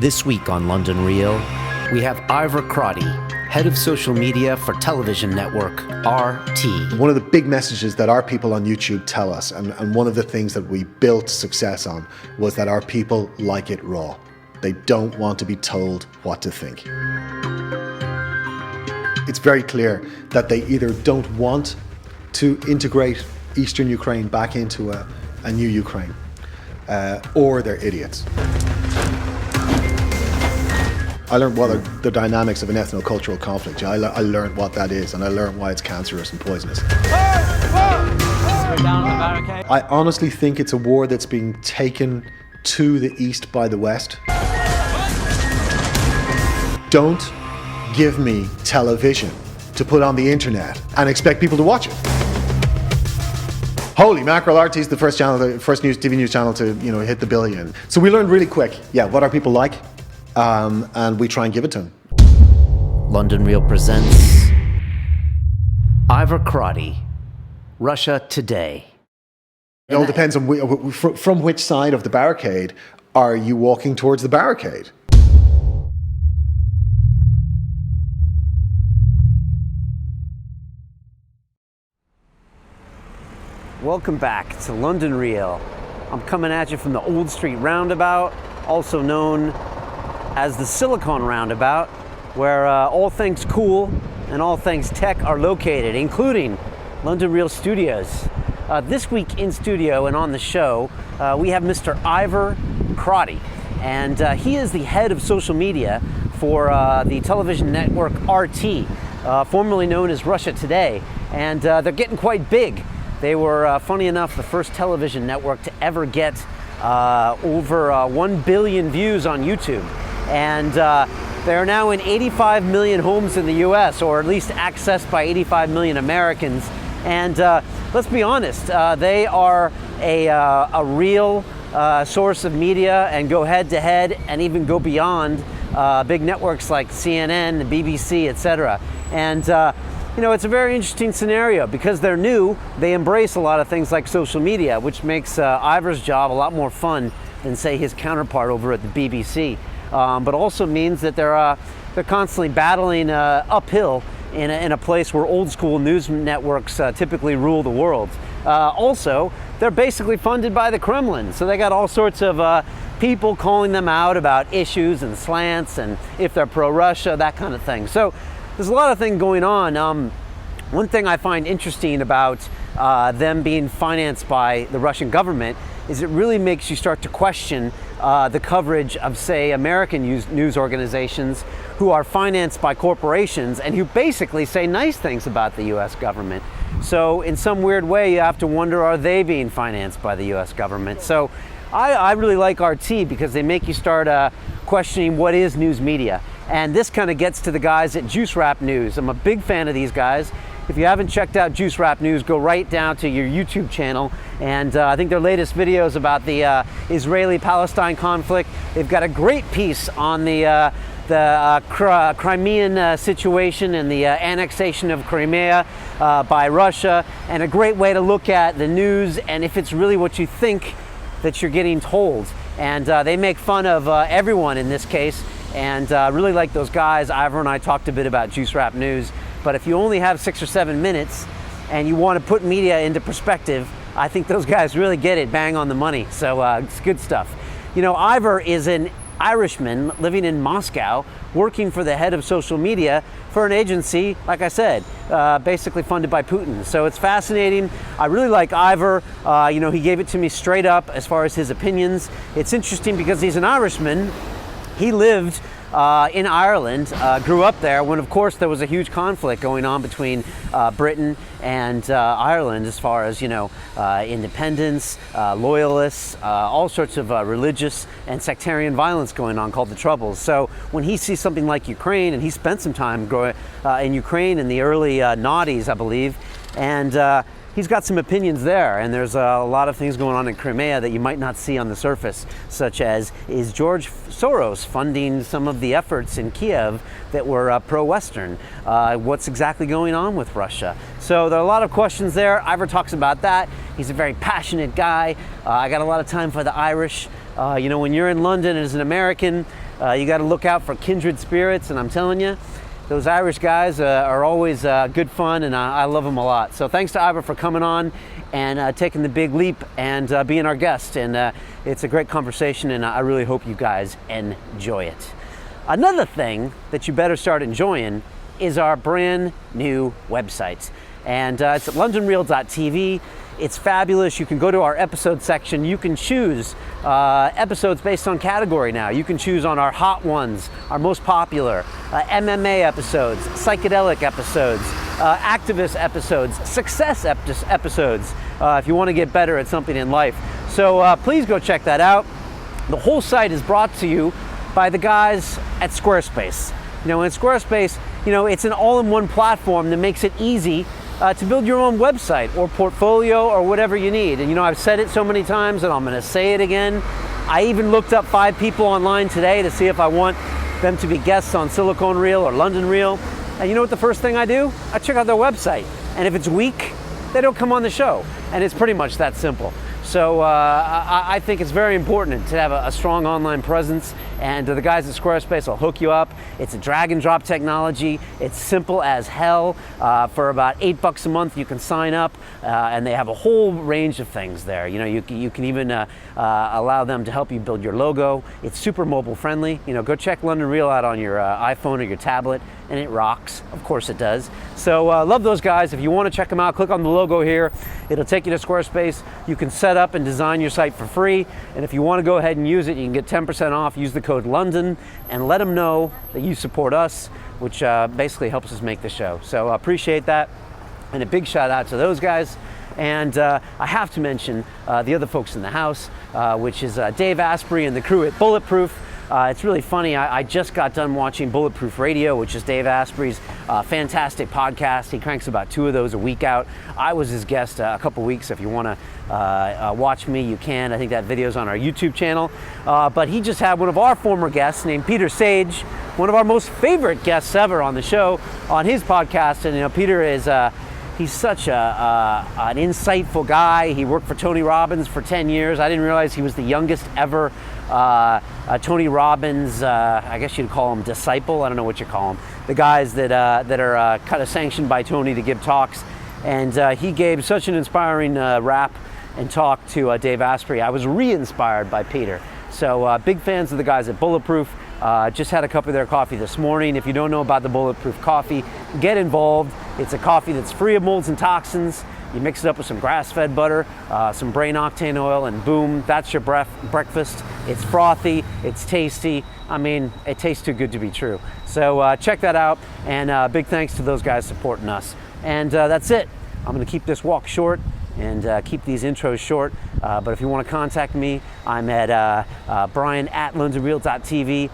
This week on London Real, we have Ivor Crotty, head of social media for television network RT. One of the big messages that our people on YouTube tell us, and one of the things that we built success on, was that our people like it raw. They don't want to be told what to think. It's very clear that they either don't want to integrate Eastern Ukraine back into a new Ukraine, or they're idiots. I learned what are the dynamics of an ethno-cultural conflict. I learned what that is, and I learned why it's cancerous and poisonous. I honestly think it's a war that's being taken to the East by the West. Don't give me television to put on the internet and expect people to watch it. Holy mackerel, RT is the first channel, the first TV news channel to hit the billion. So we learned really quick, what our people like, and we try and give it to them. London Real presents Ivor Crotty, Russia Today. It all depends on from which side of the barricade are you walking towards the barricade. Welcome back to London Real. I'm coming at you from the Old Street Roundabout, also known as the Silicon Roundabout, where all things cool and all things tech are located, including London Real Studios. This week in studio and on the show, we have Mr. Ivor Crotty, and he is the head of social media for the television network RT, formerly known as Russia Today, and they're getting quite big. They were, funny enough, the first television network to ever get over 1 billion views on YouTube. And they're now in 85 million homes in the US, or at least accessed by 85 million Americans. And let's be honest, they are a real source of media and go head to head and even go beyond big networks like CNN, the BBC, etc. And it's a very interesting scenario because they're new. They embrace a lot of things like social media, which makes Ivor's job a lot more fun than, say, his counterpart over at the BBC. But also means that they're constantly battling uphill in a place where old school news networks typically rule the world. Also, they're basically funded by the Kremlin, so they got all sorts of people calling them out about issues and slants and if they're pro-Russia, that kind of thing. So there's a lot of things going on. One thing I find interesting about them being financed by the Russian government is it really makes you start to question the coverage of, say, American news organizations who are financed by corporations and who basically say nice things about the US government. So in some weird way, you have to wonder, are they being financed by the US government? So I really like RT because they make you start questioning what is news media. And this kind of gets to the guys at Juice Rap News. I'm a big fan of these guys. If you haven't checked out Juice Rap News, go right down to your YouTube channel. And I think their latest videos about the Israeli-Palestine conflict, they've got a great piece on the Crimean situation and the annexation of Crimea by Russia, and a great way to look at the news and if it's really what you think that you're getting told. And they make fun of everyone in this case, and really like those guys. Ivor and I talked a bit about Juice Rap News, but if you only have 6 or 7 minutes and you want to put media into perspective, I think those guys really get it bang on the money. So it's good stuff. Ivor is an Irishman living in Moscow, working for the head of social media for an agency, like I said, basically funded by Putin. So it's fascinating. I really like Ivor. He gave it to me straight up as far as his opinions. It's interesting because he's an Irishman. He lived in Ireland, grew up there when, of course, there was a huge conflict going on between Britain and Ireland as far as, independence, loyalists, all sorts of religious and sectarian violence going on called the Troubles. So when he sees something like Ukraine, and he spent some time in Ukraine in the early noughties, I believe, and he's got some opinions there, and there's a lot of things going on in Crimea that you might not see on the surface, such as, is George Soros funding some of the efforts in Kiev that were pro-Western? What's exactly going on with Russia? So there are a lot of questions there. Ivor talks about that. He's a very passionate guy. I got a lot of time for the Irish. When you're in London as an American, You got to look out for kindred spirits, and I'm telling you, those Irish guys are always good fun, and I love them a lot. So thanks to Ivor for coming on and taking the big leap and being our guest. And it's a great conversation, and I really hope you guys enjoy it. Another thing that you better start enjoying is our brand new website. And it's at londonreal.tv. It's fabulous. You can go to our episode section. You can choose episodes based on category now. You can choose on our hot ones, our most popular, MMA episodes, psychedelic episodes, activist episodes, success episodes, if you want to get better at something in life. So please go check that out. The whole site is brought to you by the guys at Squarespace. In Squarespace, it's an all-in-one platform that makes it easy to build your own website or portfolio or whatever you need. And I've said it so many times, and I'm going to say it again. I even looked up 5 people online today to see if I want them to be guests on Silicon Reel or London Reel. And you know what the first thing I do? I check out their website. And if it's weak, they don't come on the show. And it's pretty much that simple. So I think it's very important to have a strong online presence, and the guys at Squarespace will hook you up. It's a drag and drop technology. It's simple as hell. For about $8 a month, you can sign up, and they have a whole range of things there. You can even allow them to help you build your logo. It's super mobile friendly. Go check London Reel out on your iPhone or your tablet, and it rocks. Of course it does. So love those guys. If you want to check them out, click on the logo here. It'll take you to Squarespace. You can set up and design your site for free. And if you want to go ahead and use it, you can get 10% off. Use the code LONDON and let them know that you support us, which basically helps us make the show. So I appreciate that. And a big shout out to those guys. And I have to mention the other folks in the house, which is Dave Asprey and the crew at Bulletproof. It's really funny. I just got done watching Bulletproof Radio, which is Dave Asprey's fantastic podcast. He cranks about 2 of those a week out. I was his guest a couple weeks. If you want to watch me, you can. I think that video's on our YouTube channel. But he just had one of our former guests named Peter Sage, one of our most favorite guests ever on the show, on his podcast. And Peter is he's such an insightful guy. He worked for Tony Robbins for 10 years. I didn't realize he was the youngest ever Tony Robbins, I guess you'd call him disciple. I don't know what you call them. The guys that are kind of sanctioned by Tony to give talks. And he gave such an inspiring rap and talk to Dave Asprey. I was re-inspired by Peter. So big fans of the guys at Bulletproof. Just had a cup of their coffee this morning. If you don't know about the Bulletproof coffee, get involved. It's a coffee that's free of molds and toxins. You mix it up with some grass-fed butter, some brain octane oil, and boom, that's your breakfast. It's frothy, it's tasty. I mean, it tastes too good to be true. So check that out, and big thanks to those guys supporting us. And that's it. I'm gonna keep this walk short and keep these intros short. But if you want to contact me, I'm at brian@londonreal.tv.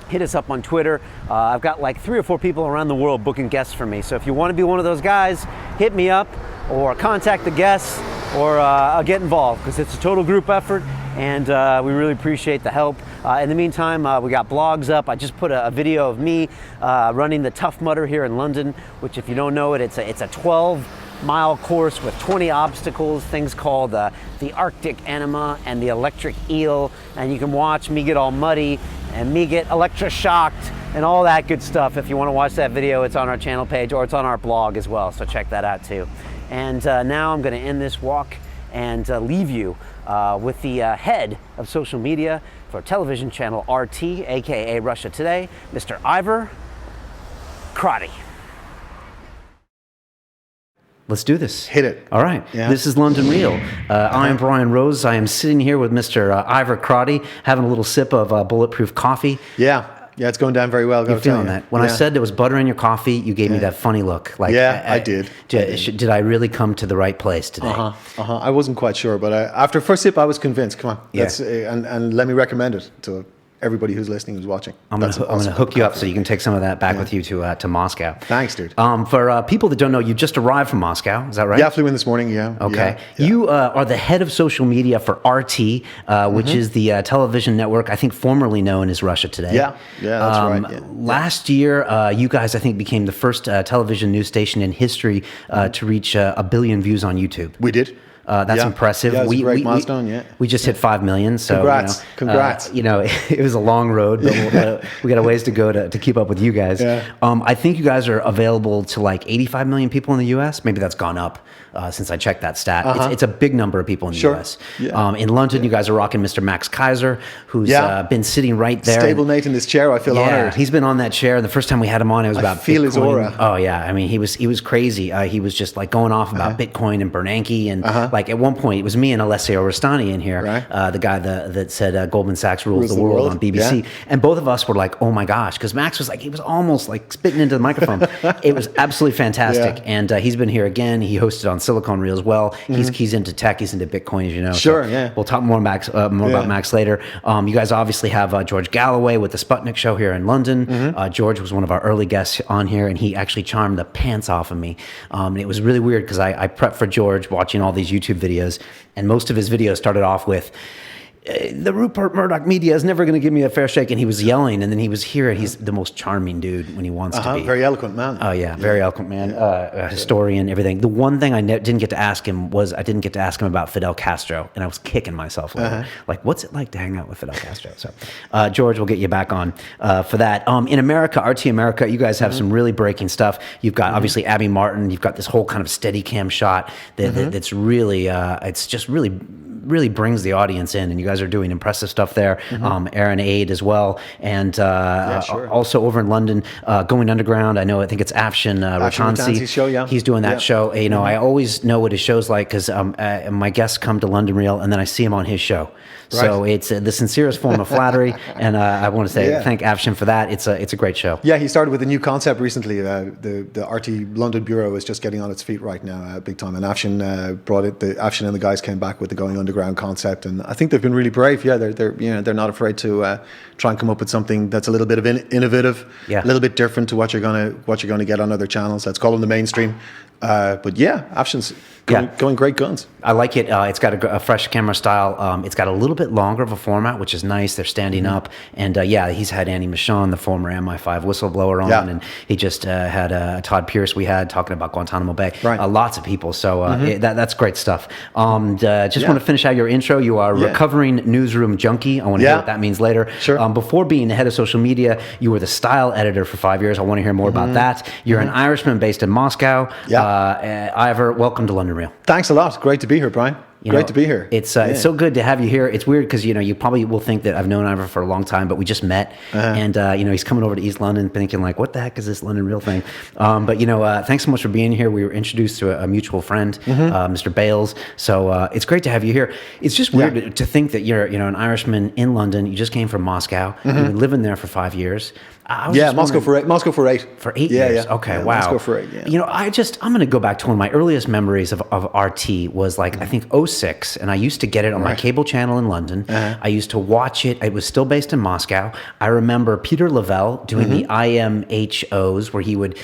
Hit us up on Twitter. I've got like 3 or 4 people around the world booking guests for me. So if you want to be one of those guys, hit me up or contact the guests, or get involved, because it's a total group effort, and we really appreciate the help. In the meantime, we got blogs up. I just put a video of me running the Tough Mudder here in London, which, if you don't know it, it's a 12-mile course with 20 obstacles, things called the Arctic Enema and the Electric Eel, and you can watch me get all muddy and me get electroshocked and all that good stuff. If you want to watch that video, it's on our channel page, or it's on our blog as well, so check that out too. And now I'm going to end this walk and leave you with the head of social media for television channel RT, aka Russia Today, Mr. Ivor Crotty. Let's do this. Hit it. All right. Yeah. This is London Real. I am Brian Rose. I am sitting here with Mr. Ivor Crotty, having a little sip of Bulletproof coffee. Yeah, it's going down very well. You're feeling that. When I said there was butter in your coffee, you gave me that funny look. Like, I did. Did I really come to the right place today? I wasn't quite sure, but after first sip, I was convinced. Come on, and let me recommend it to everybody who's listening, who's watching. I'm going to hook you up so you can take some of that back with you to Moscow. Thanks, dude. For people that don't know, you just arrived from Moscow. Is that right? Yeah, I flew in this morning. Yeah. Okay. Yeah. You are the head of social media for RT, which is the television network, I think formerly known as Russia Today. Yeah, that's right. Yeah. Last year, you guys, I think, became the first television news station in history to reach 1 billion views on YouTube. We did. That's impressive. Yeah, it's a great milestone. We just hit 5 million. So Congrats. It was a long road, but we got a ways to go to keep up with you guys. Yeah. I think you guys are available to like 85 million people in the U.S. Maybe that's gone up since I checked that stat. It's a big number of people in the U.S. Yeah. In London, you guys are rocking Mr. Max Keiser, who's been sitting right there. Stable Nate in this chair. I feel honored. He's been on that chair. The first time we had him on, it was about feel Bitcoin. his aura. Oh yeah, I mean he was crazy. He was just like going off about Bitcoin and Bernanke, and like at one point it was me and Alessio Rastani in here, the guy that said Goldman Sachs rules the world on BBC, and both of us were like, oh my gosh, because Max was like, he was almost like spitting into the microphone. It was absolutely fantastic, and he's been here again. He hosted on Silicon Reel as well. He's into tech, he's into Bitcoin, as you know. Sure, so we'll talk more about Max later. You guys obviously have George Galloway with the Sputnik show here in London. George was one of our early guests on here, and he actually charmed the pants off of me. And it was really weird because I prepped for George watching all these YouTube videos, and most of his videos started off with, the Rupert Murdoch media is never going to give me a fair shake, and he was yelling, and then he was here, and he's the most charming dude when he wants to be. Very eloquent man. Oh yeah, very eloquent man, a historian, everything. The one thing I didn't get to ask him was I didn't get to ask him about Fidel Castro, and I was kicking myself later. Like, what's it like to hang out with Fidel Castro? So George, we'll get you back on for that. In America, RT America, you guys have some really breaking stuff. You've got obviously Abby Martin. You've got this whole kind of steady cam shot that's really, it's just really brings the audience in, and you guys are doing impressive stuff there. Aaron Aid as well, and also over in London, Going Underground. I think it's Afshin Ratansi show. He's doing that show. You know, I always know what his show's like because my guests come to London Reel, and then I see him on his show. So it's the sincerest form of flattery, and I want to say thank Afshin for that. It's a great show. Yeah, he started with a new concept recently. The RT London bureau is just getting on its feet right now, big time. And Afshin brought it. Afshin and the guys came back with the Going Underground concept, and I think they've been really brave. Yeah, they're not afraid to try and come up with something that's a little bit of innovative, a little bit different to what you're gonna get on other channels. Let's call them the mainstream. But yeah, Afshin's going great guns. I like it. It's got a fresh camera style. It's got a little bit longer of a format, which is nice. They're standing up. And he's had Annie Michon, the former MI5 whistleblower, on. And he just had Todd Pierce we had talking about Guantanamo Bay. Lots of people. So that's great stuff. Want to finish out your intro. You are a recovering newsroom junkie. I want to hear what that means later. Sure. Before being the head of social media, you were the style editor for 5 years. I want to hear more about that. You're an Irishman based in Moscow. Ivor, welcome to London Reel. Thanks a lot. Great to be here, Brian. Great to be here. It's so good to have you here. It's weird because you probably will think that I've known Ivor for a long time, but we just met, and he's coming over to East London, thinking like, what the heck is this London Reel thing? But thanks so much for being here. We were introduced to a mutual friend, Mr. Bales. So it's great to have you here. It's just weird to think that you're an Irishman in London. You just came from Moscow. You've been living there for 5 years. Moscow for 8. For 8 years. Okay, wow. Moscow for 8. Yeah. I'm going to go back to one of my earliest memories of RT was like I think 2006, and I used to get it on my cable channel in London. I used to watch it. It was still based in Moscow. I remember Peter Lavelle doing the IMHOs, where he would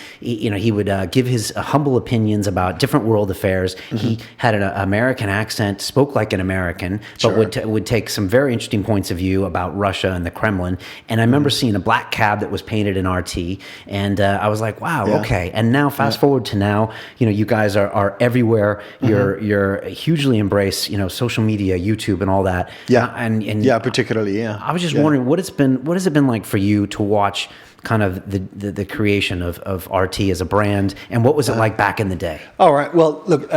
give his humble opinions about different world affairs. He had an American accent, spoke like an American, but would take some very interesting points of view about Russia and the Kremlin. And I remember seeing a black cab that was painted in RT, and I was like, wow, okay. And now fast forward to now, you guys are everywhere. You're hugely embrace social media, YouTube, and all that. And particularly. I was just wondering what has it been like for you to watch kind of the creation of RT as a brand, and what was it like back in the day? All right. Well, look.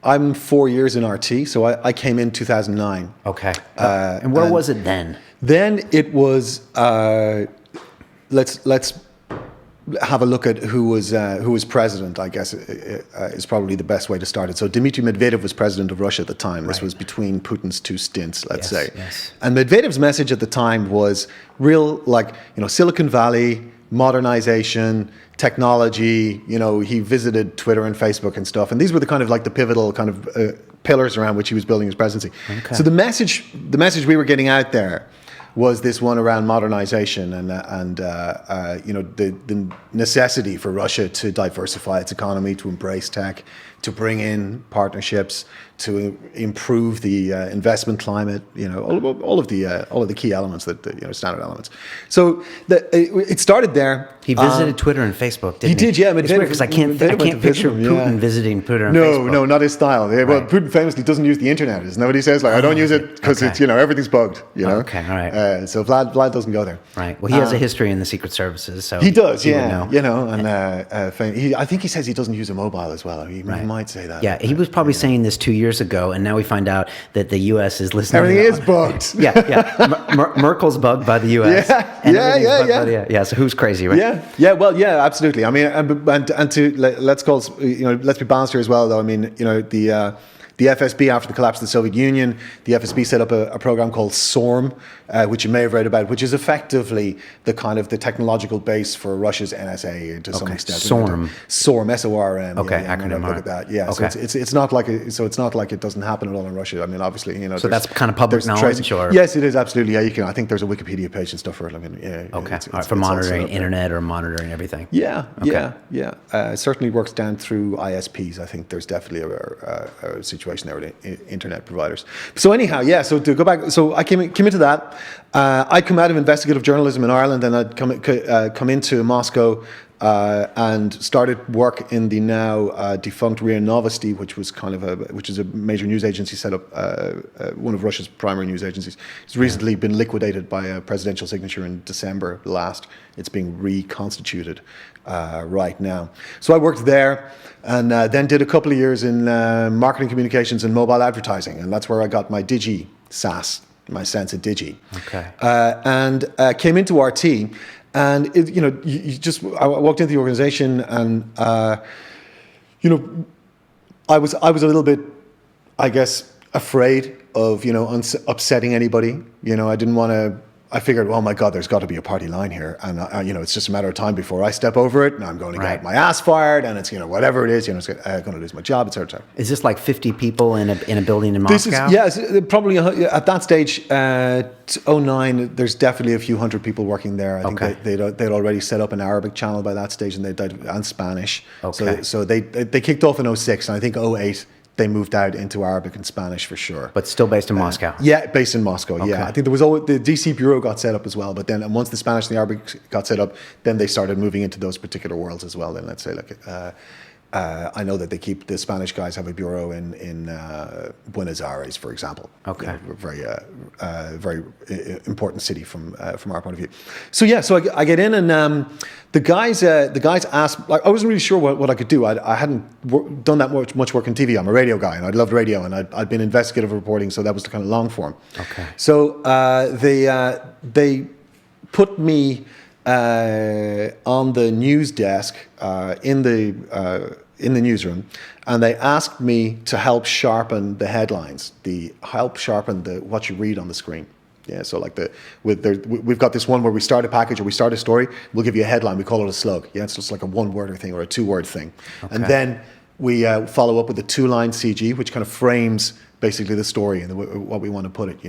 I'm 4 years in RT, so I came in 2009. Okay. And where was it then? Then it was. Let's have a look at who was president. I guess is probably the best way to start it. So Dmitry Medvedev was president of Russia at the time. This was between Putin's two stints, let's say. Yes. And Medvedev's message at the time was real, Silicon Valley, modernization, technology. He visited Twitter and Facebook and stuff, and these were the kind of the pivotal kind of pillars around which he was building his presidency. Okay. So the message we were getting out there was this one around modernization and the necessity for Russia to diversify its economy, to embrace tech, to bring in partnerships, to improve the investment climate, all of the key elements standard elements. So it started there. He visited Twitter and Facebook, didn't he? He did, yeah. It's weird because I can't picture Putin visiting Twitter and Facebook. No, not his style. Well, Putin famously doesn't use the internet. Isn't that what he says? Like, I don't use it because it's, everything's bugged, Okay, all right. So Vlad doesn't go there. Right. Well, he has a history in the secret services, so he does, would yeah. know. I think he says he doesn't use a mobile as well. He might say that. Yeah, he was probably saying this 2 years ago, and now we find out that the U.S. is listening. Everything is bugged. Yeah. Merkel's bugged by the U.S. Yeah. So who's crazy, right? Yeah, absolutely. I mean, and to let's be balanced here as well, though. I mean, the FSB, after the collapse of the Soviet Union, the FSB set up a program called SORM, which you may have read about, which is effectively the kind of the technological base for Russia's NSA to some extent. SORM, SORM. Okay, acronym. Look at that. Yeah. Okay. So it's not like it doesn't happen at all in Russia. I mean, obviously, So that's kind of public knowledge, or yes, it is absolutely. Yeah, I think there's a Wikipedia page and stuff for it. I mean, okay, for monitoring internet or monitoring everything. Yeah. Certainly works down through ISPs. I think there's definitely a situation there with internet providers. So anyhow, so to go back, so I came into that. I'd come out of investigative journalism in Ireland, and I'd come into Moscow and started work in the now defunct RIA Novosti, which is a major news agency set up, one of Russia's primary news agencies. It's recently been liquidated by a presidential signature in December last. It's being reconstituted right now. So I worked there, and then did a couple of years in marketing communications and mobile advertising, and that's where I got my Digi SaaS, my sense of Digi. Okay. And came into RT. And I walked into the organization, and I was a little bit, I guess, afraid of upsetting anybody. I didn't want to. I figured, oh my God, there's got to be a party line here, and it's just a matter of time before I step over it, and I'm going to get my ass fired, and it's whatever it is, it's going to lose my job, etc. Is this like 50 people in a building in Moscow? Probably at that stage, 2009. There's definitely a few hundred people working there. I think they'd already set up an Arabic channel by that stage, and Spanish. Okay. So they kicked off in 2006, and I think 2008. They moved out into Arabic and Spanish for sure. But still based in Moscow? Yeah, based in Moscow, yeah. I think there was always, the DC bureau got set up as well, but then once the Spanish and the Arabic got set up, then they started moving into those particular worlds as well. Then let's say I know that the Spanish guys have a bureau in Buenos Aires, for example. Okay. Very important city from our point of view. So I get in, and the guys asked. Like, I wasn't really sure what I could do. I hadn't done that much work in TV. I'm a radio guy, and I loved radio, and I'd been investigative reporting, so that was the kind of long form. Okay. So they put me on the news desk in the newsroom, and they asked me to help sharpen the headlines, what you read on the screen. Yeah, so like we've got this one where we start a package or we start a story, we'll give you a headline, we call it a slug. Yeah, it's just like a one-word thing or a two-word thing. Okay. And then we follow up with a two-line CG, which kind of frames basically the story and what we want to put it,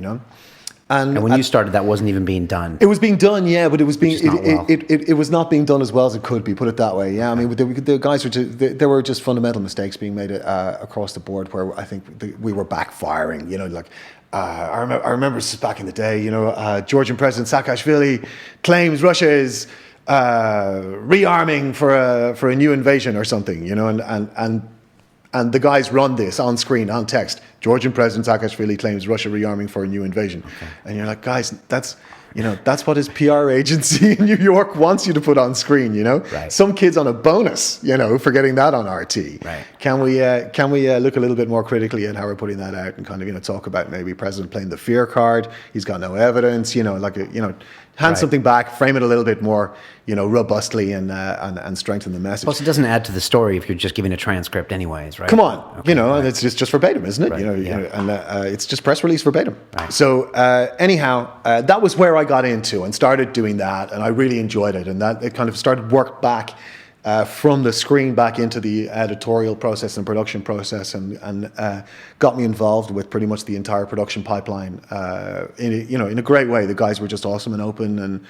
And when you started, that wasn't even being done. It was being done, yeah, but it was it was not being done as well as it could be. Put it that way, yeah. I mean, the guys there were just fundamental mistakes being made across the board, where I think we were backfiring. I remember this is back in the day. Georgian President Saakashvili claims Russia is rearming for a new invasion or something. And the guys run this on screen, on text. Georgian President Saakashvili claims Russia rearming for a new invasion. Okay. And you're like, guys, that's what his PR agency in New York wants you to put on screen, Right. Some kid's on a bonus, for getting that on RT. Right. Can we look a little bit more critically at how we're putting that out and kind of, talk about maybe President playing the fear card? He's got no evidence, hand something back, frame it a little bit more, robustly and strengthen the message. Plus, it doesn't add to the story if you're just giving a transcript anyways, right? Come on, okay, and it's just verbatim, isn't it? Right, And it's just press release verbatim. Right. So anyhow, that was where I got into and started doing that, and I really enjoyed it, and that it kind of started worked back from the screen back into the editorial process and production process, and got me involved with pretty much the entire production pipeline in a great way. The guys were just awesome and open, and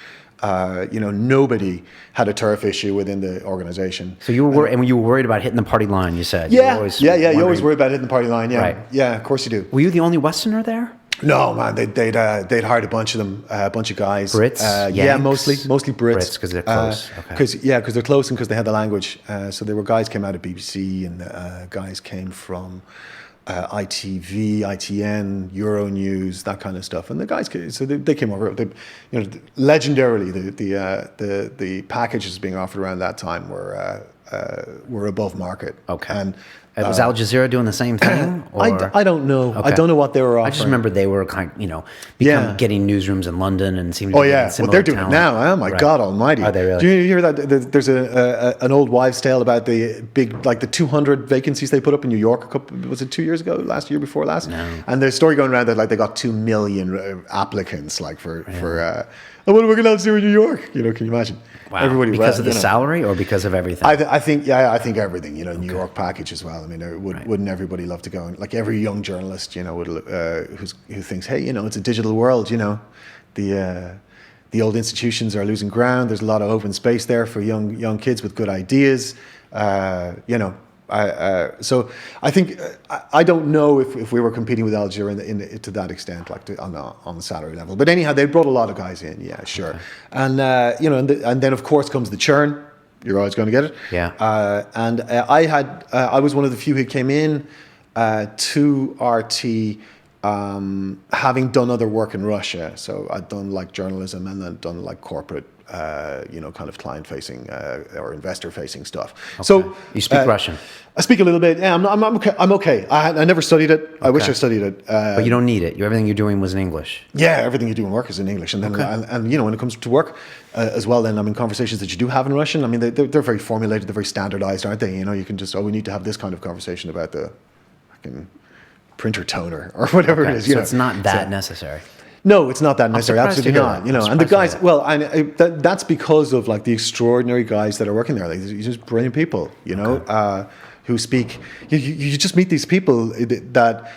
nobody had a turf issue within the organization. So you were, and you were worried about hitting the party line. You said, you always worry about hitting the party line. Yeah, right. Yeah, of course you do. Were you the only Westerner there? No, man, they'd hired a bunch of them, a bunch of guys. Brits, yeah, mostly Brits. Brits because they're close. Because they're close and because they had the language. So there were guys came out of BBC, and guys came from ITV, ITN, Euronews, that kind of stuff. And the guys, so they came over. Legendarily, the packages being offered around that time were above market. Okay. And was Al Jazeera doing the same thing? I don't know. Okay. I don't know what they were offering. I just remember they were getting newsrooms in London and seemed to be well, they're doing talent. it now. Oh my God Almighty! Are they really? Do you hear that? There's an old wives' tale about the big, like the 200 vacancies they put up in New York. Was it 2 years ago? Year before last? No. And there's a story going around that like they got 2 million applicants, like for what are we going to do in New York? Can you imagine? Wow. Everybody because of the salary or because of everything? I think everything. New York package as well. I mean, wouldn't everybody love to go? And like every young journalist, who thinks, hey, it's a digital world. The old institutions are losing ground. There's a lot of open space there for young kids with good ideas. So I think I don't know if we were competing with Al Jazeera to that extent, like on the salary level. But anyhow, they brought a lot of guys in. Yeah, sure. Okay. And and then of course comes the churn. You're always going to get it. Yeah. I was one of the few who came in to RT. Having done other work in Russia, so I'd done like journalism and then done like corporate, kind of client-facing or investor-facing stuff. Okay. So you speak Russian. I speak a little bit. Yeah, I'm okay. I never studied it. I wish I studied it. But you don't need it. Everything you're doing was in English. Yeah, everything you do in work is in English, and then and when it comes to work as well, then conversations that you do have in Russian. I mean, they're very formulated. They're very standardized, aren't they? You can just we need to have this kind of conversation about the fucking printer toner or whatever it is. So it's not that necessary. No, it's not that necessary. Absolutely not. And the guys. Well, that's because of like the extraordinary guys that are working there. Like, they're just brilliant people. Who speak. You just meet these people that.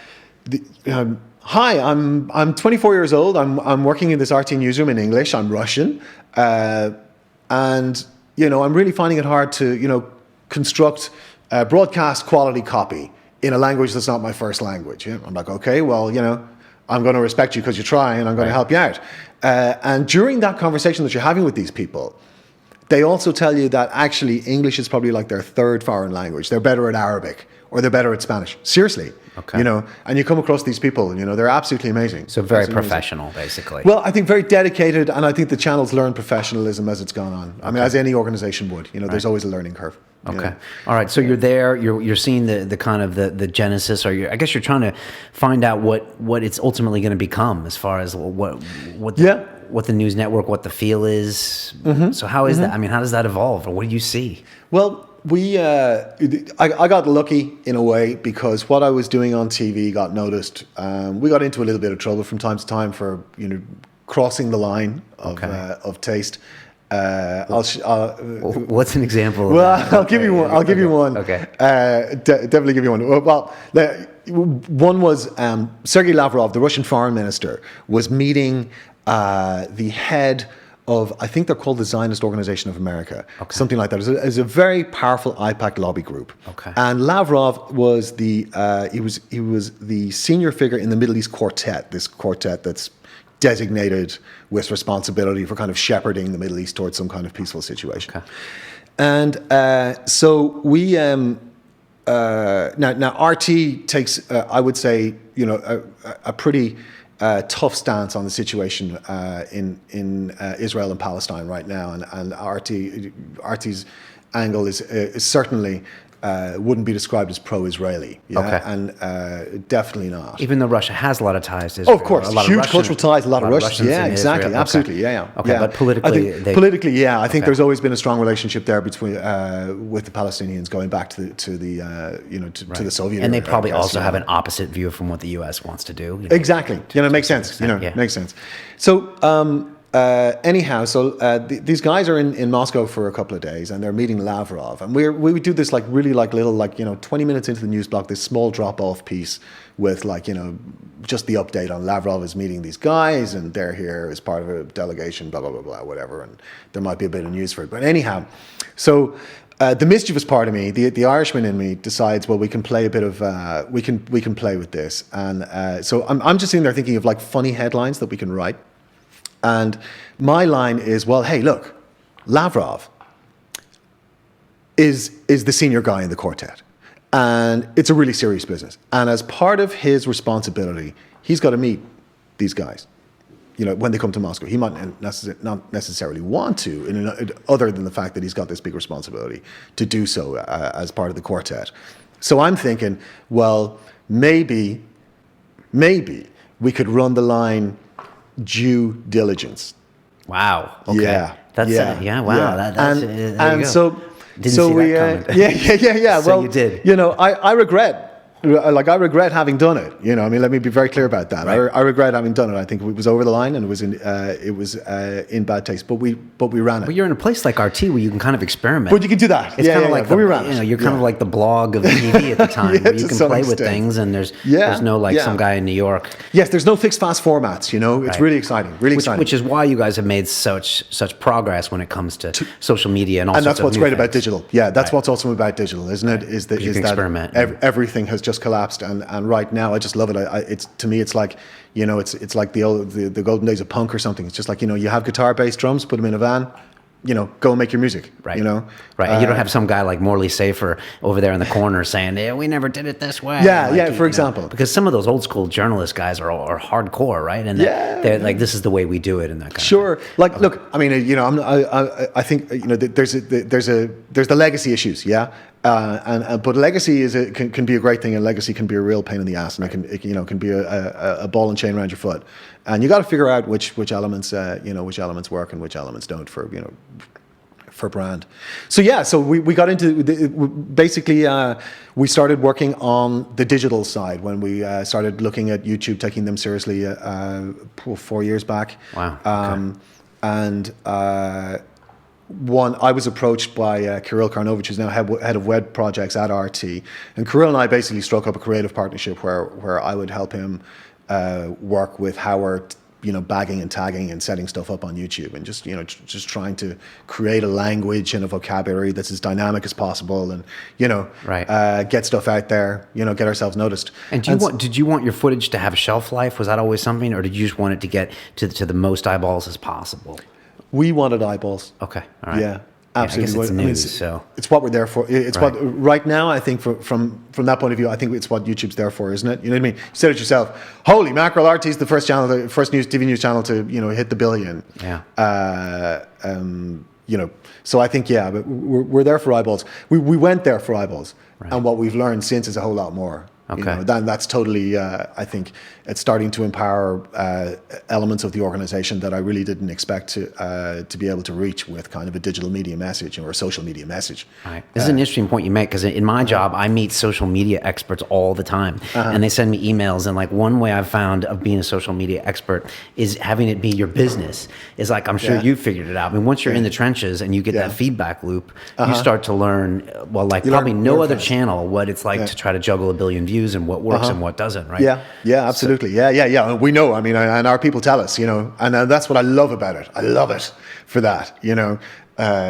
Hi, I'm 24 years old. I'm working in this RT newsroom in English. I'm Russian, and I'm really finding it hard to construct broadcast quality copy in a language that's not my first language. I'm like, okay, well, I'm going to respect you because you try, and I'm going to help you out. And during that conversation that you're having with these people, they also tell you that actually English is probably like their third foreign language. They're better at Arabic or they're better at Spanish. Seriously. Okay. And you come across these people, they're absolutely amazing. So very professional, basically. Well, I think very dedicated, and I think the channel's learned professionalism as it's gone on. I mean, as any organization would, there's always a learning curve. Okay. All right. So you're there, you're seeing the kind of the genesis, or I guess you're trying to find out what it's ultimately going to become as far as what the news network, what the feel is. Mm-hmm. So how is that? I mean, how does that evolve, or what do you see? Well, I got lucky in a way because what I was doing on TV got noticed. We got into a little bit of trouble from time to time for crossing the line of taste. What's an example? Well, I'll give you one. I'll give you one. Okay. Definitely give you one. Well, one was Sergei Lavrov, the Russian foreign minister, was meeting the head of, I think they're called the Zionist Organization of America, something like that. It's a very powerful IPAC lobby group. Okay. And Lavrov was the senior figure in the Middle East Quartet, this quartet that's designated with responsibility for kind of shepherding the Middle East towards some kind of peaceful situation. Okay. And so we now RT takes I would say a pretty tough stance on the situation in Israel and Palestine right now, and RT's angle is certainly wouldn't be described as pro-Israeli, and definitely not. Even though Russia has a lot of ties to Israel. Oh, of course, huge cultural ties, a lot of Russians. Yeah, exactly, Israel. absolutely, Okay, but politically, I think there's always been a strong relationship there between with the Palestinians going back to the Soviet. And they probably also have an opposite view from what the U.S. wants to do. Exactly, makes sense. Makes sense. So. anyhow, so these guys are in Moscow for a couple of days, and they're meeting Lavrov, and we would do this like really like little like 20 minutes into the news block, this small drop off piece with like just the update on Lavrov is meeting these guys, and they're here as part of a delegation, blah blah blah blah, whatever, and there might be a bit of news for it. But anyhow, so. The mischievous part of me, the Irishman in me, decides, well, we can play a bit of, we can play with this, and so I'm just sitting there thinking of like funny headlines that we can write, and my line is, well, hey, look, Lavrov is the senior guy in the quartet, and it's a really serious business, and as part of his responsibility, he's got to meet these guys. When they come to Moscow, he might not necessarily want to, other than the fact that he's got this big responsibility to do so as part of the quartet. So I'm thinking, well, maybe we could run the line due diligence. Wow. Okay. Yeah. That's yeah. Wow. Yeah. That's and so didn't see that coming. Yeah. So well, you did. I regret. Like, I regret having done it. I mean, let me be very clear about that. Right. I regret having done it. I think it was over the line, and it was in bad taste. But we ran it. But you're in a place like RT where you can kind of experiment. But you can do that. It's kind of like but we ran it. you're kind of like the blog of TV at the time, where you can play with things, and there's no like some guy in New York. Yes, there's no fixed fast formats. It's really exciting. Really exciting. Which is why you guys have made such progress when it comes to social media and all sorts of that's what's new great things. about digital. Yeah, that's what's awesome about digital, isn't it? Is that experiment. Everything has just collapsed, and right now I just love it. It's to me, it's like it's like the golden days of punk or something. It's just like you have guitar, bass, drums, put them in a van. Go and make your music. Right. Right. And you don't have some guy like Morley Safer over there in the corner saying, "Yeah, we never did it this way." Yeah. For example, because some of those old school journalist guys are hardcore, right? And they're like, "This is the way we do it," and that kind of thing. Like, look, I mean, I think there's the legacy issues, but legacy can be a great thing, and legacy can be a real pain in the ass, and it can be a ball and chain around your foot, and you got to figure out which elements work and which elements don't for brand. So we got into basically we started working on the digital side when we started looking at YouTube, taking them seriously 4 years back. Wow. Okay. And I was approached by Kirill Karnovich, who's now head of web projects at RT, and Kirill and I basically struck up a creative partnership where I would help him work with Howard, bagging and tagging and setting stuff up on YouTube, and just trying to create a language and a vocabulary that's as dynamic as possible, and get stuff out there, get ourselves noticed. And did you want your footage to have a shelf life? Was that always something, or did you just want it to get to the most eyeballs as possible? We wanted eyeballs. Okay. All right. Yeah. Absolutely. I guess it's news, so it's what we're there for. It's what right now. I think from that point of view, I think it's what YouTube's there for, isn't it? You know what I mean? You said it yourself. Holy mackerel! RT is the first TV news channel to hit the billion. Yeah. So I think but we're there for eyeballs. We went there for eyeballs, and what we've learned since is a whole lot more. Okay. That's totally. I think it's starting to empower elements of the organization that I really didn't expect to be able to reach with kind of a digital media message or a social media message. Right. This is an interesting point you make, because in my job I meet social media experts all the time, and they send me emails. And like one way I've found of being a social media expert is having it be your business. Is like, I'm sure you figured it out. I mean, once you're in the trenches and you get that feedback loop, you start to learn. Well, like probably no other channel what it's like to try to juggle 1 billion views and what works and what doesn't, right? Yeah, absolutely. We know. I mean, and our people tell us, and that's what I love about it. I love it for that,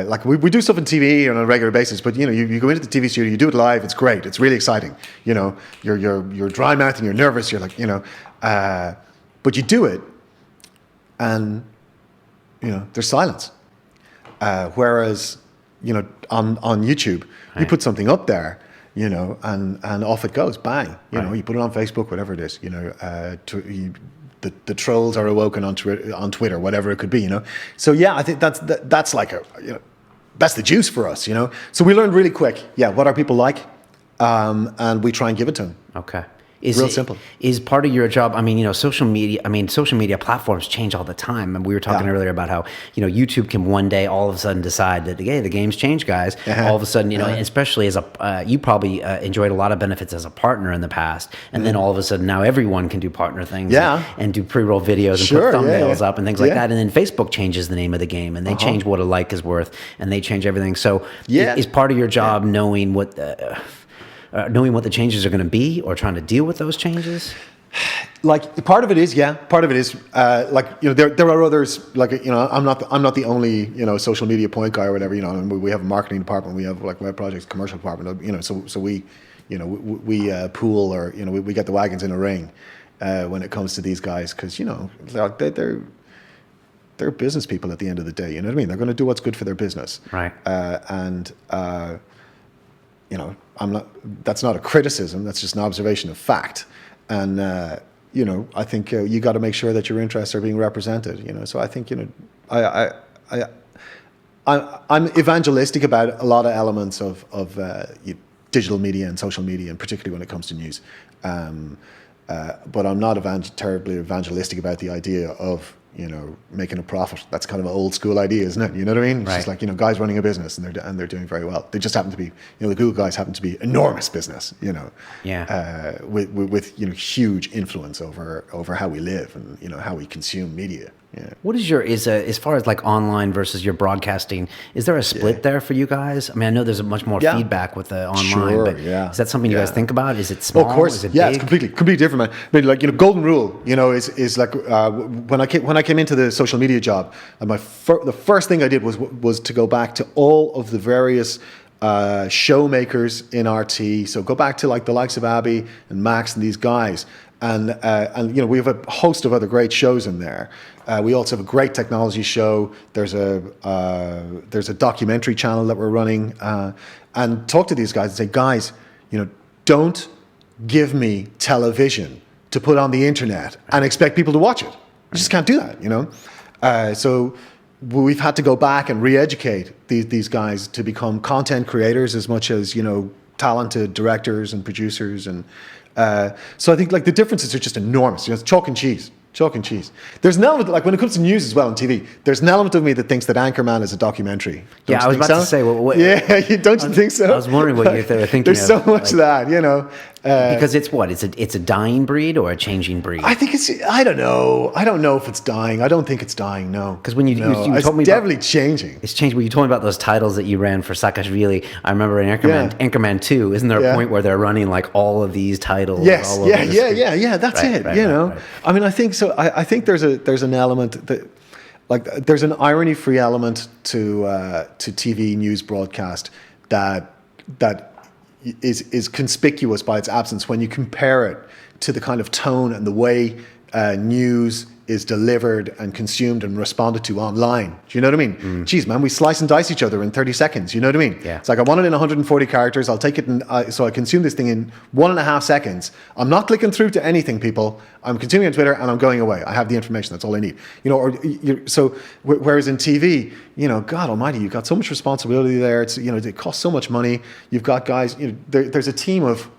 like we do stuff on TV on a regular basis, but you go into the TV studio, you do it live. It's great. It's really exciting. You're dry mouth and you're nervous. You're like, but you do it, and there's silence. Whereas on YouTube, you put something up there. And off it goes, bang. You put it on Facebook, whatever it is. The trolls are awoken on Twitter, whatever it could be. So I think that's like that's the juice for us. So we learned really quick, what our people like, and we try and give it to them. Okay. Real simple. Is part of your job, I mean, social media platforms change all the time. And we were talking earlier about how, YouTube can one day all of a sudden decide that, hey, the game's changed, guys. All of a sudden, especially as you probably enjoyed a lot of benefits as a partner in the past. And then all of a sudden now everyone can do partner things and do pre-roll videos and put thumbnails up and things like that. And then Facebook changes the name of the game and they change what a like is worth and they change everything. So is part of your job knowing what the changes are going to be or trying to deal with those changes? Like part of it is, part of it is there are others, I'm not the only, social media point guy or whatever, and we have a marketing department, we have like web projects, commercial department, so we, we pool or, we get the wagons in a ring when it comes to these guys because, they're business people at the end of the day, you know what I mean? They're going to do what's good for their business. Right. That's not a criticism. That's just an observation of fact. And, I think you got to make sure that your interests are being represented, So I think, I'm evangelistic about a lot of elements of digital media and social media, and particularly when it comes to news. But I'm not terribly evangelistic about the idea of, making a profit. That's kind of an old school idea, isn't it? You know what I mean? It's just like, guys running a business and they're doing very well. They just happen to be, the Google guys happen to be enormous business, with huge influence over how we live and, how we consume media. Yeah. What is as far as like online versus your broadcasting, is there a split there for you guys? I mean, I know there's much more feedback with the online, but is that something you guys think about? Is it small? Oh, of course. Is it big? It's completely different, man. I mean, like, golden rule, is like, when I came into the social media job, and the first thing I did was to go back to all of the various show makers in RT. So go back to like the likes of Abby and Max and these guys. And we have a host of other great shows in there. We also have a great technology show. There's a documentary channel that we're running, and talk to these guys and say, guys, don't give me television to put on the internet and expect people to watch it. You just can't do that, So we've had to go back and re-educate these guys to become content creators as much as talented directors and producers and. So I think like the differences are just enormous. It's chalk and cheese. There's an element, like when it comes to news as well on TV, there's an element of me that thinks that Anchorman is a documentary. I was about to say, don't you think so? I was wondering what you were thinking. There's so much of that, because it's a dying breed or a changing breed. I think I don't know if it's dying. I don't think it's dying. No, because when you told me it's definitely changing. It's changed. When you told me about those titles that you ran for Saakashvili, I remember in Anchorman 2. Isn't there a point where they're running like all of these titles? Yes, That's it. Right. I mean, I think so. I think there's an element that, like, there's an irony-free element to TV news broadcast that is conspicuous by its absence when you compare it to the kind of tone and the way news is delivered and consumed and responded to online. Do you know what I mean? Jeez, man, we slice and dice each other in 30 seconds. You know what I mean? Yeah. It's like, I want it in 140 characters. I'll take it so I consume this thing in 1.5 seconds. I'm not clicking through to anything, people. I'm consuming on Twitter and I'm going away. I have the information. That's all I need. Whereas in TV, God almighty, you've got so much responsibility there. It's, it costs so much money. You've got guys, there's a team of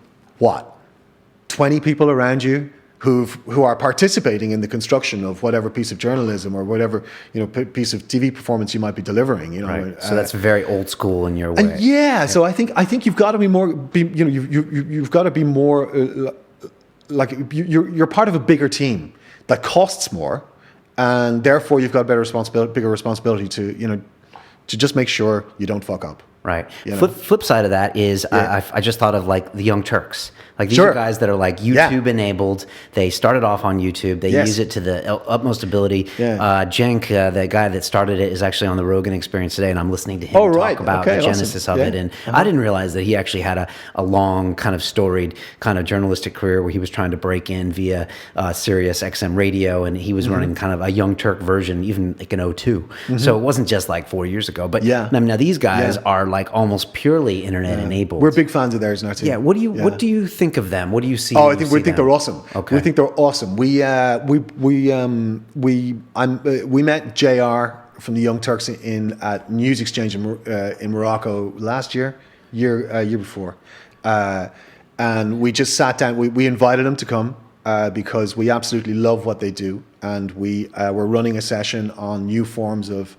20 people around you who are participating in the construction of whatever piece of journalism or whatever piece of TV performance you might be delivering. Right. So that's very old school in your way. And so I think you've got to be more. You've got to be more like you're part of a bigger team that costs more, and therefore you've got bigger responsibility to just make sure you don't fuck up. Right. Flip side of that is I just thought of like the Young Turks. Like these are guys that are like YouTube enabled. They started off on YouTube. They use it to the utmost ability. Cenk, the guy that started it, is actually on the Rogan Experience today, and I'm listening to him talk about the genesis of it. And I didn't realize that he actually had a long kind of storied kind of journalistic career where he was trying to break in via Sirius XM radio, and he was running kind of a Young Turk version even like in 2002. So it wasn't just like 4 years ago. But now these guys are like almost purely internet enabled. We're big fans of theirs now too. Yeah. What do you think of them? What do you see? Oh, I think they're awesome. Okay. We think they're awesome. We met JR from the Young Turks at News Exchange in Morocco last year before, and we just sat down. We invited them to come because we absolutely love what they do, and we were running a session on new forms of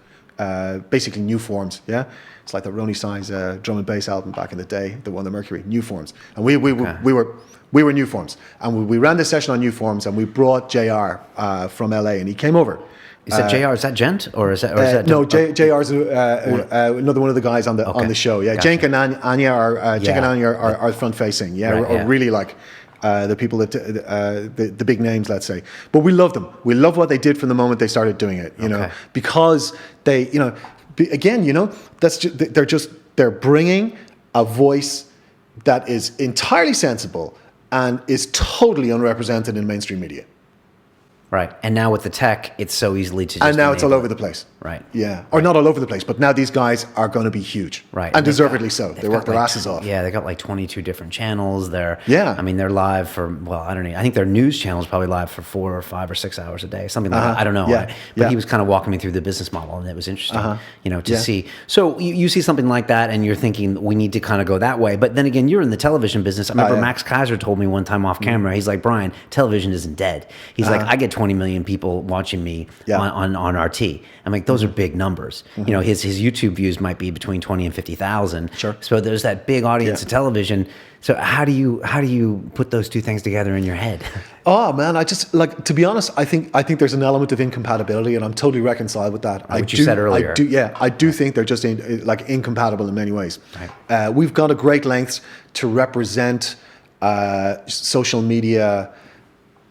basically new forms. Yeah, it's like the Ronnie Size drum and bass album back in the day, the one, the Mercury, new forms, and we were new forms, and we ran this session on new forms, and we brought JR from LA, and he came over. Is that JR? Is that Gent? Or is that no, JR's another one of the guys on the show. Yeah, Gotcha. Cenk and Anya are front facing. Yeah, Right, or really like the people that the big names, let's say. But we love them. We love what they did from the moment they started doing it. You know, because they, you know, again, you know, they're bringing a voice that is entirely sensible and is totally unrepresented in mainstream media. Right. And now with the tech, it's so easily to just And now it's all enable over the place. Right. Yeah. Or not all over the place, but now these guys are going to be huge. Right. And deservedly so. They work their like, asses off. Yeah, they got like 22 different channels. They're Yeah. I mean, they're live for, well, I don't know. I think their news channel is probably live for 4 or 5 or 6 hours a day, something like that. I don't know. Yeah. But he was kind of walking me through the business model, and it was interesting, you know, to Yeah. see. So you see something like that, and you're thinking, we need to kind of go that way. But then again, you're in the television business. I remember Max Keiser told me one time off camera, he's like, Brian, television isn't dead. He's like, I get 20 million people watching me on RT. I'm like, those are big numbers. You know, his YouTube views might be between 20 and 50,000. Sure. So there's that big audience of television. So how do you put those two things together in your head? Oh man, I just like, to be honest, I think there's an element of incompatibility, and I'm totally reconciled with that. What you said earlier. I do think they're just incompatible in many ways. Right. We've gone to great lengths to represent social media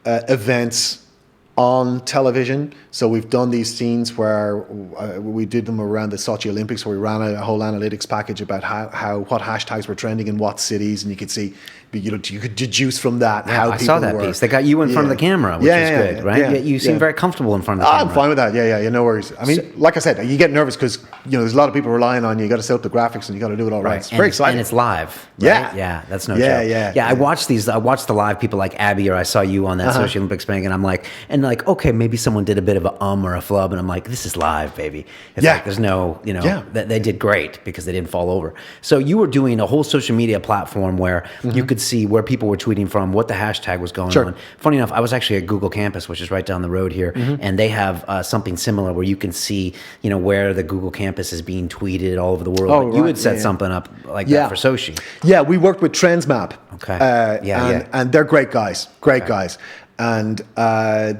events on television. So we've done these scenes where we did them around the Sochi Olympics, where we ran a whole analytics package about what hashtags were trending in what cities, and you could see, you know, you could deduce from that how I people saw that were. piece. They got you in front of the camera, which is good, right? Yeah, you seem very comfortable in front of the camera. I'm fine with that. Yeah, no worries. I mean, like I said, you get nervous because, you know, there's a lot of people relying on you. You got to set up the graphics and you got to do it all right. It's very exciting. And it's live. Right? Yeah, that's no Yeah, joke. yeah. I watched the live people like Abby, or I saw you on that Sochi Olympics thing, and I'm like, okay, maybe someone did a bit of a or a flub, and I'm like, this is live, baby. It's like there's no, you know, they did great because they didn't fall over. So you were doing a whole social media platform where you could see where people were tweeting from, what the hashtag was going on. Funny enough, I was actually at Google Campus, which is right down the road here, and they have something similar where you can see, you know, where the Google Campus is being tweeted all over the world. You had set something up like that for Sochi. Yeah, we worked with TrendsMap. Okay. And they're great guys. Guys. And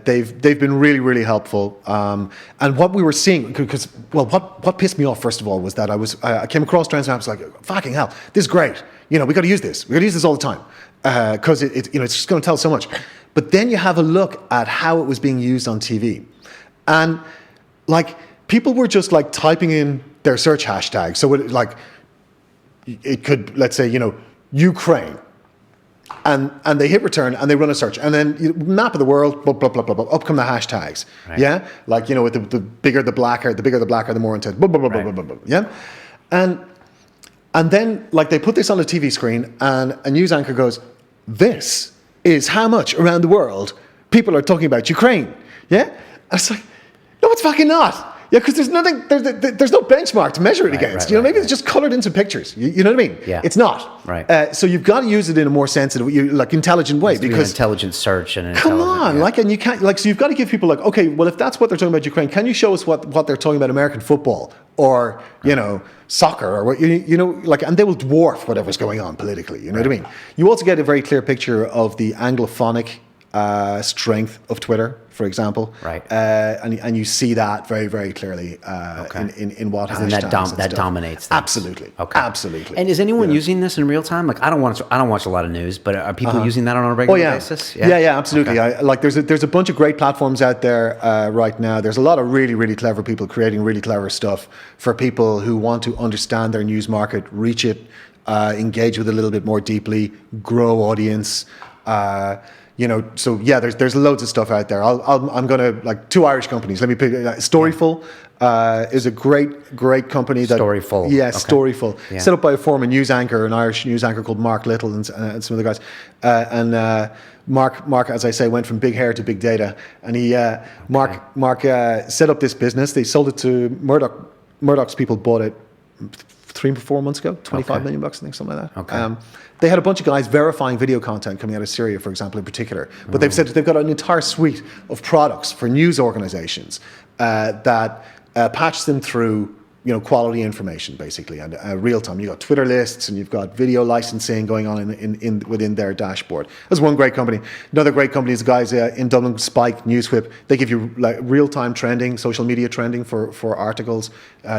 they've been really, really helpful. And what we were seeing, because what pissed me off first of all was that I came across TrendsMap. I was like, fucking hell, this is great. You know, we got to use this. We got to use this all the time because it's just going to tell so much. But then you have a look at how it was being used on TV, and like people were just like typing in their search hashtag. So it could, let's say, you know, Ukraine. And they hit return and they run a search, and then map of the world, blah, blah, blah, blah, blah, up come the hashtags. Right. Yeah, like, you know, with the bigger the blacker, the more intense. Blah, blah, blah, blah, blah, blah, blah. Yeah, and then like they put this on the TV screen, and a news anchor goes, "This is how much around the world people are talking about Ukraine." Yeah, and it's like, no, it's fucking not. Yeah, because there's no benchmark to measure it against. You know, maybe it's just colored into pictures. You know what I mean? Yeah. It's not. Right. So you've got to use it in a more sensitive, like intelligent way. Because intelligent search and come on, and you can't, so you've got to give people like, okay, well, if that's what they're talking about Ukraine, can you show us what they're talking about American football or, you know, soccer or what, you know, like, and they will dwarf whatever's going on politically. You know what I mean? You also get a very clear picture of the Anglophonic strength of Twitter, for example, right? And you see that very, very clearly in what hashtags that dominates. Absolutely, absolutely. And is anyone using this in real time? Like, I don't watch a lot of news, but are people using that on a regular basis? Yeah, absolutely. Okay. There's a bunch of great platforms out there right now. There's a lot of really, really clever people creating really clever stuff for people who want to understand their news market, reach it, engage with it a little bit more deeply, grow audience. You know, so yeah, there's loads of stuff out there. I'm gonna, like, 2 Irish companies. Let me pick. Storyful is a great company. Storyful. Yeah, Storyful. Yeah. Set up by a former news anchor, an Irish news anchor called Mark Little, and some other guys. Mark, as I say, went from big hair to big data, and Mark set up this business. They sold it to Murdoch's people. Bought it 3-4 months ago, 25 million bucks, I think, something like that. Okay. They had a bunch of guys verifying video content coming out of Syria, for example, in particular. But they've said that they've got an entire suite of products for news organizations that patch them through, quality information, basically, and real time. You've got Twitter lists, and you've got video licensing going on within their dashboard. That's one great company. Another great company is the guys in Dublin, Spike, Newswhip. They give you like real time trending, social media trending for articles.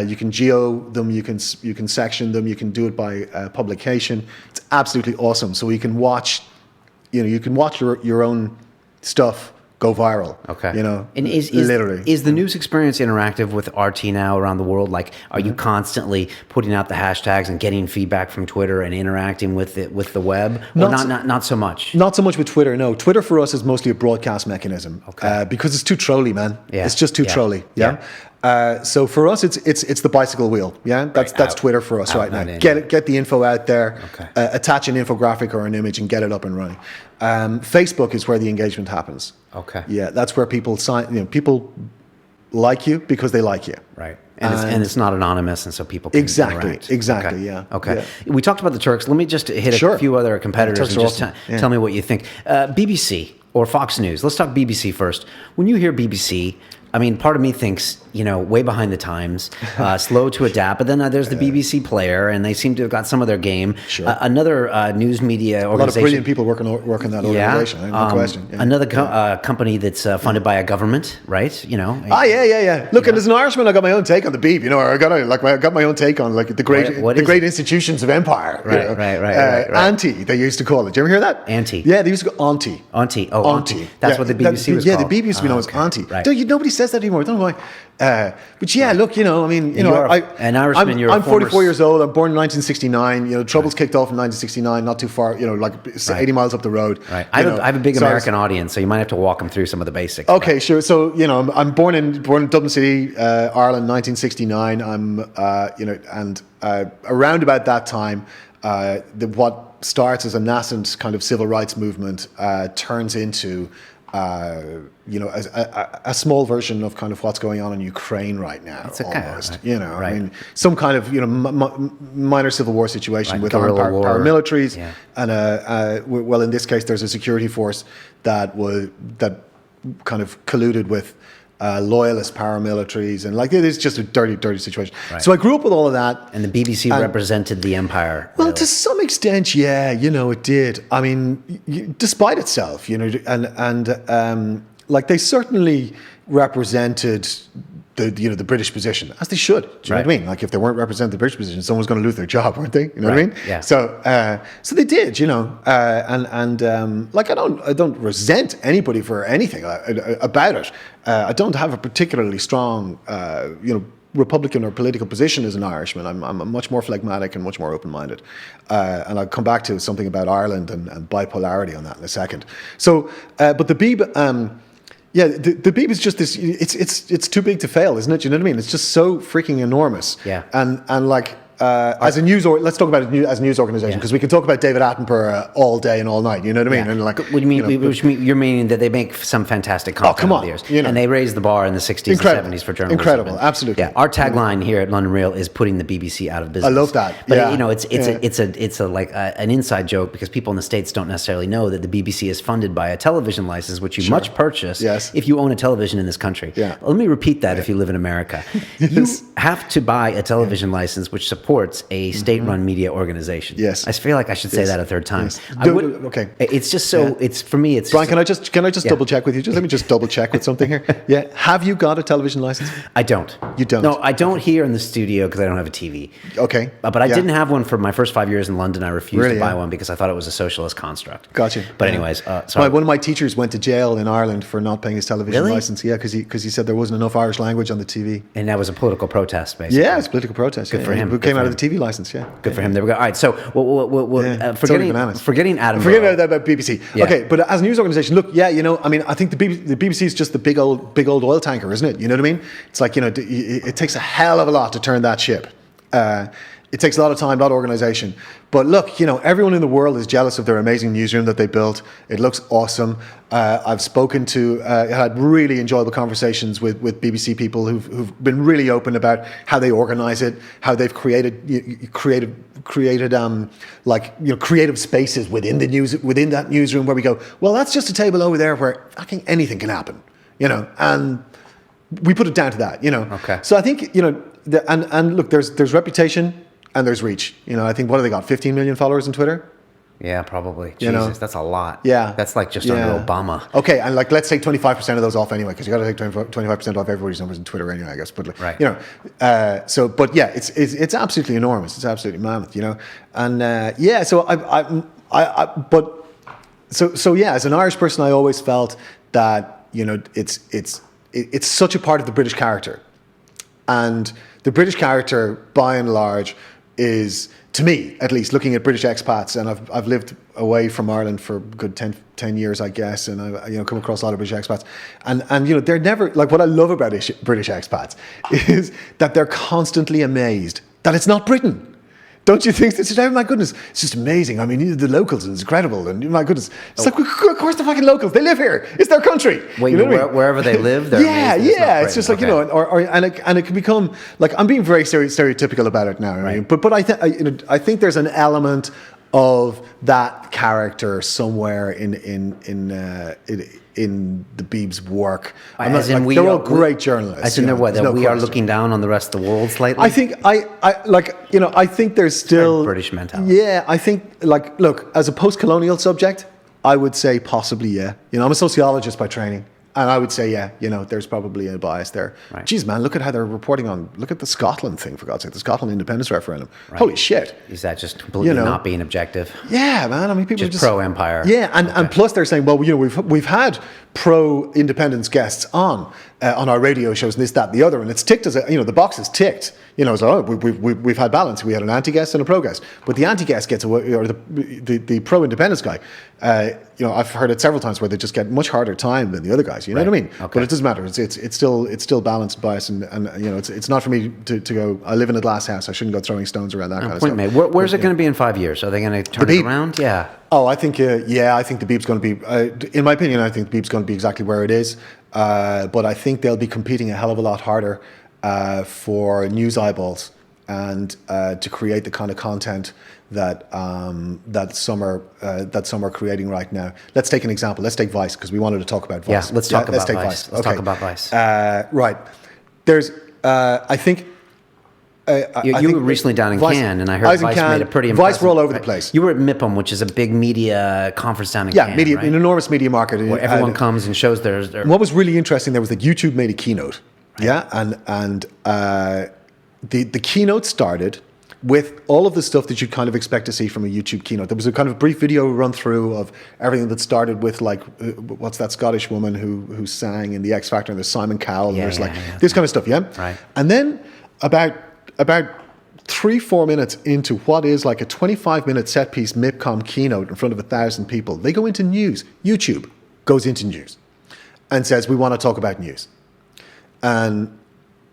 You can geo them, you can section them, you can do it by publication. It's absolutely awesome. So you can watch, your own stuff go viral. Okay. And literally. Is the news experience interactive with RT now around the world? Like, are you constantly putting out the hashtags and getting feedback from Twitter and interacting with the web? Or not so much? Not so much with Twitter, no. Twitter for us is mostly a broadcast mechanism. Okay. Because it's too trolly, man. Yeah. It's just too trolly. Yeah. So for us, it's the bicycle wheel. Yeah, that's Twitter for us right now. Get the info out there, attach an infographic or an image, and get it up and running. Facebook is where the engagement happens. Okay. Yeah, that's where people sign. People like you because they like you. Right. And it's not anonymous, and so people can interact. Exactly. Okay. Yeah. Okay. Yeah. We talked about the Turks. Let me just hit a few other competitors and just tell me what you think. BBC or Fox News. Let's talk BBC first. When you hear BBC, I mean, part of me thinks, way behind the times, slow to adapt. But then there's the BBC Player, and they seem to have got some of their game. Sure. News media organization. A lot of brilliant people work in that organization. No question. Yeah. Another company that's funded by a government, right? Yeah. Look, and as an Irishman, I got my own take on the Beeb. I got my own take on the great institutions of empire. Right. Auntie, they used to call it. Did you ever hear that? Auntie. Yeah, they used to go auntie. Auntie. Oh, auntie. That's what the BBC was called. Yeah, the BBC used to be known as auntie. Right. Nobody says that anymore. I don't know why. But yeah, look, an Irishman. I'm 44 years old. I'm born in 1969. Troubles kicked off in 1969, not too far. 80 miles up the road. Right. I have a big American audience, so you might have to walk them through some of the basics. Okay, sure. So I'm born in Dublin City, Ireland, 1969. And around about that time, what starts as a nascent kind of civil rights movement turns into a small version of kind of what's going on in Ukraine right now. It's almost, I mean, some kind of minor civil war situation with armed paramilitaries, and in this case, there's a security force that kind of colluded with loyalist paramilitaries, and it is just a dirty situation. Right. So I grew up with all of that, and the BBC represented the empire. Well, to some extent, yeah, it did. I mean, despite itself, and they certainly represented the British position, as they should. Do you know what I mean? Like, if they weren't representing the British position, someone's going to lose their job, weren't they? You know what I mean? Yeah. So they did, I don't resent anybody for anything about it. I don't have a particularly strong, Republican or political position as an Irishman. I'm much more phlegmatic and much more open-minded. And I'll come back to something about Ireland and bipolarity on that in a second. So, but the Beeb. Yeah, the Beeb is just this. It's too big to fail, isn't it? You know what I mean? It's just so freaking enormous. Yeah. And as a news, let's talk about it as a news organization, because we can talk about David Attenborough all day and all night. You know what I mean? Yeah. And what do you mean? You're meaning that they make some fantastic content over the years, and they raised the bar in the 60s and 70s for journalism. Incredible, absolutely. Yeah, our tagline here at London Real is putting the BBC out of business. I love that. But it's an inside joke, because people in the States don't necessarily know that the BBC is funded by a television license, which you must purchase if you own a television in this country. Yeah. Let me repeat that. If you live in America, you have to buy a television license which supports a state-run media organization. Yes. I feel like I should say that a third time. Yes. Okay. It's just so. It's for me. It's Brian. Can I just double check with you? Let me just double check with something here. Yeah. Have you got a television license? I don't. You don't? No, I don't here in the studio because I don't have a TV. Okay. But I didn't have one for my first 5 years in London. I refused to buy one because I thought it was a socialist construct. Gotcha. But anyways, sorry. One of my teachers went to jail in Ireland for not paying his television license. Yeah, because he said there wasn't enough Irish language on the TV. And that was a political protest, basically. Yeah, it's a political protest. Good for him. Who came out of the TV license? Yeah. Good for him. There we go. All right. So forgetting Attenborough. Forgetting about BBC. Yeah. Okay, but as a news organization, look, I think the BBC is just the big old oil tanker, isn't it? You know what I mean? It's like, it takes a hell of a lot to turn that ship. It takes a lot of time, a lot of organization. But look, everyone in the world is jealous of their amazing newsroom that they built. It looks awesome. I've spoken to, had really enjoyable conversations with BBC people who've been really open about how they organize it, how they've created creative spaces within that newsroom where we go, well, that's just a table over there where fucking anything can happen, and we put it down to that, Okay. So I think, and look, there's reputation and there's reach. I think, what have they got? 15 million followers on Twitter? Yeah, probably. Jesus, that's a lot. Yeah. That's like just under Obama. Okay, and let's take 25% of those off anyway, because you got to take 25% off everybody's numbers on Twitter anyway, I guess. But right. But yeah, it's absolutely enormous. It's absolutely mammoth, And so as an Irish person, I always felt that it's such a part of the British character, and the British character, by and large, is, to me at least, looking at British expats, and I've lived away from Ireland for a good 10 years, I guess, and I've come across a lot of British expats, and they're never, like, what I love about British expats is that they're constantly amazed that it's not Britain. Don't you think? It's just, oh my goodness, it's just amazing. I mean, the locals, and it's incredible, and my goodness, it's like, of course the fucking locals, they live here. It's their country. Wait, wherever they live, they're amazed it's just like, and it can become like, I'm being very stereotypical about it now, right? But I think there's an element of that character somewhere in the Beebs' work. They're all great journalists. As in, we are looking down on the rest of the world slightly. I think I think there's still British mentality. Yeah, I think, look, as a post-colonial subject, I would say possibly, yeah. I'm a sociologist by training. And I would say, there's probably a bias there. Right. Geez, man, look at how they're reporting on, look at the Scotland thing, for God's sake, the Scotland independence referendum. Right. Holy shit. Is that just completely not being objective? Yeah, man. I mean, people just pro-empire. Yeah, and plus they're saying, well, we've had pro-independence guests on our radio shows and this, that, and the other, and it's ticked as the box is ticked. So we've had balance. We had an anti-guest and a pro-guest, but the anti-guest gets away, or the pro-independence guy. I've heard it several times where they just get much harder time than the other guys. You know what I mean? Okay. But it doesn't matter. It's still balanced bias, and it's not for me to go, I live in a glass house, I shouldn't go throwing stones around that kind of stuff. Mate. Where's it going to be in 5 years? Are they going to turn it around? Yeah. Oh, I think I think the Beeb's going to be, in my opinion, I think the Beeb's going to be exactly where it is. But I think they'll be competing a hell of a lot harder for news eyeballs and to create the kind of content that some are creating right now. Let's take an example. Let's take Vice, because we wanted to talk about Vice. Yeah, let's talk about Vice. Let's talk about Vice. Right. There's, I think. You were recently down in Cannes, and I heard Vice made a pretty impressive... Vice were all over the place. You were at MIPIM, which is a big media conference down in Cannes, media, right? An enormous media market. Where everyone comes and shows their... What was really interesting there was that YouTube made a keynote. Right. Yeah, and the keynote started with all of the stuff that you'd kind of expect to see from a YouTube keynote. There was a kind of brief video run through of everything that started with, like, what's that Scottish woman who sang in the X Factor, and there's Simon Cowell, and there's this kind of stuff, yeah? Right. And then about 3-4 minutes into what is like a 25-minute set piece MIPCOM keynote in front of 1,000 people, they go into news. YouTube goes into news and says, we want to talk about news. And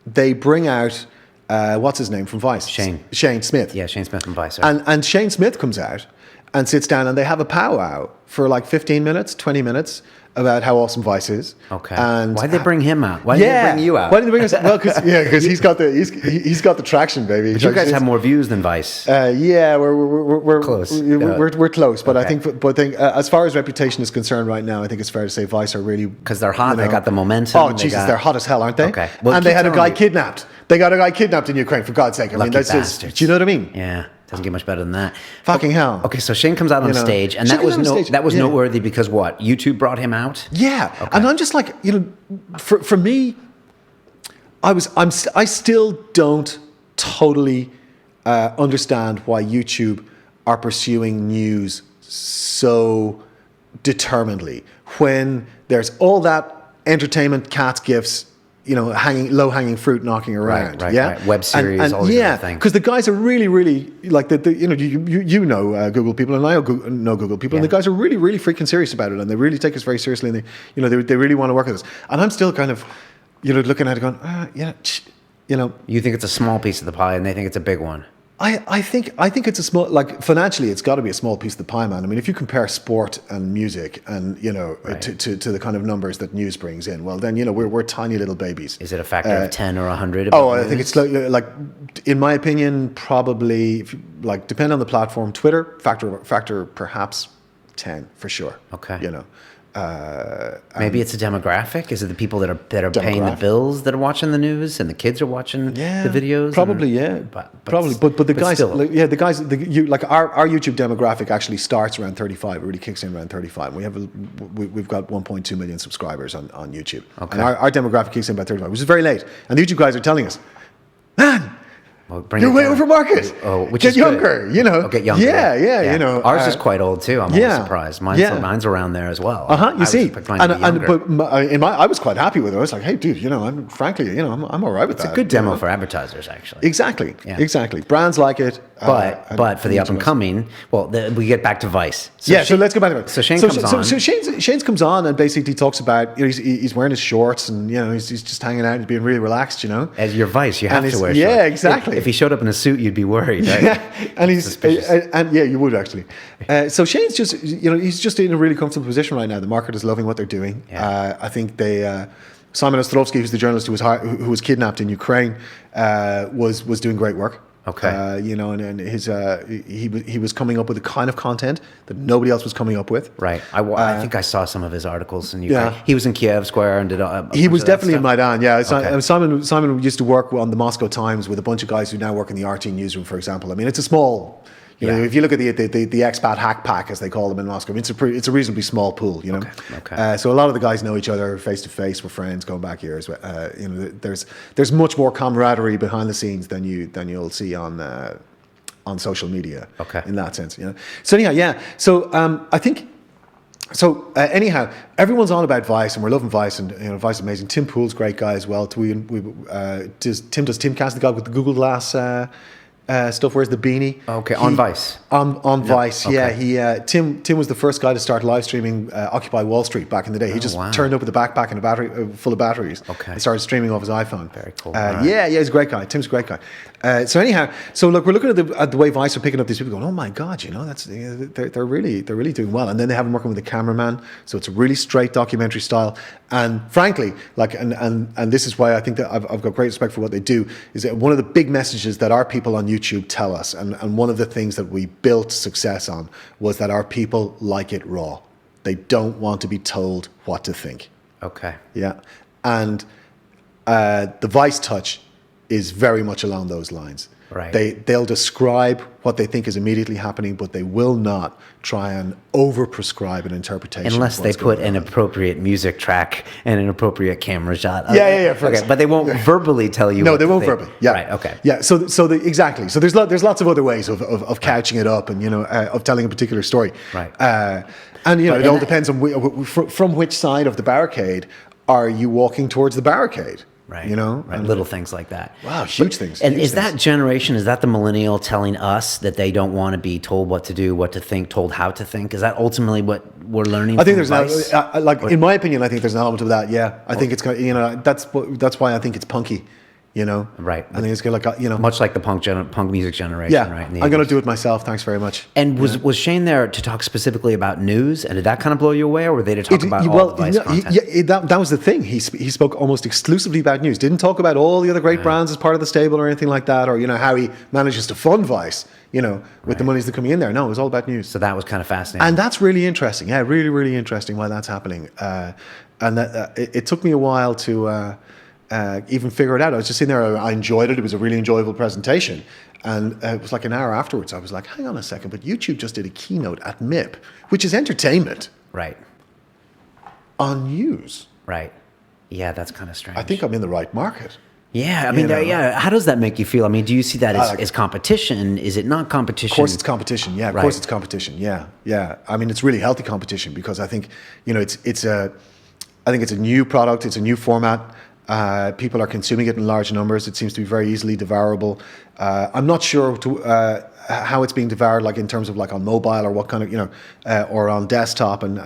they bring out, what's his name from Vice? Shane Smith. Yeah, Shane Smith from Vice. Right. And Shane Smith comes out and sits down, and they have a powwow for like 15 minutes, 20 minutes about how awesome Vice is. Okay. And why'd they bring him out? Why didn't they bring you out? Why didn't they bring us? Well, because he's got the traction, baby. But you guys have more views than Vice. Yeah, we're close. We're close, but okay. I think as far as reputation is concerned right now, I think it's fair to say Vice are really, because they're hot. They got the momentum. Oh Jesus, they're hot as hell, aren't they? Okay. Well, and they had a guy kidnapped. They got a guy kidnapped in Ukraine, for God's sake. I mean, that's just, do you know what I mean? Yeah. Doesn't get much better than that. Fucking hell. Okay, so Shane comes out on stage, and that was noteworthy because what? YouTube brought him out? Yeah. Okay. And I'm just like, for me, I still don't totally understand why YouTube are pursuing news so determinedly when there's all that entertainment, cats, gifts, low-hanging fruit knocking around. Right. Web series, all these things. Because the guys are really, really, like, you know Google people, and I know Google people, and the guys are really, really freaking serious about it, and they really take us very seriously, and they really want to work with us. And I'm still kind of, looking at it going, You think it's a small piece of the pie, and they think it's a big one. I think it's a small, like financially, it's got to be a small piece of the pie, man. I mean, if you compare sport and music, and to the kind of numbers that news brings in, well, then we're tiny little babies. Is it a factor of 10 or 100? Oh, I think it's like, in my opinion, probably depending on the platform. Twitter factor perhaps 10 for sure. Okay. Maybe it's a demographic. Is it the people that are paying the bills that are watching the news, and the kids are watching the videos? Probably, probably. But the guys, still. our YouTube demographic actually starts around 35. It really kicks in around 35. We've got 1.2 million subscribers on YouTube, and our demographic kicks in about 35, which is very late. And the YouTube guys are telling us, man, you're way over market. Get younger, Get younger. Yeah. Ours is quite old too. I'm always surprised. Mine's around there as well. You see. I was quite happy with it. I was like, hey, dude, I'm all right with that. It's a good demo for advertisers, actually. Exactly. Yeah. Exactly. Brands like it. But for the up and coming, we get back to Vice. So let's go back to Vice. So Shane comes on. So Shane comes on and basically talks about he's wearing his shorts and he's just hanging out and being really relaxed. As your Vice, you have to wear shorts. Yeah, exactly. If he showed up in a suit, you'd be worried. Right? Yeah, and you would actually. So Shane's just he's just in a really comfortable position right now. The market is loving what they're doing. Yeah. I think they. Simon Ostrovsky, who's the journalist who was kidnapped in Ukraine, was doing great work. Okay. And his he was coming up with the kind of content that nobody else was coming up with. Right. I think I saw some of his articles in Ukraine. Yeah. He was in Kiev Square and did. He was definitely in Maidan. Yeah. Okay. Simon used to work on the Moscow Times with a bunch of guys who now work in the RT newsroom, for example. I mean, it's a small. If you look at the expat hack pack, as they call them in Moscow, it's a reasonably small pool. Okay. So a lot of the guys know each other face to face. We're friends going back years. There's much more camaraderie behind the scenes than you'll see on social media. Okay. In that sense, So anyhow, yeah. So I think. So anyhow, everyone's on about Vice, and we're loving Vice, and Vice is amazing. Tim Poole's a great guy as well. Tim does Timcast, the guy with the Google Glass. Stuff. Where's the beanie? Okay, on Vice. On Vice, okay. yeah. Tim was the first guy to start live streaming Occupy Wall Street back in the day. He just turned up with a backpack and a battery full of batteries. Okay. And started streaming off his iPhone. Very cool. Yeah, he's a great guy. Tim's a great guy. So anyhow, look, we're looking at the way Vice are picking up these people, going, oh my God, that's they're really doing well. And then they have him working with a cameraman, so it's a really straight documentary style. And frankly, and this is why I think that I've got great respect for what they do, is that one of the big messages that our people on YouTube tell us, and one of the things that we built success on, was that our people like it raw. They don't want to be told what to think. Okay. Yeah. And the Vice touch is very much along those lines. Right. They'll describe what they think is immediately happening, but they will not try and over-prescribe an interpretation. Unless they put an appropriate music track and an appropriate camera shot. Yeah. But they won't verbally tell you. No, they won't verbally. Yeah. Right. Okay. Yeah. Exactly. So there's lots of other ways of couching it up, and of telling a particular story. Right. It all depends on from which side of the barricade are you walking towards the barricade. Right. And little things like that. Wow, huge things. And is that generation, is that the millennial telling us that they don't want to be told what to do, what to think, told how to think? Is that ultimately what we're learning? I think there's in my opinion, I think there's an element of that. Yeah, I think it's kind of, that's why I think it's punky. Right. I think it's good, much like the punk music generation. Yeah, right. I'm going to do it myself. Thanks very much. And was Shane there to talk specifically about news? And did that kind of blow you away, or were they to talk about all the Vice content? That was the thing. He spoke almost exclusively about news. Didn't talk about all the other great brands as part of the stable or anything like that, or how he manages to fund Vice. With the monies that are coming in there. No, it was all about news. So that was kind of fascinating. And that's really interesting. Yeah, really, really interesting why that's happening. And that it took me a while to even figure it out. I was just sitting there. I enjoyed it. It was a really enjoyable presentation. And it was like an hour afterwards, I was like, hang on a second, but YouTube just did a keynote at MIP, which is entertainment. Right. On news. Right. Yeah, that's kind of strange. I think I'm in the right market. Yeah, I mean, how does that make you feel? I mean, do you see that as competition? Is it not competition? Of course it's competition, yeah. Of course it's competition, yeah. I mean, it's really healthy competition because I think, it's a new product, it's a new format. People are consuming it in large numbers. It seems to be very easily devourable. I'm not sure how it's being devoured, like in terms of like on mobile or what kind of, or on desktop and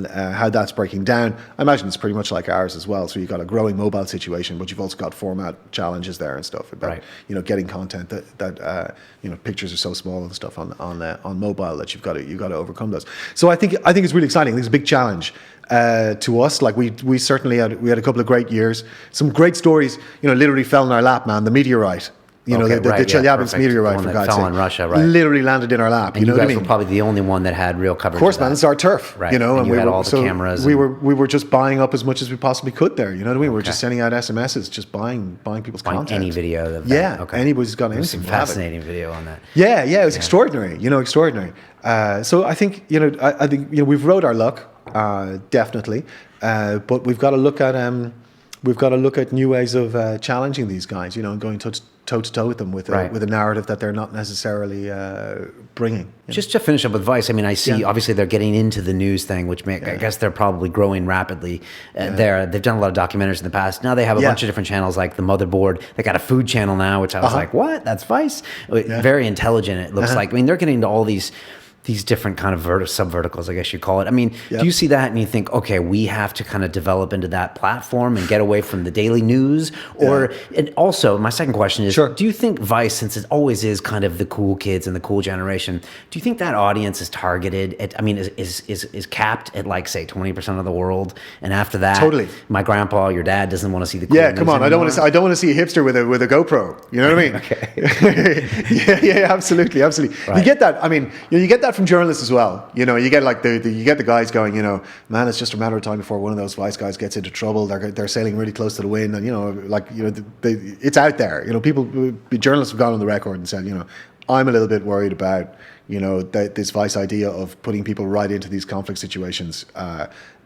how that's breaking down. I imagine it's pretty much like ours as well. So you've got a growing mobile situation, but you've also got format challenges there and stuff about, getting content that pictures are so small and stuff on mobile that you've got to overcome those. So I think it's really exciting. I think it's a big challenge to us. Like we certainly had a couple of great years, some great stories, literally fell in our lap, man. The meteorite. The Chelyabinsk meteorite, for God's sake, fell in Russia, right? Literally landed in our lap. And you guys were probably the only one that had real coverage. Of course, man, it's our turf. Right. And we had all the cameras. We were just buying up as much as we possibly could there. You know what I mean? We were just sending out SMSs, just buying people's content. Any video of that. Yeah. Okay. Anybody's got anything. Some fascinating video on that. Yeah, it was extraordinary. Extraordinary. So I think we've rode our luck, definitely, but we've got to look at new ways of challenging these guys. And going toe to toe with them with a narrative that they're not necessarily bringing. Just to finish up with Vice, I mean, I see obviously they're getting into the news thing, which I guess they're probably growing rapidly. They've done a lot of documentaries in the past. Now they have a bunch of different channels, like the Motherboard. They got a food channel now, which I was like, what? That's Vice? Very intelligent. It looks like. I mean, they're getting into all these different kind of sub-verticals, I guess you call it. I mean, do you see that and you think, okay, we have to kind of develop into that platform and get away from the daily news? Or, and also, my second question is, do you think Vice, since it always is kind of the cool kids and the cool generation, do you think that audience is targeted at, is capped at like, say, 20% of the world? And after that, my grandpa, your dad doesn't want to see the cool news come on, anymore? I don't want to see a hipster with a GoPro. You know what I mean? Okay. Absolutely. Right. You get that. I mean, you get that from journalists as well. You get like you get the guys going, man, it's just a matter of time before one of those Vice guys gets into trouble. They're sailing really close to the wind, and it's out there. Journalists have gone on the record and said, I'm a little bit worried about this Vice idea of putting people right into these conflict situations.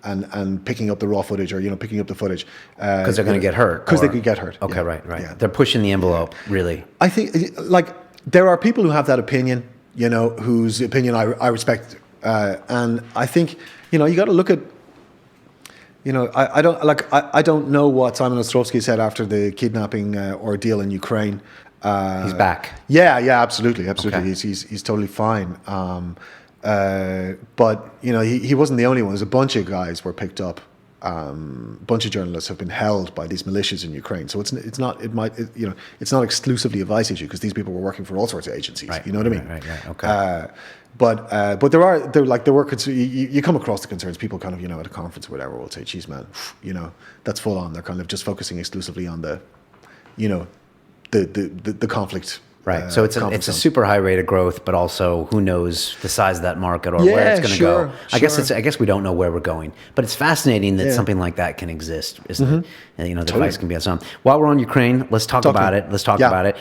And picking up the raw footage or picking up the footage because they're going to get hurt. Because they could get hurt. Okay, right. Yeah. They're pushing the envelope, really. I think there are people who have that opinion, whose opinion I respect, and I think you got to look at. I don't know what Simon Ostrovsky said after the kidnapping ordeal in Ukraine. He's back. Yeah, absolutely. Okay. He's totally fine. But he wasn't the only one. There's a bunch of guys were picked up. A bunch of journalists have been held by these militias in Ukraine. So it's not exclusively a Vice issue because these people were working for all sorts of agencies. Right, you know what I mean? Right. Okay. But there were you come across the concerns. People kind of at a conference or whatever will say, "Geez, man, that's full on." They're kind of just focusing exclusively on the conflict. Right. So it's a super high rate of growth, but also who knows the size of that market or where it's going to go. I guess we don't know where we're going, but it's fascinating that something like that can exist, isn't it? The Vice can be on some. While we're on Ukraine, let's talk about it. About it.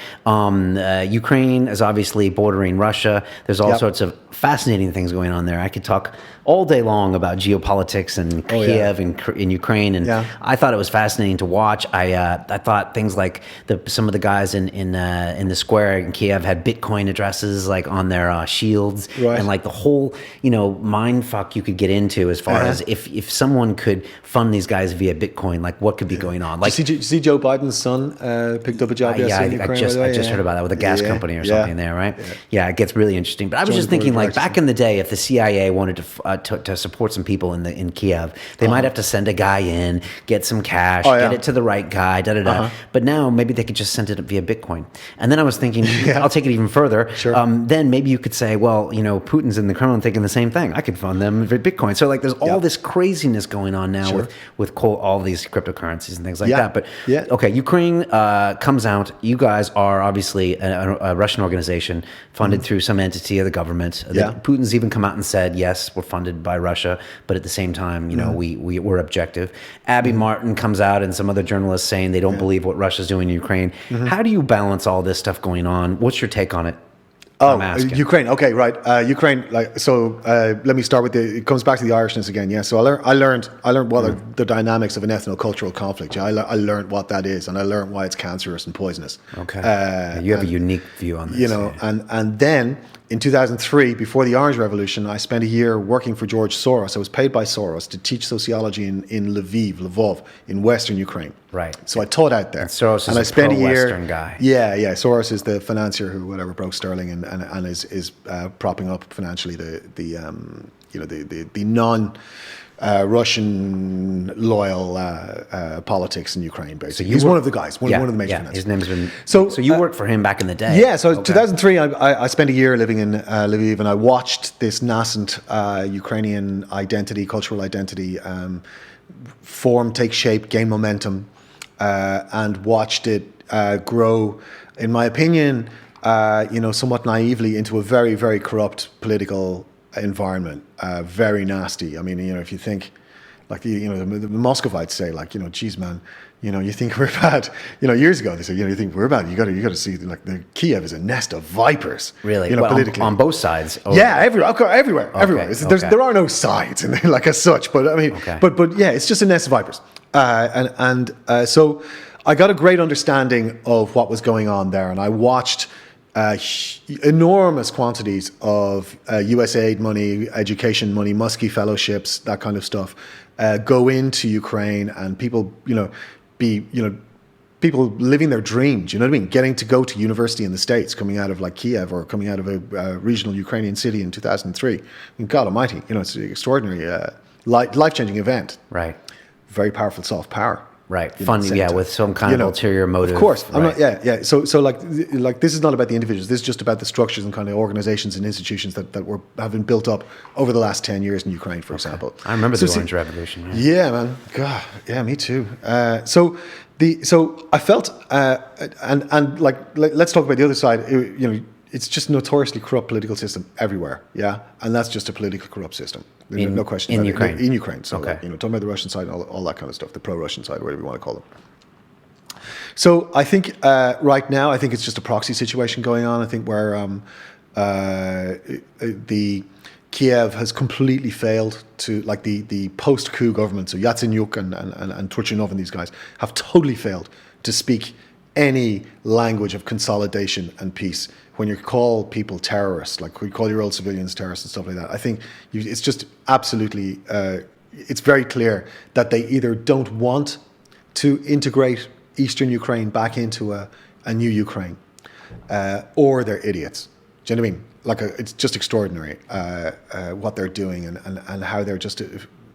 Ukraine is obviously bordering Russia. There's all sorts of fascinating things going on there. I could talk all day long about geopolitics and Kiev and in Ukraine, and I thought it was fascinating to watch. I thought things like some of the guys in the square in Kiev had Bitcoin addresses like on their shields, and like the whole mind fuck you could get into as far as if someone could fund these guys via Bitcoin, like what could be going on. Like, did you see Joe Biden's son picked up a job yesterday in Ukraine? I just heard about that with a gas company or something there, right? Yeah, it gets really interesting. But I was just thinking, like back in the day, if the CIA wanted to support some people in Kiev, they might have to send a guy in, get some cash, get it to the right guy, But now maybe they could just send it via Bitcoin. And then I was thinking, I'll take it even further. Then maybe you could say, well, Putin's in the Kremlin thinking the same thing. I could fund them via Bitcoin. So like, there's all this craziness going on now with all these cryptocurrencies and things like that. But okay, Ukraine comes out. You guys are obviously a Russian organization funded through some entity of the government. Putin's even come out and said, yes, we're funded by Russia, but at the same time, we're objective. Abby Martin comes out and some other journalists saying they don't believe what Russia's doing in Ukraine. How do you balance all this stuff going on? What's your take on it? Ukraine. Okay, right. Ukraine. Let me start with it comes back to the Irishness again. Yeah. So I learned what the dynamics of an ethno-cultural conflict. I learned what that is, and I learned why it's cancerous and poisonous. Okay. You have a unique view on this. And then in 2003, before the Orange Revolution, I spent a year working for George Soros. I was paid by Soros to teach sociology in Lvov, in Western Ukraine. Right. So I taught out there. And Soros is I a spent pro-Western guy. Yeah. Soros is the financier who, whatever, broke sterling and is propping up financially the non Russian loyal politics in Ukraine. Basically, he's one of the guys, one of the major financiers. His name's been. So you worked for him back in the day. Yeah. So 2003, I spent a year living in Lviv, and I watched this nascent Ukrainian identity, cultural identity, form, take shape, gain momentum, and watched it grow. In my opinion, somewhat naively, into a very, very corrupt political environment, very nasty. I mean, if you think, like the Muscovites say, like, geez, man, you think we're bad. Years ago they said, you think we're bad. You got to see, like, the Kiev is a nest of vipers. Really, politically on both sides. Yeah, everywhere. Okay. There are no sides, and like as such. But I mean, but yeah, it's just a nest of vipers. So I got a great understanding of what was going on there, and I watched enormous quantities of USAID money, education money, Muskie fellowships, that kind of stuff, go into Ukraine, and people, people living their dreams, you know what I mean? Getting to go to university in the States, coming out of like Kiev or coming out of a regional Ukrainian city in 2003. And God almighty, it's an extraordinary, life-changing event. Right. Very powerful soft power. Right, funding, with some kind of ulterior motive. Of course, right. So like this is not about the individuals. This is just about the structures and kind of organizations and institutions that have been built up over the last 10 years in Ukraine, for example. I remember the Orange Revolution. Yeah, man. God, yeah, me too. So I felt, and like let's talk about the other side. It's just notoriously corrupt political system everywhere. Yeah, and that's just a politically corrupt system. No question. In Ukraine. In Ukraine. So, talking about the Russian side and all that kind of stuff, the pro-Russian side, whatever you want to call them. So I think right now, I think it's just a proxy situation going on. I think where the Kiev has completely failed to, like the post-coup government, so Yatsenyuk and Turchinov and these guys have totally failed to speak any language of consolidation and peace. When you call people terrorists, like we call your old civilians terrorists and stuff like that, I think it's just absolutely, it's very clear that they either don't want to integrate Eastern Ukraine back into a new Ukraine, or they're idiots. Do you know what I mean? Like, it's just extraordinary what they're doing and how they're just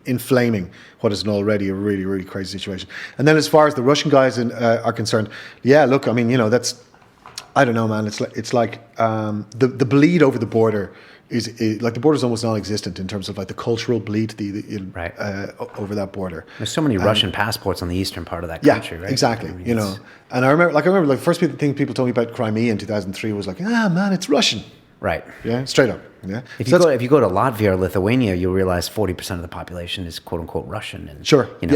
inflaming what is an already a really, really crazy situation. And then as far as the Russian guys are concerned, yeah, look, I mean, that's, I don't know, man. It's like the bleed over the border is like the border is almost non-existent in terms of like the cultural bleed over that border. There's so many Russian passports on the eastern part of that country, right? Exactly. And I remember the first thing people told me about Crimea in 2003 was like, man, it's Russian. Right. Yeah, straight up. Yeah. If you go to Latvia or Lithuania, you'll realize 40% of the population is quote unquote Russian. And, sure. It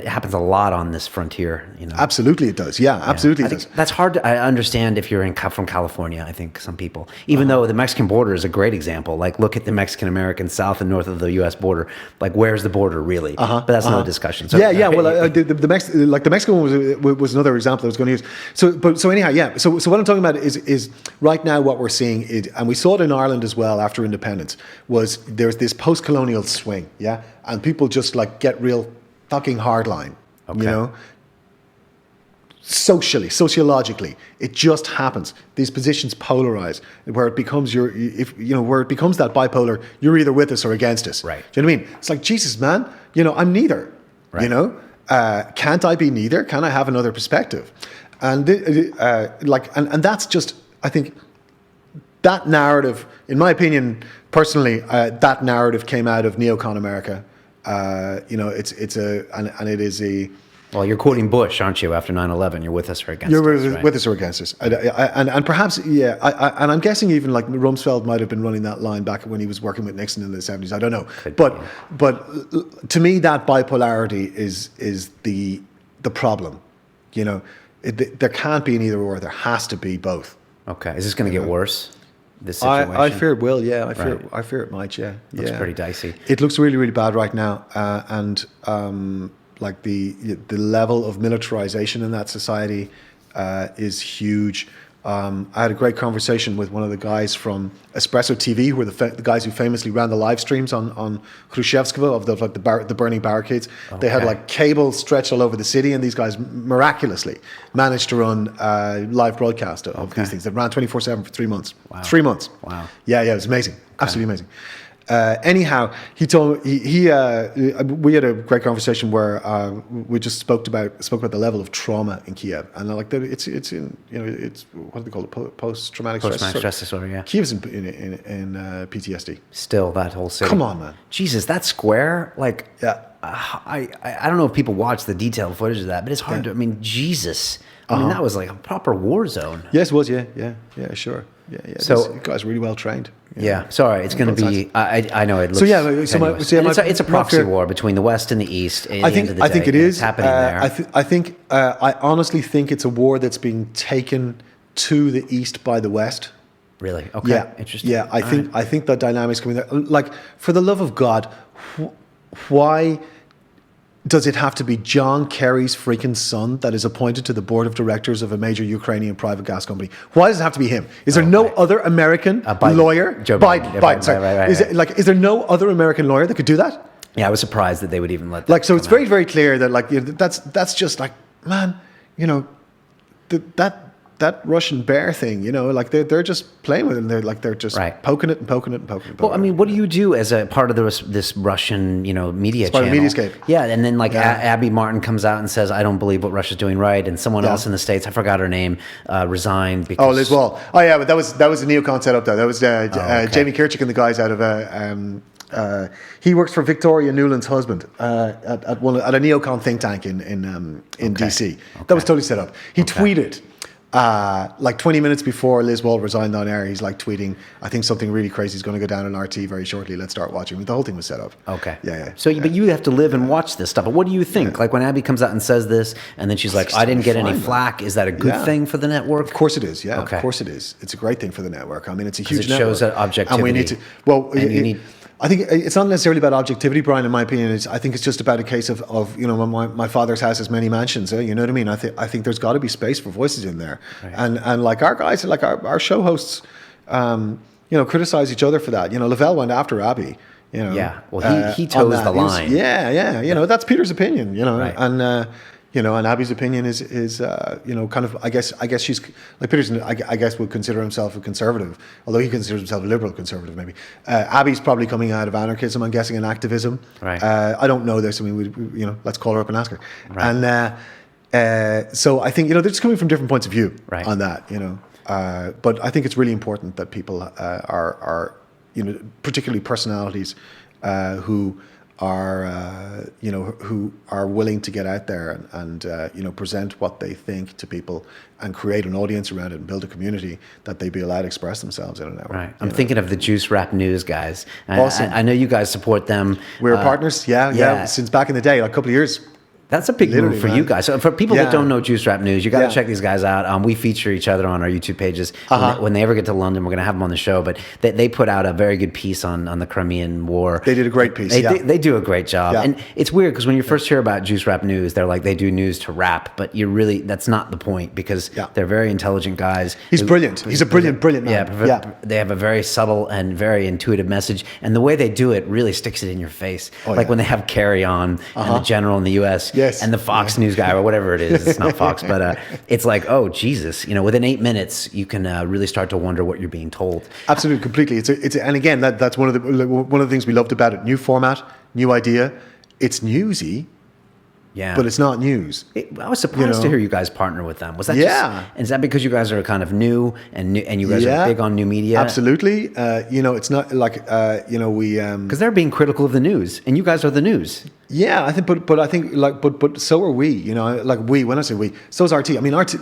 happens a lot on this frontier. Absolutely, it does. Yeah, absolutely, it does. That's hard to understand if you're from California. I think some people, even though the Mexican border is a great example. Like, look at the Mexican Americans south and north of the U.S. border. Like, where's the border really? But that's another discussion. So, Well, the Mexican one was another example I was going to use. So anyhow, yeah. So what I'm talking about is right now what we're seeing is, and we saw it in Ireland as well after independence, was there's this post-colonial swing, and people just like get real fucking hardline, sociologically, it just happens. These positions polarize, where it becomes where it becomes that bipolar. You're either with us or against us. Right? Do you know what I mean? It's like, Jesus, man. I'm neither. Right. Can't I be neither? Can I have another perspective? And and that's just, I think, that narrative, in my opinion, personally, that narrative came out of neocon America. It is a. Well, you're quoting Bush, aren't you? After 9/11, you're with us or against us. You're with us or against us, and perhaps, and I'm guessing even like Rumsfeld might have been running that line back when he was working with Nixon in the 70s. I don't know, but to me, that bipolarity is the problem. There can't be an either or. There has to be both. Okay, is this going to get worse? This situation? I fear it will. Yeah, I fear it might. Yeah, looks pretty dicey. It looks really, really bad right now, and like the level of militarization in that society is huge. I had a great conversation with one of the guys from Espresso TV, who were the guys who famously ran the live streams on Khrushchevskovo of the burning barricades. Okay. They had like cables stretched all over the city, and these guys miraculously managed to run live broadcast of these things. They ran 24/7 for 3 months. Wow. 3 months. Wow. Yeah, it was amazing. Absolutely amazing. Anyhow, he told me we had a great conversation where we just spoke about the level of trauma in Kiev, and like that it's in it's what do they call it, post-traumatic stress disorder. Yeah, Kiev's in PTSD. Still, that whole city. Come on, man. Jesus, that square, like I don't know if people watch the detailed footage of that, but it's hard to. I mean, Jesus. I mean, that was like a proper war zone. Yes, it was. Yeah, sure. Yeah. So these guys are really well trained. Yeah. Sorry, it's going to be. I know it looks. So it's a proxy war between the West and the East. I think it is happening there. I honestly think it's a war that's being taken to the East by the West. Really? Okay. Yeah. Interesting. Yeah. I think the dynamics coming there. Like, for the love of God, why does it have to be John Kerry's freaking son that is appointed to the board of directors of a major Ukrainian private gas company? Why does it have to be him? Is there no other American lawyer? Joe Biden. Biden. Sorry. Right. Is there no other American lawyer that could do that? Yeah, I was surprised that they would even let that. Like, so it's very, very clear that, like, that's just like, man, that Russian bear thing, like they're just playing with it. And they're just poking it and poking it and poking it. Well, I mean, what do you do as a part of this Russian, media channel? Mediascape. Yeah, and then Abby Martin comes out and says, "I don't believe what Russia's doing right," and someone else in the States, I forgot her name, resigned because. Oh, Liz Wall. Oh yeah, but that was a neocon setup though. That was Jamie Kirchick and the guys out of. He works for Victoria Nuland's husband at a neocon think tank in DC. Okay. That was totally set up. He tweeted. Like 20 minutes before Liz Wall resigned on air, he's like tweeting, I think something really crazy is going to go down on RT very shortly. Let's start watching. The whole thing was set up. Okay. Yeah. So, but you have to live and watch this stuff. But what do you think? Like when Abby comes out and says this, and then she's like, I didn't get any flack. Is that a good thing for the network? Of course it is. Yeah, okay. Of course it is. It's a great thing for the network. I mean, it's a huge network. It shows that objectivity. And we need to, I think it's not necessarily about objectivity, Brian, in my opinion. I think it's just about a case of my father's house has many mansions. You know what I mean? I think there's got to be space for voices in there. Right. And like our guys, like our show hosts, criticize each other for that. Lavelle went after Abby. Yeah. Well, he toes the line. Yeah. That's Peter's opinion. Right. And. And Abby's opinion is kind of, I guess she's, like Peterson, I guess would consider himself a conservative, although he considers himself a liberal conservative maybe. Abby's probably coming out of anarchism, I'm guessing, and activism. Right. I don't know this. I mean, we let's call her up and ask her. Right. And so I think, they're just coming from different points of view on that, But I think it's really important that people are particularly personalities who are who are willing to get out there and present what they think to people and create an audience around it and build a community that they be allowed to express themselves in a network. Right. I'm thinking of the Juice Rap News guys. Awesome. I know you guys support them. We're partners. Yeah. Since back in the day, like a couple of years. That's a big move for you guys. So for people that don't know Juice Rap News, you got to check these guys out. We feature each other on our YouTube pages. When they ever get to London, we're going to have them on the show. But they put out a very good piece on the Crimean War. They did a great piece. They do a great job. Yeah. And it's weird because when you first hear about Juice Rap News, they're like, they do news to rap. But that's not the point because they're very intelligent guys. He's brilliant. He's a brilliant man. Yeah. They have a very subtle and very intuitive message. And the way they do it really sticks it in your face. When they have Kerry on and the general in the U.S. and the Fox News guy or whatever it is. It's not Fox, but it's like, oh, Jesus. Within 8 minutes, you can really start to wonder what you're being told. Absolutely, completely. And again, that's one of the things we loved about it. New format, new idea. It's newsy. Yeah, but it's not news. I was surprised to hear you guys partner with them. Was that is that because you guys are kind of new and you guys are big on new media? Absolutely. It's not like we because they're being critical of the news, and you guys are the news. Yeah, I think, but so are we. When I say we, so is RT. I mean, RT.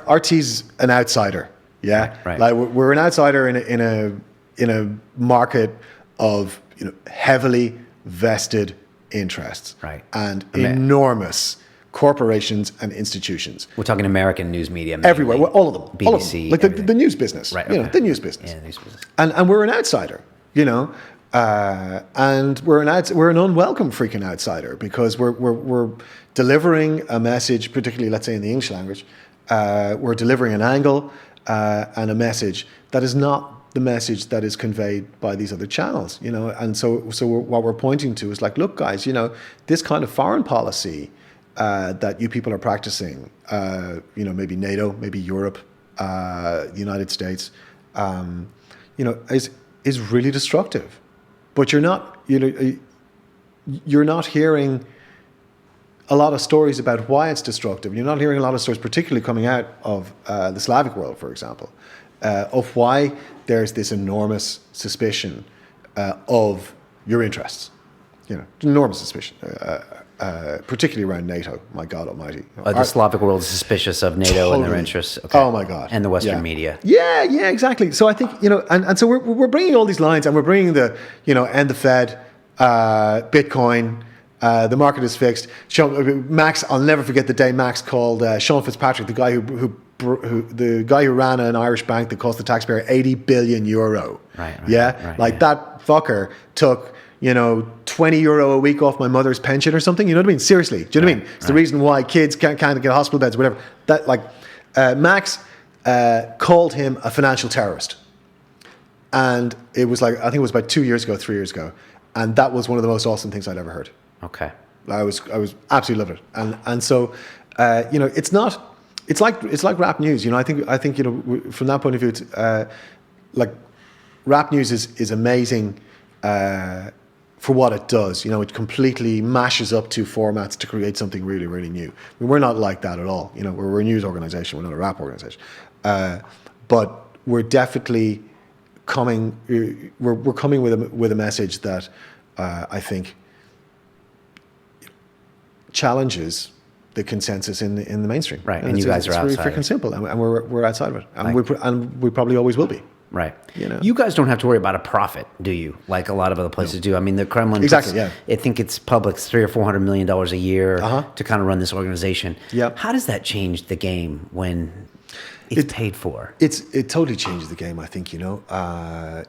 RT's an outsider. Yeah, right. Like we're an outsider in a market of heavily vested interests, right, and enormous corporations and institutions. We're talking American news media mainly. Everywhere, all of them, BBC, all of them. Like the news business, right? The news business. Yeah, news business. And we're an outsider, and we're an unwelcome freaking outsider because we're delivering a message, particularly let's say in the English language. We're delivering an angle and a message that is not the message that is conveyed by these other channels, you know. And so what we're pointing to is like, look, guys, you know, this kind of foreign policy that you people are practicing, you know, maybe NATO, maybe Europe, the United States, you know, is really destructive. But you're not hearing a lot of stories about why it's destructive. You're not hearing a lot of stories, particularly coming out of the Slavic world, for example, of why there's this enormous suspicion of your interests. You know, enormous suspicion, particularly around NATO. My God Almighty! The Slavic world is suspicious of NATO and their interests. Okay. Oh my God! And the Western media. Yeah, exactly. So I think, you know, and so we're bringing all these lines, and we're bringing the, you know, end the Fed, Bitcoin. The market is fixed. Max, I'll never forget the day Max called Sean Fitzpatrick, the guy who ran an Irish bank that cost the taxpayer 80 billion euro. Right. That fucker took, you know, 20 euro a week off my mother's pension or something. You know what I mean? Seriously. Do you know what I mean? It's the reason why kids can't get hospital beds, whatever. That, like, Max called him a financial terrorist. And it was like, I think it was about 3 years ago. And that was one of the most awesome things I'd ever heard. Okay. I was absolutely loved it. And so, you know, it's like rap news. You know, I think, you know, from that point of view, it's, like, rap news is amazing, for what it does. You know, it completely mashes up two formats to create something really, really new. I mean, we're not like that at all. You know, we're a news organization. We're not a rap organization. But we're definitely coming. We're coming with a message that I think challenges the consensus in the mainstream. Right, and you guys are outside. It's really freaking simple, and we're outside of it, and we probably always will be. Right. You know? You guys don't have to worry about a profit, do you? Like a lot of other places do. I mean, the Kremlin. Exactly. Yeah. I think it's public $300 or $400 million a year to kind of run this organization. Yep. How does that change the game when it's paid for? It totally changes the game. I think, you know,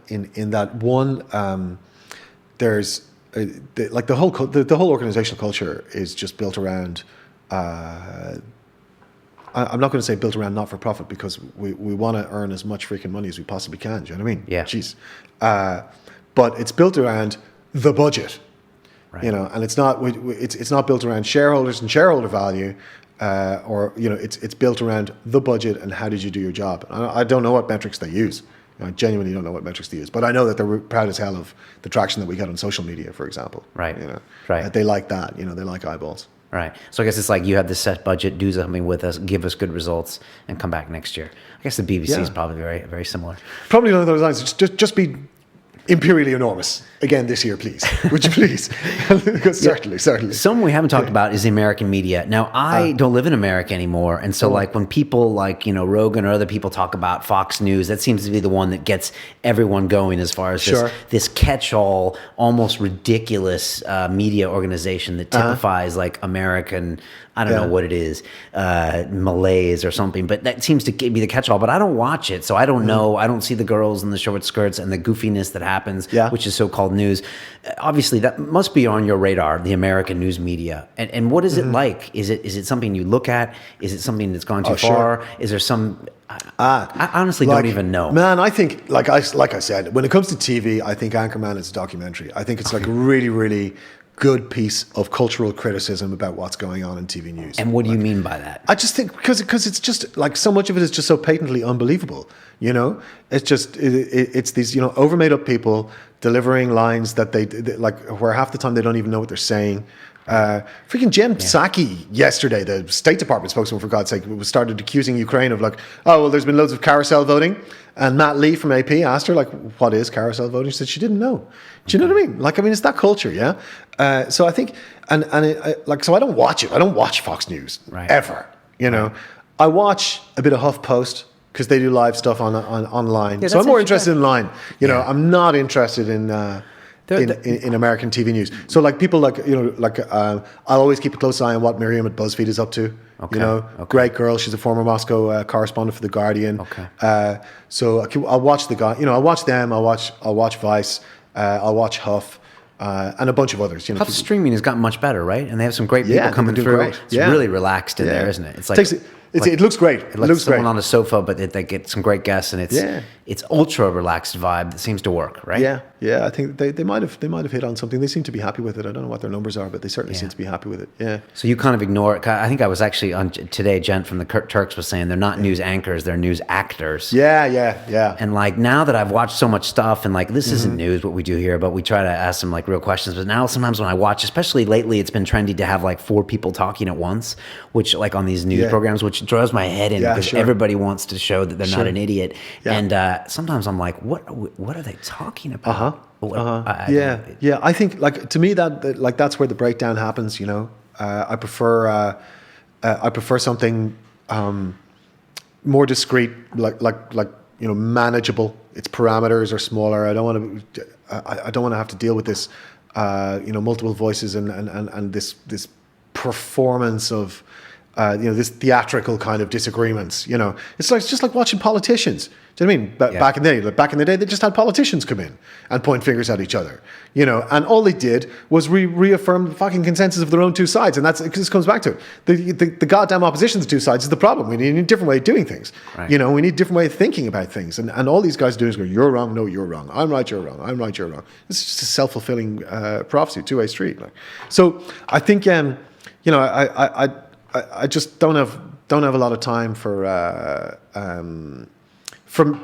in that one, there's like the whole organizational culture is just built around. I'm not going to say built around not-for-profit, because we want to earn as much freaking money as we possibly can. Do you know what I mean? Yeah. Jeez. But it's built around the budget, right. You know, and it's not built around shareholders and shareholder value, or, you know, it's built around the budget and how did you do your job. I don't know what metrics they use. You know, I genuinely don't know what metrics they use, but I know that they're proud as hell of the traction that we get on social media, for example. Right. You know, right. They like that. You know, they like eyeballs. Right. So I guess it's like you have this set budget, do something with us, give us good results, and come back next year. I guess the BBC is probably very, very similar. Probably along those lines. Just be imperially enormous again this year, please. Would you please? Certainly. Something we haven't talked about is the American media. Now, I don't live in America anymore, and so like when people like, you know, Rogan or other people talk about Fox News, that seems to be the one that gets everyone going as far as this catch-all, almost ridiculous media organization that typifies like American, I don't know what it is, malaise or something, but that seems to be the catch-all. But I don't watch it, so I don't know. I don't see the girls in the short skirts and the goofiness that happens, which is so-called news. Obviously, that must be on your radar, the American news media. And what is it like? Is it something you look at? Is it something that's gone too far? Is there some... I honestly don't even know. Man, I think, like I said, when it comes to TV, I think Anchorman is a documentary. I think it's like a really, really good piece of cultural criticism about what's going on in TV news. And what do you mean by that? I just think because it's just like so much of it is just so patently unbelievable. You know, it's just it's these, you know, over made up people delivering lines that they like, where half the time they don't even know what they're saying. Freaking Jen Psaki yesterday, the State Department spokesman, for God's sake, started accusing Ukraine of like, oh, well, there's been loads of carousel voting. And Matt Lee from AP asked her, like, what is carousel voting? She said she didn't know. Do you know what I mean? Like, I mean, it's that culture, yeah? So I think, so I don't watch it. I don't watch Fox News, ever, you know? I watch a bit of HuffPost, because they do live stuff online. So I'm more interested in line. You know, I'm not interested in American TV news. So like people like, you know, like I'll always keep a close eye on what Miriam at BuzzFeed is up to. Okay. You know, great girl. She's a former Moscow correspondent for The Guardian. Okay. So I'll watch the guy. You know, I'll watch them. I'll watch Vice. I'll watch Huff. And a bunch of others. You know, Huff streaming has gotten much better, right? And they have some great people coming through. Great. It's really relaxed in there, isn't it? It's like It looks great. It looks someone on a sofa, but they get some great guests, and it's ultra relaxed vibe that seems to work, right? Yeah. I think they might have hit on something. They seem to be happy with it. I don't know what their numbers are, but they certainly seem to be happy with it. Yeah. So you kind of ignore it. I think I was actually on today. Gent from the Turks was saying they're not news anchors; they're news actors. Yeah. And like now that I've watched so much stuff, and like this isn't news what we do here, but we try to ask them like real questions. But now sometimes when I watch, especially lately, it's been trendy to have like 4 people talking at once, which like on these news programs, which drives my head in because everybody wants to show that they're not an idiot. And sometimes I'm like, what are they talking about? I think like to me that like that's where the breakdown happens. You know, I prefer something more discreet, like you know, manageable. Its parameters are smaller. I don't want to have to deal with this, you know, multiple voices and this performance of. You know, this theatrical kind of disagreements. You know, it's just like watching politicians. Do you know what I mean? Back in the day, they just had politicians come in and point fingers at each other. You know, and all they did was reaffirm the fucking consensus of their own two sides. And this comes back to it. The goddamn opposition to the two sides is the problem. We need a different way of doing things. Right. You know, we need a different way of thinking about things. And all these guys do is go, you're wrong, no, you're wrong. I'm right, you're wrong. I'm right, you're wrong. It's just a self-fulfilling prophecy, two-way street. Like. So I think, you know, I just don't have a lot of time for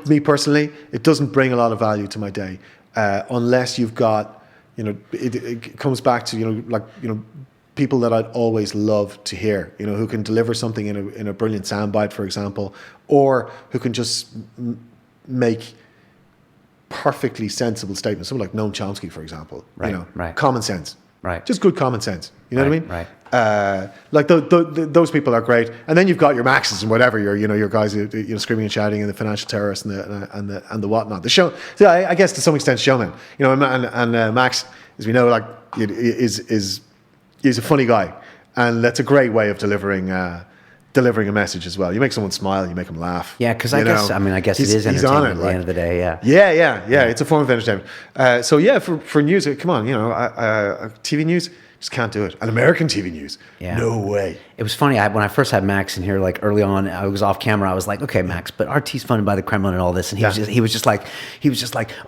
me personally. It doesn't bring a lot of value to my day unless you've got, you know, it comes back to, you know, like, you know, people that I'd always love to hear, you know, who can deliver something in a brilliant soundbite, for example, or who can just make perfectly sensible statements. Someone like Noam Chomsky, for example, you know, common sense, just good common sense. You know what I mean? Right. Like those people are great, and then you've got your Maxes and whatever your guys you know screaming and shouting and the financial terrorists and the whatnot. The show, so I guess to some extent, showman. You know, and Max, as we know, like is a funny guy, and that's a great way of delivering a message as well. You make someone smile, you make them laugh. Yeah, because I guess it is entertainment at the end of the day. Yeah. It's a form of entertainment. So yeah, for news, come on, you know, TV news. Just can't do it. And American TV news, no way. It was funny. When I first had Max in here, like early on, I was off camera. I was like, okay, Max, but RT's funded by the Kremlin and all this. And he was just like,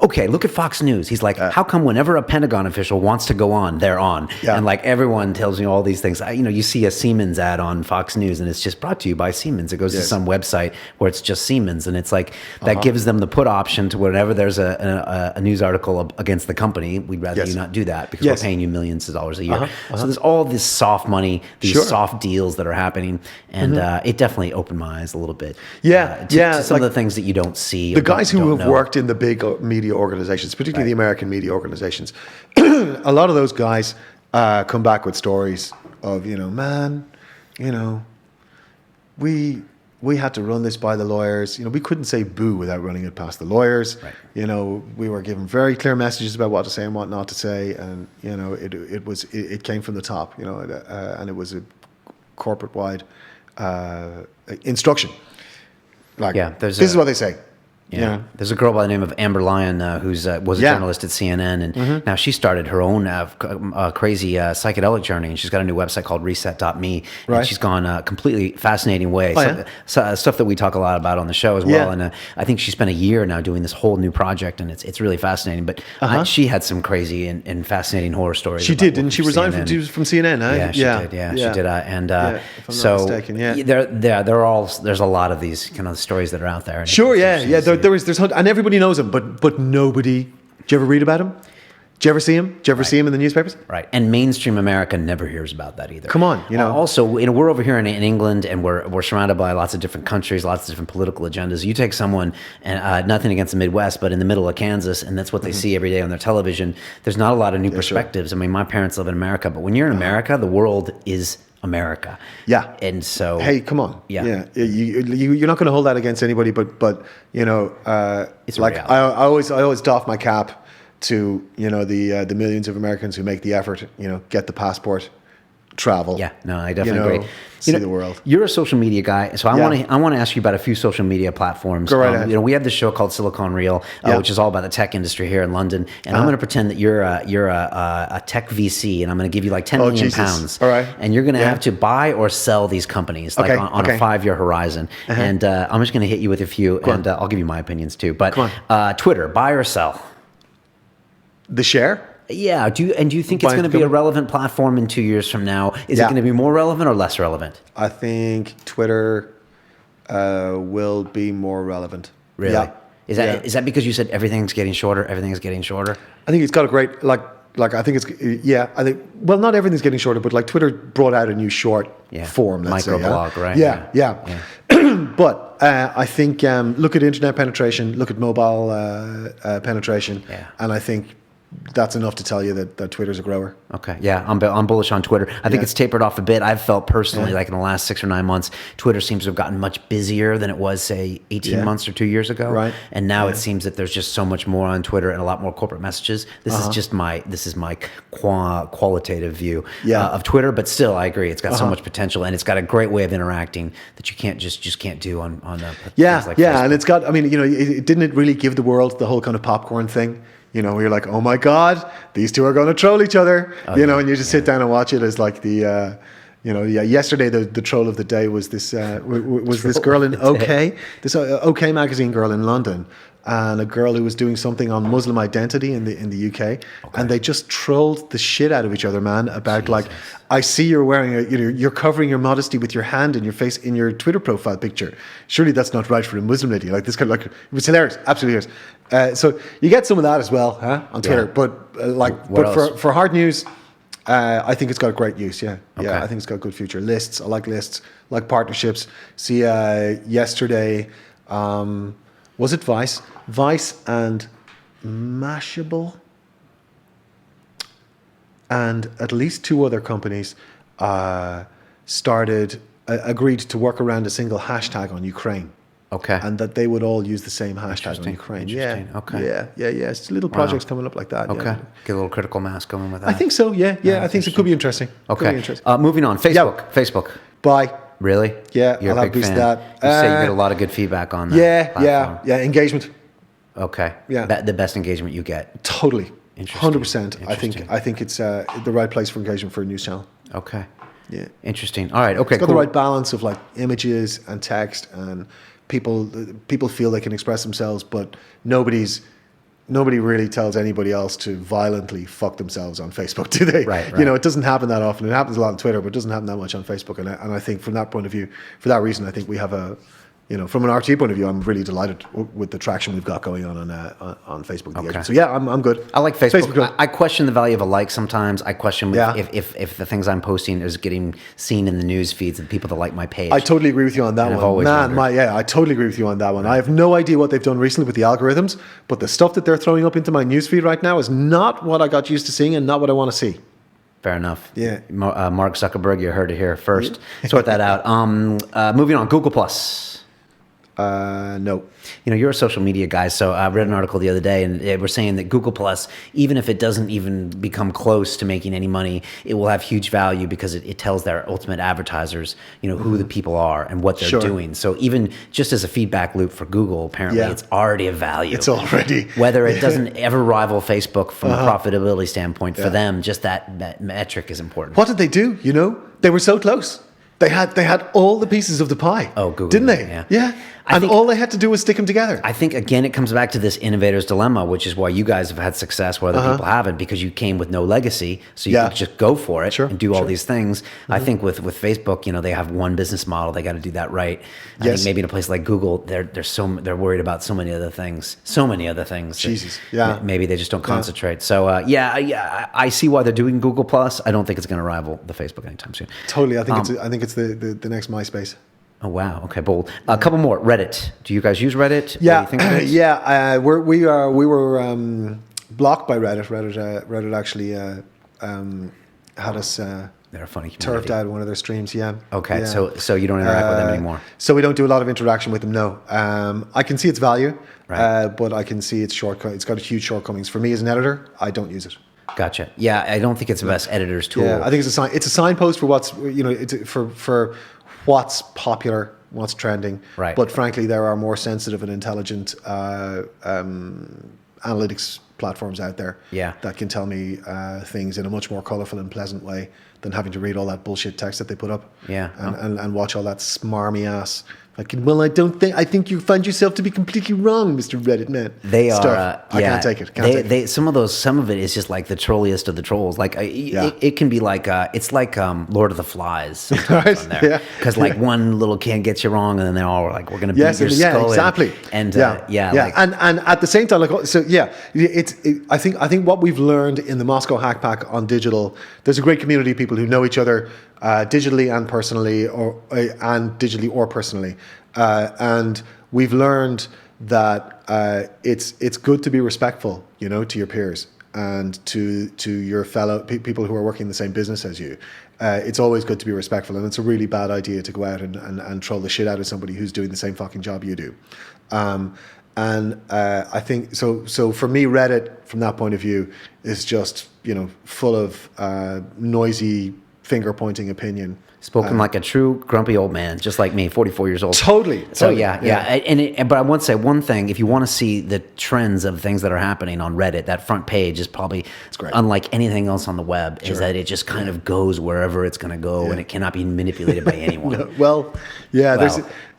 okay, look at Fox News. He's like, how come whenever a Pentagon official wants to go on, they're on? Yeah. And like everyone tells me all these things. You know, you see a Siemens ad on Fox News, and it's just brought to you by Siemens. It goes to some website where it's just Siemens, and it's like that gives them the put option to whenever there's a news article against the company, we'd rather you not do that because we're paying you millions of dollars a year. So there's all this soft money, these soft deals that are happening, and it definitely opened my eyes a little bit. To some of the things that you don't see. The guys who have worked in the big media organizations, particularly the American media organizations, a lot of those guys come back with stories of, you know, man, you know, we had to run this by the lawyers. You know, we couldn't say boo without running it past the lawyers. Right. You know, we were given very clear messages about what to say and what not to say, and you know, it came from the top. You know, and it was a corporate-wide instruction. Like, this is what they say. Yeah. There's a girl by the name of Amber Lyon who's was a journalist at CNN, and now she started her own crazy psychedelic journey, and she's got a new website called Reset.me, and she's gone a completely fascinating way. Stuff that we talk a lot about on the show as well, and I think she spent a year now doing this whole new project, and it's really fascinating. But she had some crazy and fascinating horror stories. She did, didn't she? Resign from CNN? Huh? Yeah, she did. Yeah, she did. And if I'm not mistaken, there's a lot of these kind of stories that are out there. There's and everybody knows him, but nobody. Did you ever read about him? Did you ever see him? Did you ever see him in the newspapers? Right. And mainstream America never hears about that either. Come on, you know. Also, you know, we're over here in England, and we're surrounded by lots of different countries, lots of different political agendas. You take someone, and nothing against the Midwest, but in the middle of Kansas, and that's what they see every day on their television. There's not a lot of new perspectives. Sure. I mean, my parents live in America, but when you're in America, the world is America. Yeah. And so, hey, come on. Yeah. You're not going to hold that against anybody, but you know, it's like I always doff my cap to, you know, the millions of Americans who make the effort, you know, get the passport, travel. Yeah, no, I definitely agree. See the world. You're a social media guy, so I want to ask you about a few social media platforms. Go right ahead. We have this show called Silicon Reel, which is all about the tech industry here in London, and I'm going to pretend that you're a tech VC, and I'm going to give you like 10 million pounds. All right. And you're going to have to buy or sell these companies like on a 5-year horizon. And I'm just going to hit you with a few, and I'll give you my opinions too. But Twitter, buy or sell? The share? Yeah. Do you think it's going to be a relevant platform in 2 years from now? Is it going to be more relevant or less relevant? I think Twitter will be more relevant. Really? Yeah. Is that because you said everything's getting shorter? Everything's getting shorter. I think it's got a great like I think it's I think not everything's getting shorter, but like Twitter brought out a new short form, let's say, microblog, right? Yeah. But I think look at internet penetration, look at mobile penetration, and I think that's enough to tell you that Twitter's a grower. Okay, yeah, I'm bullish on Twitter. I think it's tapered off a bit. I've felt personally like in the last 6 or 9 months, Twitter seems to have gotten much busier than it was, say, 18 months or 2 years ago. Right. And now it seems that there's just so much more on Twitter and a lot more corporate messages. This is just my qualitative view of Twitter, but still, I agree. It's got so much potential, and it's got a great way of interacting that you can't can't do on things like Facebook. And it's got. I mean, it didn't really give the world the whole kind of popcorn thing. Where you're like, oh my God, these two are going to troll each other. And you just sit down and watch it as like the, yesterday the troll of the day was this this girl in OK, this OK magazine girl in London, and a girl who was doing something on Muslim identity in the UK, and they just trolled the shit out of each other, man, about like, I see you're wearing you're covering your modesty with your hand in your face in your Twitter profile picture. Surely that's not right for a Muslim lady. Like this kind of like, it was hilarious, absolutely hilarious. So you get some of that as well, on Twitter. But for hard news, I think it's got great use. Yeah, I think it's got good future. Lists, I like lists, I like partnerships. See, yesterday, was it Vice? Vice and Mashable, and at least 2 other companies agreed to work around a single hashtag on Ukraine. Okay. And that they would all use the same hashtag on Ukraine. Interesting. Yeah. Okay. Yeah. It's little projects coming up like that. Okay. Yeah. Get a little critical mass going with that. I think so. Yeah. I think it could be interesting. Okay. Moving on. Facebook. Bye. Really? Yeah. You're I'll a big fan. That. You say you get a lot of good feedback on that. Yeah. Engagement. Okay. Yeah. The best engagement you get. Totally. Interesting. 100%. I think it's the right place for engagement for a news channel. Okay. Yeah. Interesting. All right. Okay. It's got the right balance of like images and text, and people feel they can express themselves, but nobody really tells anybody else to violently fuck themselves on Facebook, do they? Right. It doesn't happen that often. It happens a lot on Twitter, but it doesn't happen that much on Facebook. And I think from that point of view, for that reason, I think we have from an RT point of view, I'm really delighted with the traction we've got going on Facebook. Okay. So I'm good. I like Facebook. I question the value of a like sometimes. I question if the things I'm posting is getting seen in the news feeds of people that like my page. I totally agree with you on that one. I totally agree with you on that one. Right. I have no idea what they've done recently with the algorithms, but the stuff that they're throwing up into my news feed right now is not what I got used to seeing and not what I want to see. Fair enough. Yeah. Mark Zuckerberg, you heard it here first. Sort that out. Moving on. Google Plus. No. You're a social media guy, so I read an article the other day, and they were saying that Google Plus, even if it doesn't even become close to making any money, it will have huge value because it tells their ultimate advertisers, who the people are and what they're doing. So even just as a feedback loop for Google, apparently it's already a value. It's already. Whether it doesn't ever rival Facebook from a profitability standpoint, for them, just that metric is important. What did they do? They were so close. They had all the pieces of the pie. Oh, Google. Didn't they? Yeah. And all they had to do was stick them together. I think, again, it comes back to this innovator's dilemma, which is why you guys have had success where other people haven't, because you came with no legacy. So you could just go for it and do all these things. I think with Facebook, they have one business model. They got to do that right. I think maybe in a place like Google, they're worried about so many other things. Jesus. Yeah. Maybe they just don't concentrate. So, I see why they're doing Google Plus. I don't think it's going to rival the Facebook anytime soon. Totally. I think it's the next MySpace. Oh, wow. Okay, bold. A couple more. Reddit. Do you guys use Reddit? Yeah. What do you think of it? Yeah. We were blocked by Reddit. Reddit actually had us they're a funny community. turfed out of one of their streams. Yeah. Okay. Yeah. So you don't interact with them anymore? So we don't do a lot of interaction with them, no. I can see its value, right. But I can see its shortcomings. It's got huge shortcomings. For me as an editor, I don't use it. Gotcha. Yeah, I don't think it's the best editor's tool. Yeah, I think it's a signpost for what's, it's for what's popular, what's trending. Right. But frankly, there are more sensitive and intelligent analytics platforms out there that can tell me things in a much more colourful and pleasant way than having to read all that bullshit text that they put up. Yeah. And watch all that smarmy ass. Like, well, I think you find yourself to be completely wrong, Mr. Reddit man. They Stuff. are. I can't take it. Some of it is just like the trolliest of the trolls. Like it can be like it's like Lord of the Flies sometimes on there. Because like one little kid gets you wrong, and then they're all like, "We're going to beat your skull." Exactly. And Like, and at the same time, like, so yeah, I think what we've learned in the Moscow Hack Pack on digital, there's a great community of people who know each other digitally and personally, or personally. And we've learned that it's good to be respectful, to your peers and to your fellow people who are working in the same business as you. It's always good to be respectful, and it's a really bad idea to go out and troll the shit out of somebody who's doing the same fucking job you do. And I think so for me, Reddit from that point of view is just full of noisy finger pointing opinion. Spoken like a true grumpy old man, just like me, 44 years old. Totally. So yeah. But I want to say one thing: if you want to see the trends of things that are happening on Reddit, that front page is probably unlike anything else on the web. Is that it just kind of goes wherever it's going to go, and it cannot be manipulated by anyone.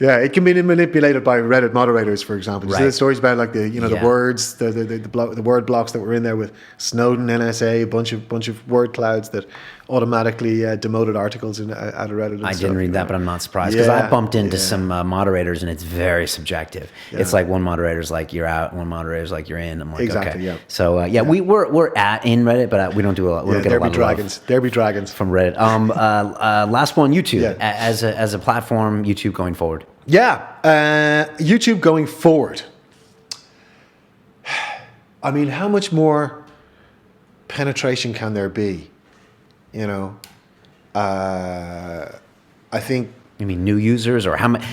It can be manipulated by Reddit moderators, for example. You see the stories about like the words, the word blocks that were in there with Snowden, NSA, a bunch of word clouds that automatically demoted articles out of Reddit. I didn't read that, but I'm not surprised because I bumped into some moderators, and it's very subjective. Yeah. It's like one moderator's like you're out, one moderator's like you're in. I'm like exactly, okay. Yeah. So we're in Reddit, but we don't do a lot. We don't get a lot of love. There be dragons from Reddit. Last one, YouTube as a platform. YouTube going forward. Yeah, YouTube going forward. I mean, how much more penetration can there be? I think. You mean new users, or how many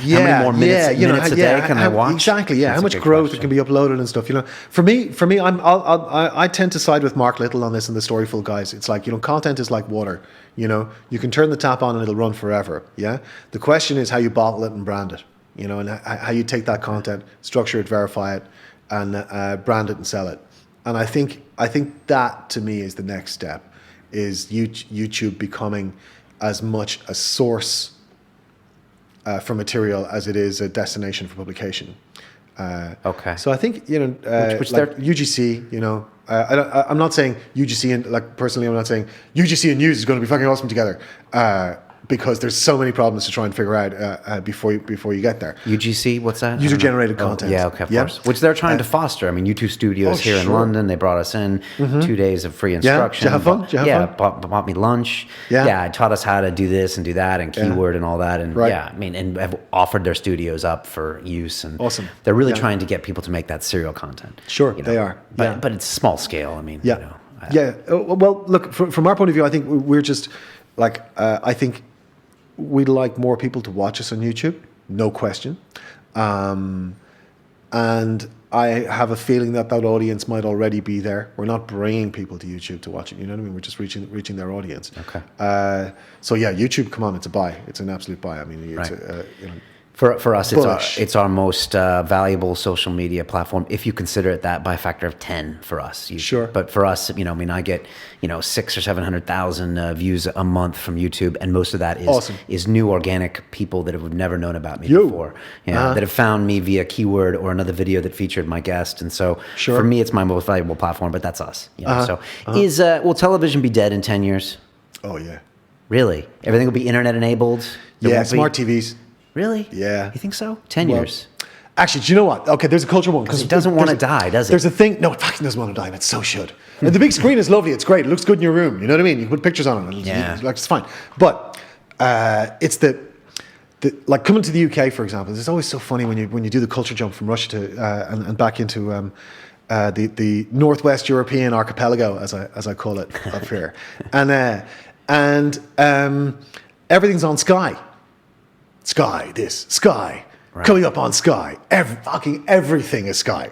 more minutes a day can I watch? Exactly. Yeah, how much growth can be uploaded and stuff. For me, I tend to side with Mark Little on this and the Storyful guys. It's like content is like water. You can turn the tap on and it'll run forever. Yeah. The question is how you bottle it and brand it. And how you take that content, structure it, verify it, and brand it and sell it. And I think that to me is the next step. Is YouTube becoming as much a source for material as it is a destination for publication. Okay. So I think which like UGC. I'm not saying UGC and personally, I'm not saying UGC and news is going to be fucking awesome together. Because there's so many problems to try and figure out before you get there. UGC, what's that? User-generated content. Yeah, okay, of course. Which they're trying to foster. I mean, YouTube Studios here in London, they brought us in 2 days of free instruction. Did you have fun? Bought me lunch. Yeah, taught us how to do this and do that and keyword and all that. And and have offered their studios up for use. And awesome. They're really trying to get people to make that serial content. Sure, they are. But it's small scale. I mean, well, look, from our point of view, I think we're just like, I think we'd like more people to watch us on YouTube, no question. And I have a feeling that audience might already be there. We're not bringing people to YouTube to watch it. You know what I mean? We're just reaching their audience. Okay. So yeah, YouTube, come on, it's a buy. It's an absolute buy. I mean, it's For us, it's our most valuable social media platform, if you consider it that, by a factor of 10 for us. Sure. But for us, I get 600,000 or 700,000 views a month from YouTube, and most of that is new organic people that have never known about me before, that have found me via keyword or another video that featured my guest. And so for me, it's my most valuable platform. But that's us. Will television be dead in 10 years? Oh yeah. Really? Everything will be internet enabled? Smart TVs. Really? Yeah. You think so? 10 years? Actually, do you know what? Okay, there's a culture one. Because it doesn't want to die, does it? There's a thing. No, it fucking doesn't want to die, and it so should. And the big screen is lovely. It's great. It looks good in your room. You know what I mean? You can put pictures on it. It's fine. But it's the like coming to the UK, for example. It's always so funny when you do the culture jump from Russia to and back into the Northwest European archipelago, as I call it up here, and everything's on Sky. Sky, coming up on Sky. Fucking everything is Sky.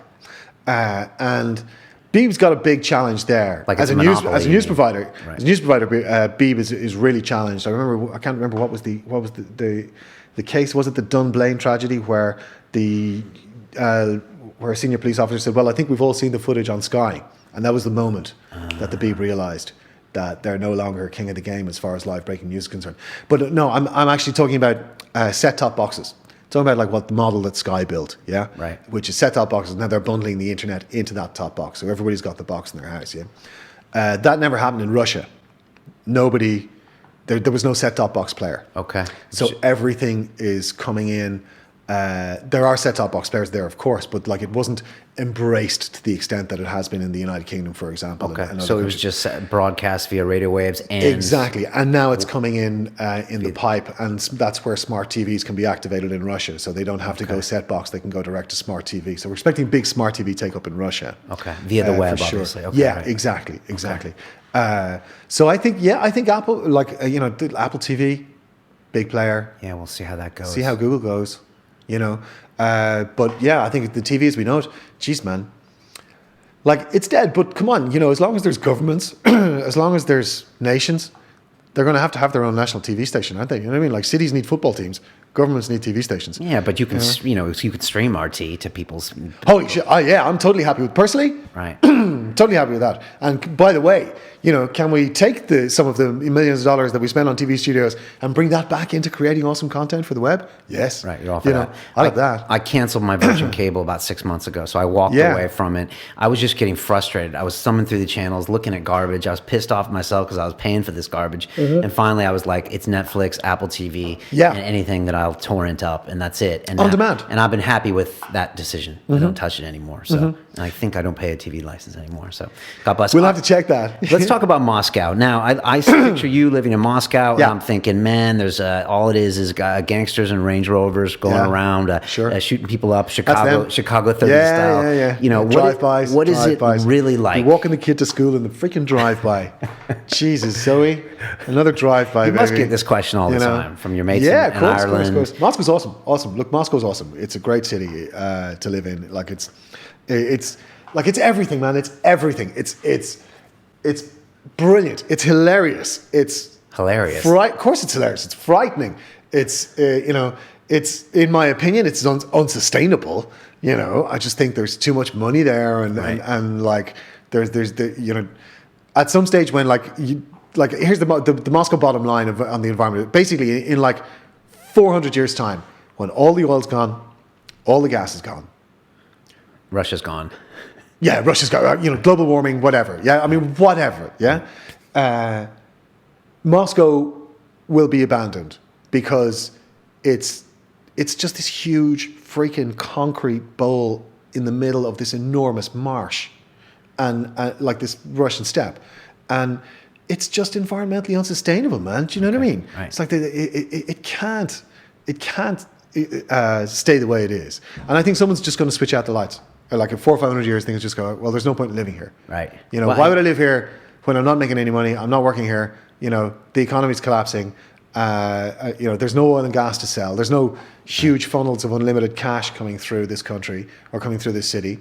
And Beeb's got a big challenge there. Like as it's a a news monopoly, as a news you mean. provider, Right. as a news provider, Beeb is really challenged. I can't remember what was the case. Was it the Dunblane tragedy where where a senior police officer said, "Well, I think we've all seen the footage on Sky," and that was the moment that the Beeb realised that they're no longer king of the game as far as live breaking news is concerned. But no, I'm actually talking about set-top boxes. Talking about like what the model that Sky built, yeah, Right. Which is set-top boxes. Now they're bundling the internet into that top box, so everybody's got the box in their house, yeah. That never happened in Russia. Nobody, there was no set-top box player. Okay. So everything is coming in. There are set-top box players there, of course, but like it wasn't embraced to the extent that it has been in the United Kingdom, for example. Okay. and So other it was countries. just broadcast via radio waves and Exactly, and now it's coming in the pipe, and that's where smart TVs can be activated in Russia. So they don't have to go set box; they can go direct to smart TV. So we're expecting big smart TV take up in Russia. Okay. Via the web, for sure. obviously. Okay, Yeah, right. exactly. So I think Apple, Apple TV, big player. Yeah, we'll see how that goes. See how Google goes, But yeah, I think the TV as we know it, geez, man, like it's dead. But come on, as long as there's governments, as long as there's nations, they're going to have their own national TV station, aren't they? You know what I mean? Like cities need football teams, governments need TV stations. Yeah, but you can, you could stream RT to people's. Holy shit! Oh yeah, I'm totally happy with personally. Right. Totally happy with that. And by the way, can we take some of the millions of dollars that we spend on TV studios and bring that back into creating awesome content for the web? Yes. Right, you're all for that. I love that. I canceled my Virgin Cable about 6 months ago, so I walked away from it. I was just getting frustrated. I was thumbing through the channels, looking at garbage. I was pissed off at myself because I was paying for this garbage. And finally, I was like, it's Netflix, Apple TV, and anything that I'll torrent up, and that's it. And on demand. And I've been happy with that decision. I don't touch it anymore. So and I think I don't pay a TV license anymore. So God bless. We'll have to check that. Let's talk about Moscow. Now, I picture you living in Moscow, and I'm thinking, man, there's all it is gangsters and Range Rovers going around, shooting people up, Chicago 30 style. Yeah. Drive-bys. What is it really like? You're walking the kid to school in the freaking drive-by. Jesus, Zoe, another drive-by. You must get this question all the time from your mates in Ireland. Of course. Moscow's awesome. Look, Moscow's awesome. It's a great city to live in. Like it's everything, man. It's everything. It's brilliant. It's hilarious. It's hilarious. Of course, it's hilarious. It's frightening. It's it's in my opinion, it's unsustainable. I just think there's too much money there, and like there's at some stage when here's the Moscow bottom line on the environment. Basically, in like 400 years' time, when all the oil's gone, all the gas is gone. Russia's gone. Yeah, Russia's got, global warming, whatever. Yeah, I mean, whatever. Yeah. Moscow will be abandoned because it's just this huge freaking concrete bowl in the middle of this enormous marsh and like this Russian steppe. And it's just environmentally unsustainable, man. Do you know what I mean? Right. It's like it can't stay the way it is. And I think someone's just going to switch out the lights. Like in 400 or 500 years, things just go, well, there's no point in living here. Right. Why would I live here when I'm not making any money? I'm not working here. The economy's collapsing. There's no oil and gas to sell. There's no huge funnels of unlimited cash coming through this country or coming through this city.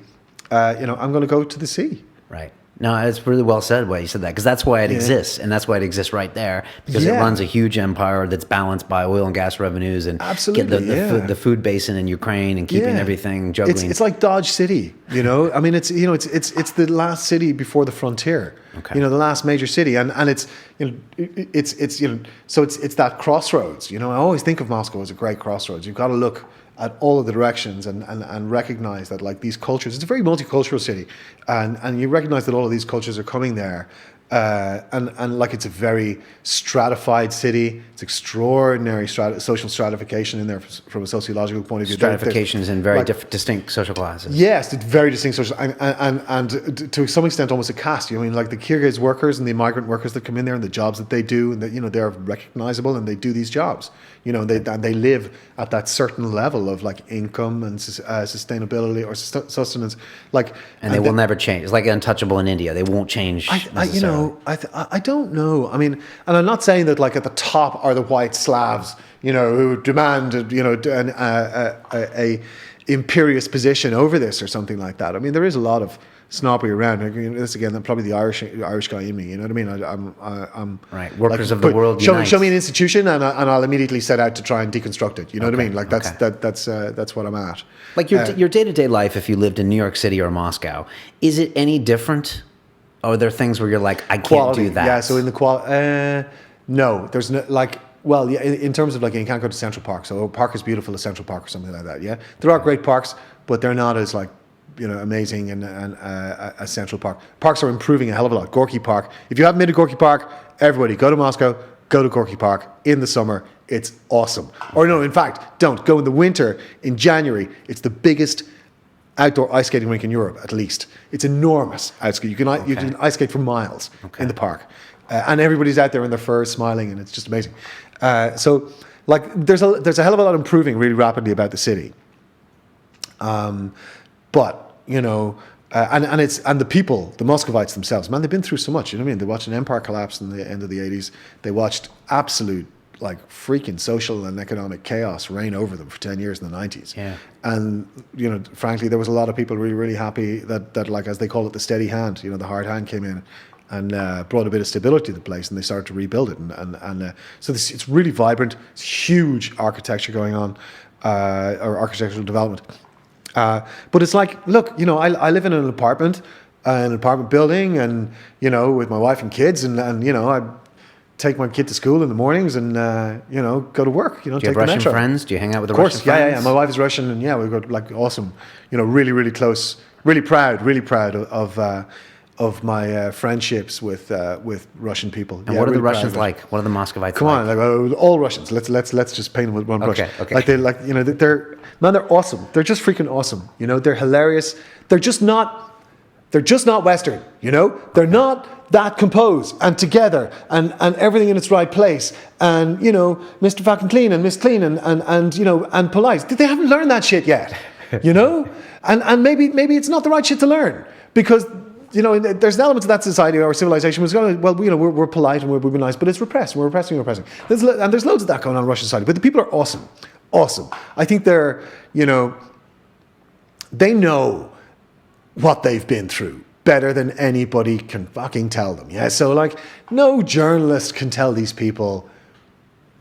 I'm going to go to the sea. Right. No, it's really well said why you said that, because that's why it exists, and that's why it exists right there, because it runs a huge empire that's balanced by oil and gas revenues and absolutely, the food basin in Ukraine and keeping everything juggling. It's like Dodge City, I mean, it's the last city before the frontier. Okay. The last major city, and it's so it's that crossroads. I always think of Moscow as a great crossroads. You've got to look at all of the directions and recognize that like these cultures, it's a very multicultural city, and you recognize that all of these cultures are coming there, and like it's a very stratified city. It's extraordinary social stratification in there from a sociological point of view. Stratifications in very distinct social classes. Yes, it's very distinct social, and to some extent almost a caste. Like the Kyrgyz workers and the migrant workers that come in there and the jobs that they do, and that they're recognizable and they do these jobs. And they live at that certain level of like income and sustainability or sustenance, and they will never change. It's like untouchable in India; they won't change. I don't know. I mean, and I'm not saying that like at the top are the white Slavs, who demand imperious position over this or something like that. I mean, there is a lot of snobbery around. I mean, this again, probably the Irish guy in me. You know what I mean? I'm right. Workers of the world unite. Show me an institution, and I'll immediately set out to try and deconstruct it. You know what I mean? Like that's what I'm at. Like your day-to-day life, if you lived in New York City or Moscow, is it any different? Or are there things where you're like, I can't do that? Yeah. So in the no, there's no like. Well, yeah, in terms of like, you can't go to Central Park. So a park is beautiful, a Central Park or something like that. Yeah, there are great parks, but they're not as like, amazing and a Central Park. Parks are improving a hell of a lot. Gorky Park. If you haven't been to Gorky Park, everybody go to Moscow, go to Gorky Park in the summer. It's awesome. Or no, in fact, don't go in the winter. In January, it's the biggest outdoor ice skating rink in Europe, at least. It's enormous. You can ice skate for miles in the park, and everybody's out there in their furs, smiling, and it's just amazing. So, like, there's a hell of a lot improving really rapidly about the city. But and the people, the Muscovites themselves, man, they've been through so much. You know what I mean? They watched an empire collapse in the end of the 80s. They watched absolute like freaking social and economic chaos reign over them for 10 years in the 90s. Yeah. And frankly, there was a lot of people really, really happy that like, as they call it, the steady hand, the hard hand came in and brought a bit of stability to the place, and they started to rebuild it. So it's really vibrant. It's huge architecture going on, or architectural development. But it's like, look, I live in an apartment building, and with my wife and kids, and I take my kid to school in the mornings, and go to work. Do you take have the Russian metro. friends? Do you hang out with the Russian friends? Yeah. My wife is Russian, and we've got like awesome, really, really close, really proud of my friendships with Russian people. And what are the Russians like? What are the Muscovites Come like? on, all Russians. Let's just paint them with one brush. Okay. They're awesome. They're just freaking awesome. They're hilarious. They're just not Western. They're not that composed and together and everything in its right place. And Mr. Fucking Clean and Miss Clean and polite. They haven't learned that shit yet. And maybe it's not the right shit to learn, because there's an element of that society, our civilization was going, we're polite and we're nice, but it's repressed. We're repressing. There's loads of that going on in Russian society, but the people are awesome. I think they're, they know what they've been through better than anybody can fucking tell them. Yeah. So like, no journalist can tell these people,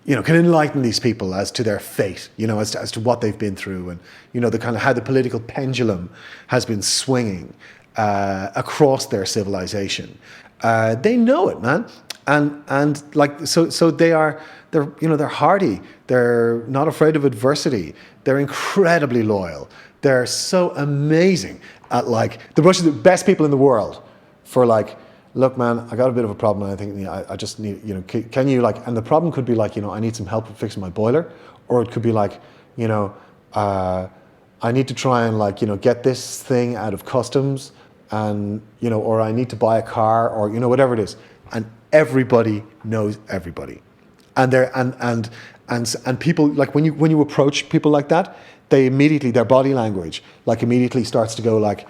can enlighten these people as to their fate, as to what they've been through, and, the kind of how the political pendulum has been swinging across their civilization. They know it, man. And like, so they're hardy. They're not afraid of adversity. They're incredibly loyal. They're so amazing at like, the Russians are the best people in the world for like, look, man, I got a bit of a problem, and I think I just need, can you like, and the problem could be like, I need some help with fixing my boiler, or it could be like, I need to try and like, get this thing out of customs, and or I need to buy a car, or whatever it is, and everybody knows everybody, and they're and people, like, when you approach people like that, they immediately, their body language like immediately starts to go like,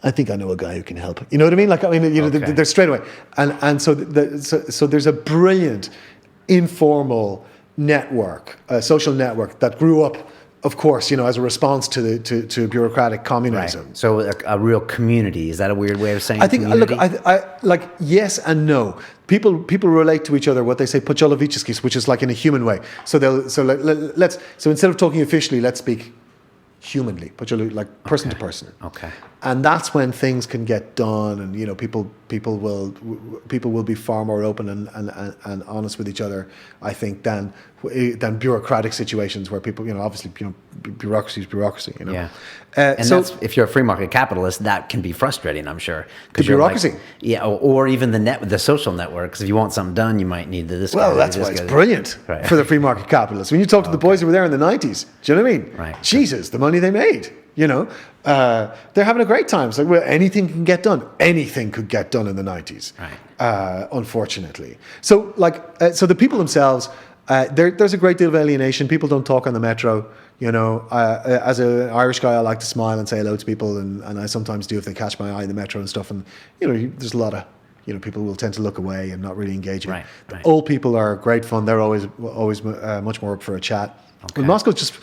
I think I know a guy who can help. You know what I mean? Like, they're straight away, and so there's a brilliant informal network, a social network that grew up, of course, as a response to bureaucratic communism. Right. So a real community. Is that a weird way of saying I think, community? look, I like, yes and no. People relate to each other what they say pocholovicheskis, which is like in a human way. So so instead of talking officially, let's speak humanly, like person to person. Okay. And that's when things can get done, and people will be far more open and honest with each other, I think, than bureaucratic situations where people, obviously, bureaucracy is bureaucracy. Yeah. And so, that's, if you're a free market capitalist, that can be frustrating, I'm sure. The bureaucracy. Like, or even the social networks. If you want something done, you might need this. Well, that's why it's brilliant for the free market capitalists. When you talk to the boys who were there in the 90s, do you know what I mean? Right. Jesus, the money they made. They're having a great time. It's like, well, anything can get done. Anything could get done in the 90s. Right. Unfortunately. So so the people themselves, there's a great deal of alienation. People don't talk on the metro. As an Irish guy, I like to smile and say hello to people, and I sometimes do if they catch my eye in the metro and stuff. And there's a lot of people will tend to look away and not really engage. Right. Old people are great fun. They're always much more up for a chat. Okay. Well, Moscow's just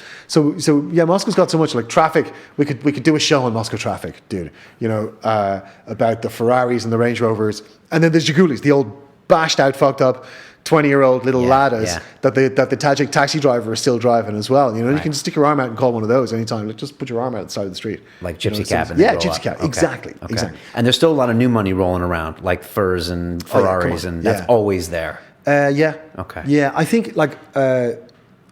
yeah. Moscow's got so much like traffic. We could do a show on Moscow traffic, dude. You know, about the Ferraris and the Range Rovers, and then there's Jigulis, the old bashed out, fucked up 20-year-old little ladas that the Tajik taxi driver is still driving as well. You know, you can just stick your arm out and call one of those anytime. Like, just put your arm out at the side of the street. Like gypsy cab. Yeah, gypsy cab. Okay. Exactly. And there's still a lot of new money rolling around, like furs and Ferraris, and that's always there. Yeah. Okay. Yeah, I think like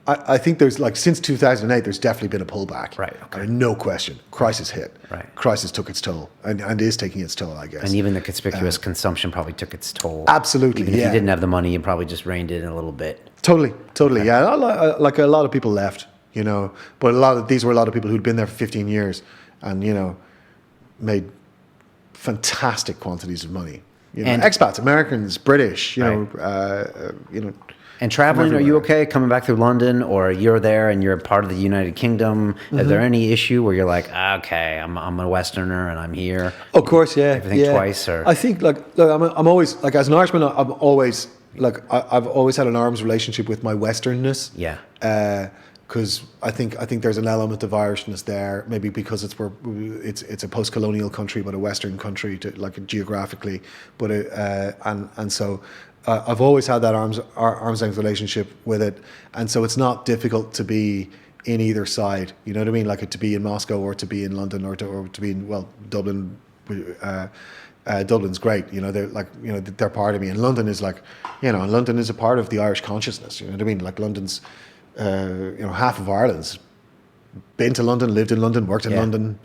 I think there's like since 2008, there's definitely been a pullback. Right. Okay. No question. Crisis hit. Right. Crisis took its toll and is taking its toll, I guess. And even the conspicuous consumption probably took its toll. Absolutely. Even if you didn't have the money, you probably just reined it in a little bit. Totally. Okay. Yeah. Like a lot of people left, you know, but these were a lot of people who'd been there for 15 years and, you know, made fantastic quantities of money. You know, expats, Americans, British, you know. And traveling, are you okay coming back through London, or you're there and you're part of the United Kingdom? Mm-hmm. Is there any issue where you're like, okay, I'm a Westerner and I'm here? Of course, yeah. Everything twice, or I think look, I'm always like as an Irishman, I'm always like I've always had an arm's relationship with my Westernness. Yeah. Because I think there's an element of Irishness there, maybe because it's a post-colonial country, but a Western country, like geographically, but and so I've always had that arm's length relationship with it, and so it's not difficult to be in either side. You know what I mean? Like to be in Moscow or to be in London or to be in Dublin. Dublin's great. You know, they're part of me, and London is like, you know, London is a part of the Irish consciousness. You know what I mean? Like London's. Half of Ireland's been to London, lived in London, worked in London,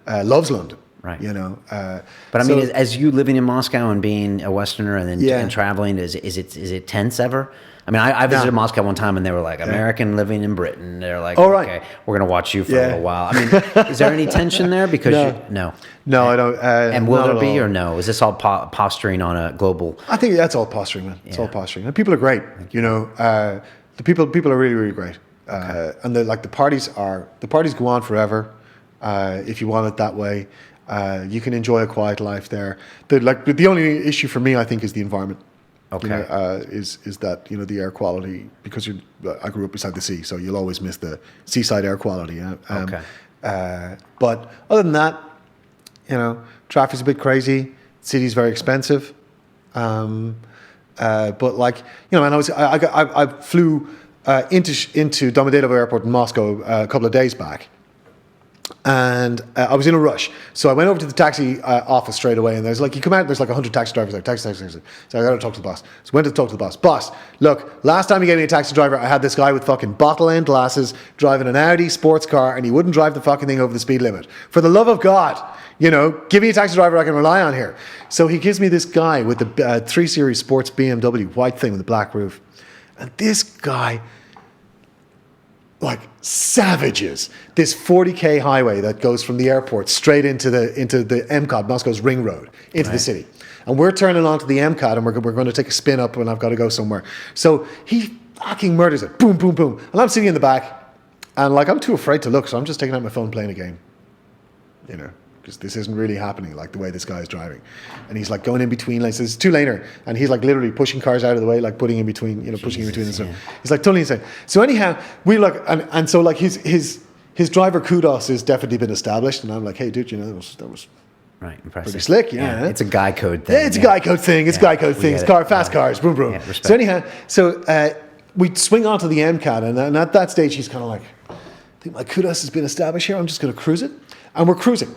loves London. Right. You know. But I mean, as you living in Moscow and being a Westerner and then and traveling, is it tense ever? I mean, I visited Moscow one time and they were like, American living in Britain. They're like, okay, we're going to watch you for a little while. I mean, is there any tension there? Because No, I don't. And will there be or no? Is this all posturing on a global? I think that's all posturing, man. It's all posturing. And people are great. You know, the people are really, really great. And the parties go on forever. If you want it that way, you can enjoy a quiet life there. The only issue for me, I think, is the environment. Okay. You know, is that, you know, the air quality, because I grew up beside the sea, so you'll always miss the seaside air quality. But other than that, you know, traffic's a bit crazy. City's very expensive. But like, you know, and I flew into Domodedovo Airport in Moscow a couple of days back, and I was in a rush, so I went over to the taxi office straight away, and there's like, you come out, there's like 100 taxi drivers there, taxi. So I got to talk to the boss. So I went to talk to the boss. Boss, look, last time you gave me a taxi driver, I had this guy with fucking bottle end glasses driving an Audi sports car, and he wouldn't drive the fucking thing over the speed limit. For the love of God, you know, give me a taxi driver I can rely on here. So he gives me this guy with the 3 Series Sports BMW white thing with the black roof, and this guy like savages this 40k highway that goes from the airport straight into the MCOD, Moscow's ring road, into the city. And we're turning onto the MCOD and we're going to take a spin up and I've got to go somewhere. So he fucking murders it. Boom, boom, boom. And I'm sitting in the back and like, I'm too afraid to look. So I'm just taking out my phone playing a game, you know, because this isn't really happening like the way this guy is driving. And he's like going in between, like, so it's 2-laner, and he's like literally pushing cars out of the way, like putting in between, you know, pushing in between and stuff. He's like totally insane. So anyhow, we look, and so like his driver kudos has definitely been established, and I'm like, hey dude, you know, that was right, impressive. Pretty slick, yeah. It's a guy code thing. Yeah, it's a guy code thing. It's guy code things. Fast cars, boom, boom. Yeah, so anyhow, we swing onto the MCAT, and at that stage, he's kind of like, I think my kudos has been established here. I'm just going to cruise it, and we're cruising.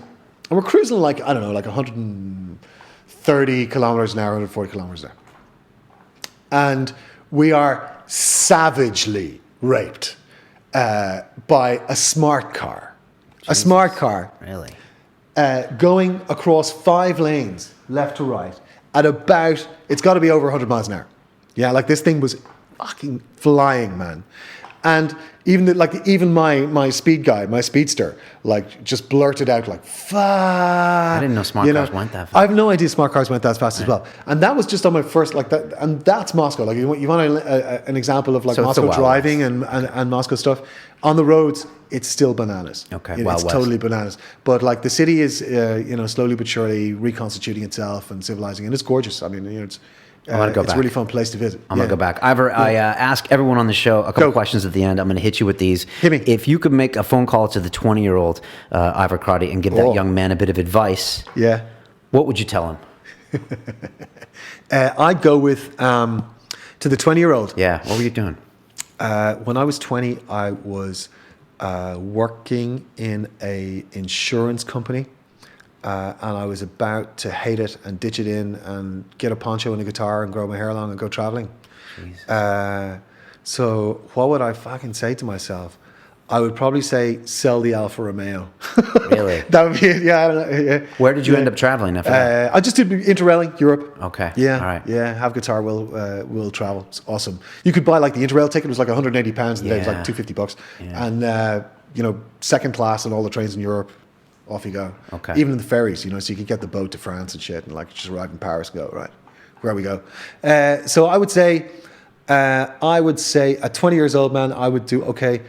And we're cruising like, I don't know, like 130 kilometers an hour, 140 kilometers an hour. And we are savagely raped by a smart car. Jesus. A smart car. Really? Going across 5 lanes, left to right, at about, it's got to be over 100 miles an hour. Yeah, like this thing was fucking flying, man. And even my speed guy, my speedster, like just blurted out like, "Fuck!" I didn't know smart cars went that fast. I have no idea smart cars went that fast as well. And that was just on my first like that, and that's Moscow. Like you want an example of like so Moscow driving and Moscow stuff on the roads. It's still bananas. Okay, it's totally bananas. But like the city is, slowly but surely reconstituting itself and civilizing, and it's gorgeous. I mean, you know, I'm gonna go It's back. a really fun place to visit. I'm going to go back. Ivor, I ask everyone on the show a couple questions at the end. I'm going to hit you with these. Hit me. If you could make a phone call to the 20-year-old Ivor Crotty and give that young man a bit of advice, Yeah. what would you tell him? I'd go with to the 20-year-old. Yeah, what were you doing? When I was 20, I was working in a insurance company, and I was about to hate it and ditch it in and get a poncho and a guitar and grow my hair long and go traveling. So what would I fucking say to myself? I would probably say sell the Alfa Romeo. Really? That would be it. Yeah, I don't know, yeah. Where did you end up traveling after that? I just did Interrailing Europe. Okay. Yeah. All right. Yeah. Have guitar. We'll travel. It's awesome. You could buy like the Interrail ticket. It was like £180, and the day it was like $250. Yeah. And second class on all the trains in Europe. Off you go. Okay. Even in the ferries, so you could get the boat to France and shit, and like just arrive in Paris. Go right. Where we go. So I would say at 20 years old, man, I would do okay.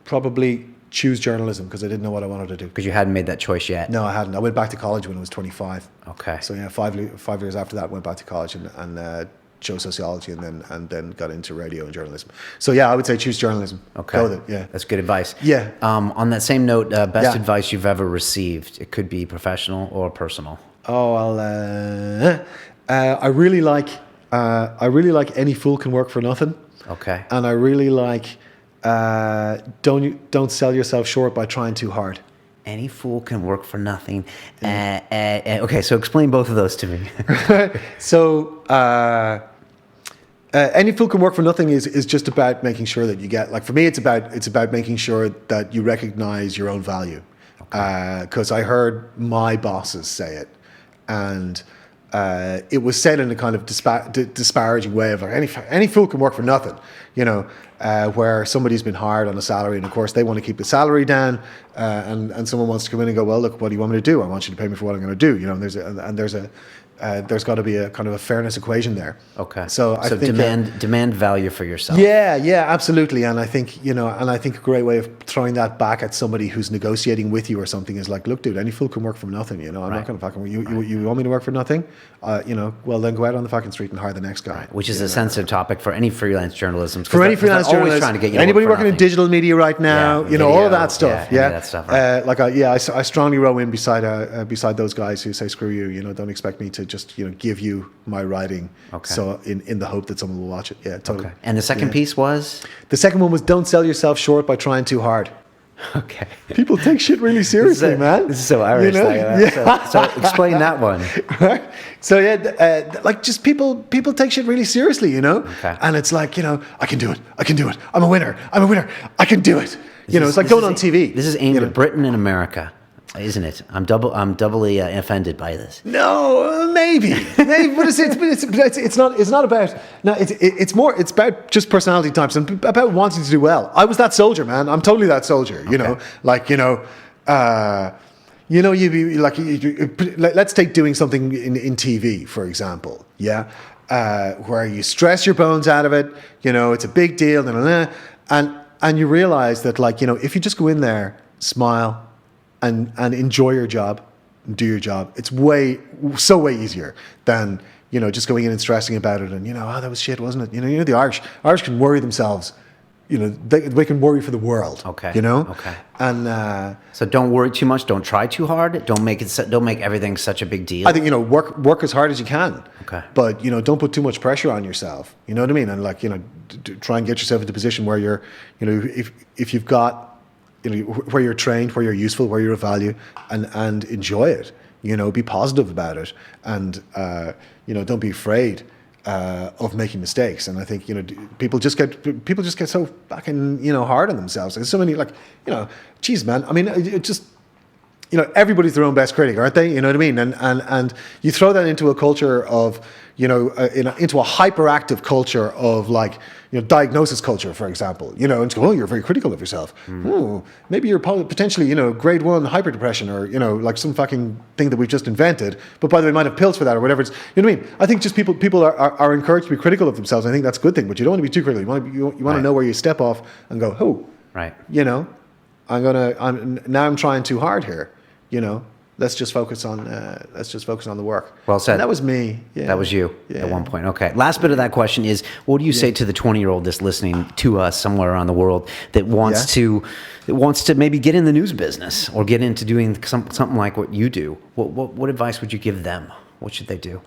Probably choose journalism because I didn't know what I wanted to do. Because you hadn't made that choice yet. No, I hadn't. I went back to college when I was 25. Okay. So yeah, 5 years after that, went back to college and chose sociology and then got into radio and journalism. So yeah, I would say choose journalism. Okay. Go with it. Yeah. That's good advice. Yeah. On that same note, best Yeah. advice you've ever received. It could be professional or personal. Oh, I really like Any Fool Can Work for Nothing. Okay. And I really like don't sell yourself short by trying too hard. Any fool can work for nothing. Okay, so explain both of those to me. So Any Fool Can Work for Nothing is just about making sure that you get, like for me, it's about making sure that you recognize your own value. Because I heard my bosses say it, and it was said in a kind of disparaging way of like any fool can work for nothing, where somebody's been hired on a salary, and of course they want to keep the salary down, and someone wants to come in and go, well, look, what do you want me to do? I want you to pay me for what I'm going to do, and there's got to be a kind of a fairness equation there. Okay. So I think demand value for yourself. Yeah, absolutely. And I think, a great way of throwing that back at somebody who's negotiating with you or something is like, look, dude, any fool can work for nothing. I'm not going to fucking, you want me to work for nothing? Well, then go out on the fucking street and hire the next guy. Which is a sensitive topic for any freelance journalism. For any freelance journalist, trying to get you anybody to work for working in digital media right now, Yeah, all video, of that stuff. yeah, any of that stuff, right. I strongly row in beside those guys who say, screw you, don't expect me to just, give you my writing. Okay. So in the hope that someone will watch it. Yeah, totally. Okay. And the second piece was? The second one was don't sell yourself short by trying too hard. Okay. People take shit really seriously, man. This is so Irish. So explain that one. Right? So just people take shit really seriously, Okay. And it's like, I can do it. I'm a winner. I can do it. It's like going on TV. This is aimed at Britain and America, isn't it? I'm doubly offended by this. No, maybe, but it's not about. No, it's about just personality types and about wanting to do well. I was that soldier, man. I'm totally that soldier. You be like, let's take doing something in TV, for example. Yeah, where you stress your bones out of it. It's a big deal, and you realize that, if you just go in there, smile, and enjoy your job, and do your job, it's way easier than just going in and stressing about it and that was shit, wasn't it? The Irish can worry themselves. They can worry for the world. Okay. Okay. And so don't worry too much. Don't try too hard. Don't make everything such a big deal. I think work as hard as you can. Okay. But don't put too much pressure on yourself. You know what I mean? And try and get yourself into a position where you're if you've got where you're trained, where you're useful, where you're of value, and enjoy it. Be positive about it, and don't be afraid of making mistakes. And I think people just get so fucking hard on themselves. There's so many geez, man. I mean, it just everybody's their own best critic, aren't they? You know what I mean? And you throw that into a culture of into a hyperactive culture of diagnosis culture, for example, and go, oh, you're very critical of yourself. Oh, maybe you're potentially, grade 1 hyperdepression or, some fucking thing that we've just invented. But by the way, we might have pills for that or whatever. You know what I mean? I think just people are encouraged to be critical of themselves. I think that's a good thing, but you don't want to be too critical. You want to know where you step off and go, oh, right. I'm trying too hard here, Let's just focus on the work. Well said. And that was me. Yeah. That was you at one point. Okay. Last bit of that question is, what do you say to the 20-year-old that's listening to us somewhere around the world that wants to maybe get in the news business or get into doing something like what you do? What advice would you give them? What should they do?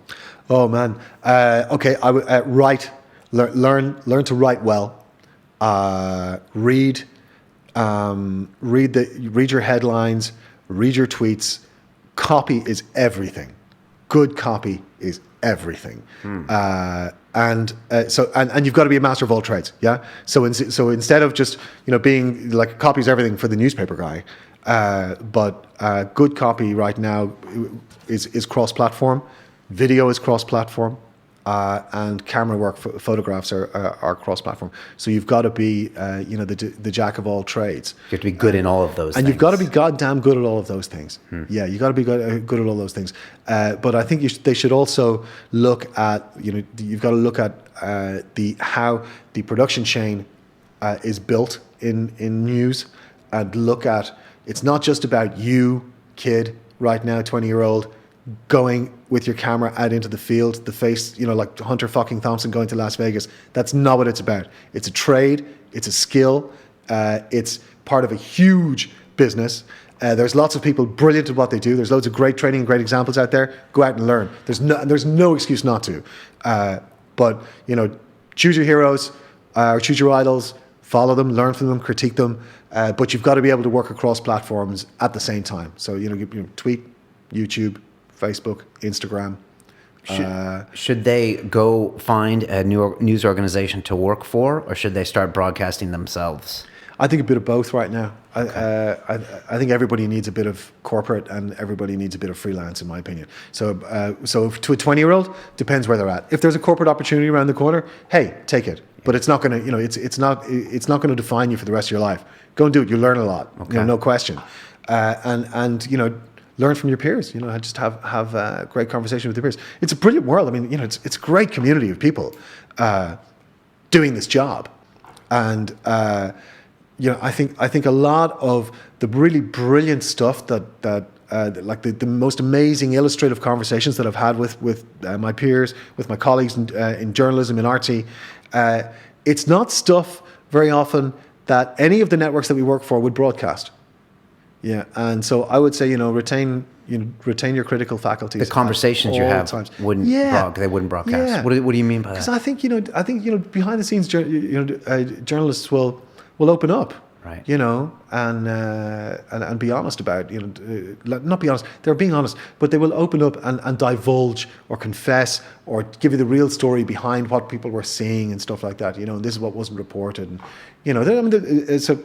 Oh man. Okay. I would write. Learn to write well. Read your headlines. Read your tweets. Copy is everything. Good copy is everything. And you've got to be a master of all trades. Yeah. So instead of just being like copy is everything for the newspaper guy, but good copy right now is cross-platform. Video is cross-platform. And camera work, photographs are cross-platform. So you've got to be, the jack of all trades. You have to be good in all of those things. And you've got to be goddamn good at all of those things. Yeah, you've got to be good at all those things. But I think they should also look at, you've got to look at how the production chain is built in news, and look at, it's not just about you, kid, right now, 20-year-old, going with your camera out into the field, the face, like Hunter fucking Thompson going to Las Vegas. That's not what it's about. It's a trade. It's a skill. It's part of a huge business. There's lots of people brilliant at what they do. There's loads of great training and great examples out there. Go out and learn. There's no excuse not to. But choose your heroes, or choose your idols, follow them, learn from them, critique them. But you've got to be able to work across platforms at the same time. So tweet, YouTube, Facebook, Instagram. Should they go find a new news organization to work for, or should they start broadcasting themselves? I think a bit of both right now. Okay. I think everybody needs a bit of corporate and everybody needs a bit of freelance, in my opinion. So to a 20-year-old, depends where they're at. If there's a corporate opportunity around the corner, hey, take it. But it's not going to, it's not going to define you for the rest of your life. Go and do it. You learn a lot. Okay. No question. And learn from your peers. Just have a great conversation with your peers. It's a brilliant world. I mean, it's a great community of people doing this job, and I think a lot of the really brilliant stuff that like the most amazing illustrative conversations that I've had with my peers, with my colleagues in journalism, in RT, it's not stuff very often that any of the networks that we work for would broadcast. Yeah, and so I would say retain your critical faculties. The conversations you have wouldn't broadcast. Yeah. What do you mean by that? Because I think behind the scenes journalists will open up, right? And be honest about not be honest. They're being honest, but they will open up and divulge or confess or give you the real story behind what people were seeing and stuff like that. And this is what wasn't reported, and so.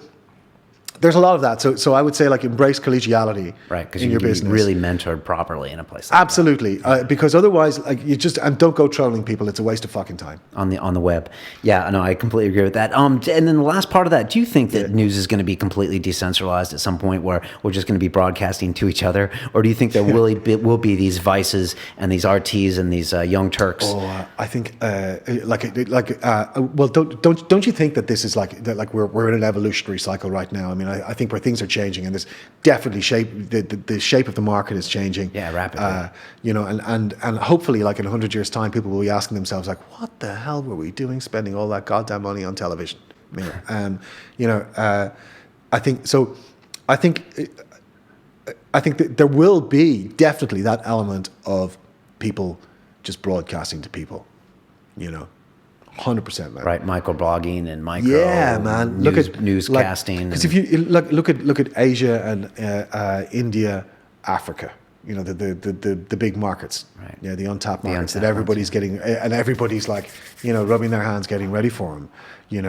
There's a lot of that. So I would say embrace collegiality in your business. Really mentored properly in a place like absolutely. That. Because otherwise and don't go trolling people. It's a waste of fucking time. On the web. Yeah, no, I completely agree with that. And then the last part of that, do you think that news is going to be completely decentralized at some point where we're just going to be broadcasting to each other? Or do you think there will be these Vices and these RTs and these Young Turks? Oh, I think well, don't you think that this is we're in an evolutionary cycle right now? I mean, I think where things are changing, and there's definitely the shape of the market is changing. Yeah, rapidly. And hopefully, in 100 years' time, people will be asking themselves, what the hell were we doing, spending all that goddamn money on television? I think so. I think that there will be definitely that element of people just broadcasting to people. 100%, man. Right, microblogging and micro. Yeah, man. Look at newscasting. Because if you look at Asia and India, Africa, the big markets, right? Yeah, the untapped markets that everybody's getting, and everybody's rubbing their hands, getting ready for them. And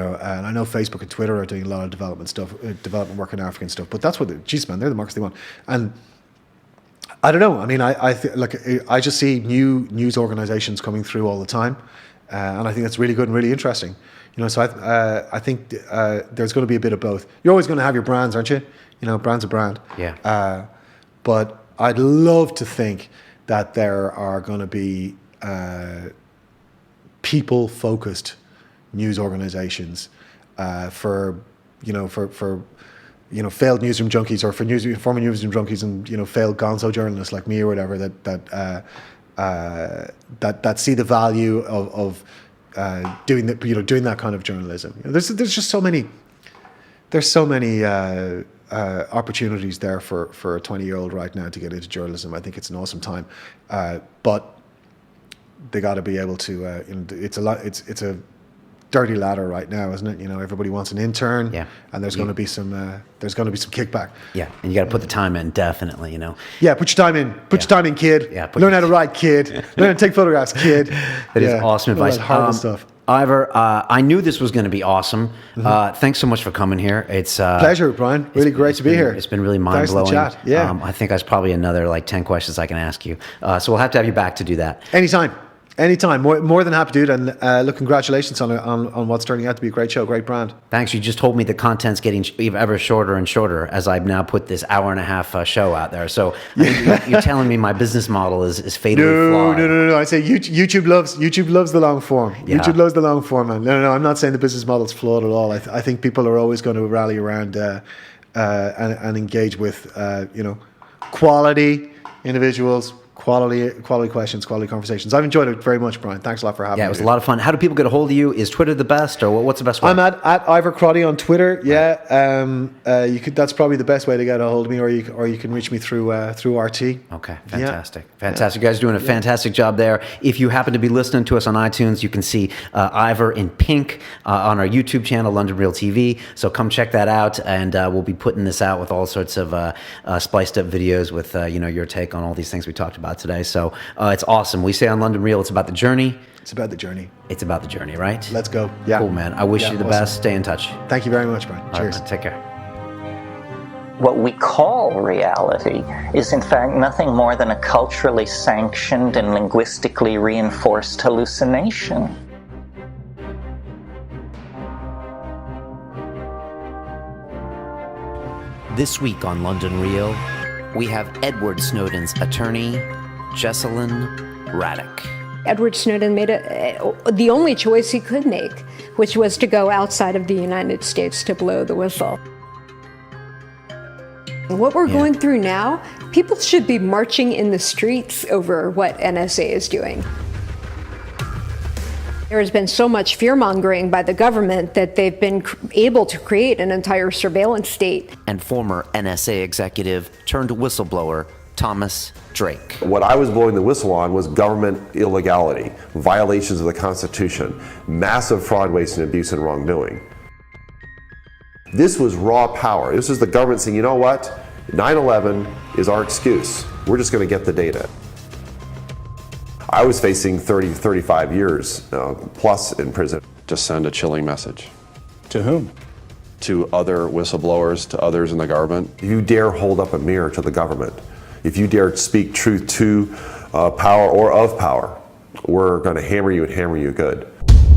I know Facebook and Twitter are doing a lot of development work in African stuff. But that's what, man, they're the markets they want. And I don't know. I mean, I just see new news organizations coming through all the time. And I think that's really good and really interesting. So I think there's going to be a bit of both. You're always going to have your brands, aren't you? Brand's a brand. Yeah. But I'd love to think that there are going to be people-focused news organizations for failed newsroom junkies, or for former newsroom junkies, and failed gonzo journalists like me or whatever, that see the value of doing that kind of journalism. There's just so many opportunities there for a 20-year-old right now to get into journalism. I think it's an awesome time, but they got to be able to. It's a dirty ladder right now, isn't it? Everybody wants an intern, and there's going to be some kickback. Yeah, and you got to put the time in, definitely. Yeah, put your time in. Put your time in, kid. Yeah, learn how to write, kid. Learn how to take photographs, kid. That is awesome advice. Hard stuff. Ivor, I knew this was going to be awesome. Thanks so much for coming here. It's pleasure, Brian. Really great to be here. It's been really mind blowing. Thanks for the chat. Yeah, I think there's probably another 10 questions I can ask you. So we'll have to have you back to do that. Anytime. More than happy to do it. And look, congratulations on what's turning out to be a great show, great brand. Thanks. You just told me the content's getting ever shorter and shorter as I've now put this hour-and-a-half show out there. So you're telling me my business model is fatally flawed. No. I say YouTube loves the long form. Yeah. YouTube loves the long form, man. No. I'm not saying the business model's flawed at all. I think people are always going to rally around and engage with quality individuals. Quality questions, quality conversations. I've enjoyed it very much, Brian. Thanks a lot for having me. Yeah, it was a lot of fun. How do people get a hold of you? Is Twitter the best, or what's the best way? I'm at Ivor Crotty on Twitter. Yeah, that's probably the best way to get a hold of me, or you can reach me through RT. Okay, fantastic. You guys are doing a fantastic job there. If you happen to be listening to us on iTunes, you can see Ivor in pink on our YouTube channel, London Real TV. So come check that out, and we'll be putting this out with all sorts of spliced up videos with your take on all these things we talked about today. So it's awesome. We say on London Real, it's about the journey. It's about the journey. It's about the journey, right? Let's go. Yeah. Cool, man. I wish you the best. Stay in touch. Thank you very much, Brian. Cheers. Right, take care. What we call reality is in fact nothing more than a culturally sanctioned and linguistically reinforced hallucination. This week on London Real, we have Edward Snowden's attorney, Jesselyn Radack. Edward Snowden made the only choice he could make, which was to go outside of the United States to blow the whistle. What we're going through now, people should be marching in the streets over what NSA is doing. There has been so much fear-mongering by the government that they've been able to create an entire surveillance state. And former NSA executive turned whistleblower Thomas Drake. What I was blowing the whistle on was government illegality, violations of the Constitution, massive fraud, waste, and abuse and wrongdoing. This was raw power. This was the government saying, you know what? 9/11 is our excuse. We're just going to get the data. I was facing 35 years plus in prison. To send a chilling message. To whom? To other whistleblowers, to others in the government. If you dare hold up a mirror to the government, if you dare speak truth to power or of power, we're going to hammer you and hammer you good.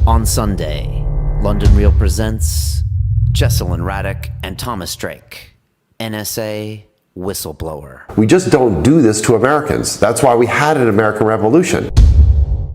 On Sunday, London Real presents Jesselyn Radack and Thomas Drake, NSA whistleblower. We just don't do this to Americans. That's why we had an American Revolution.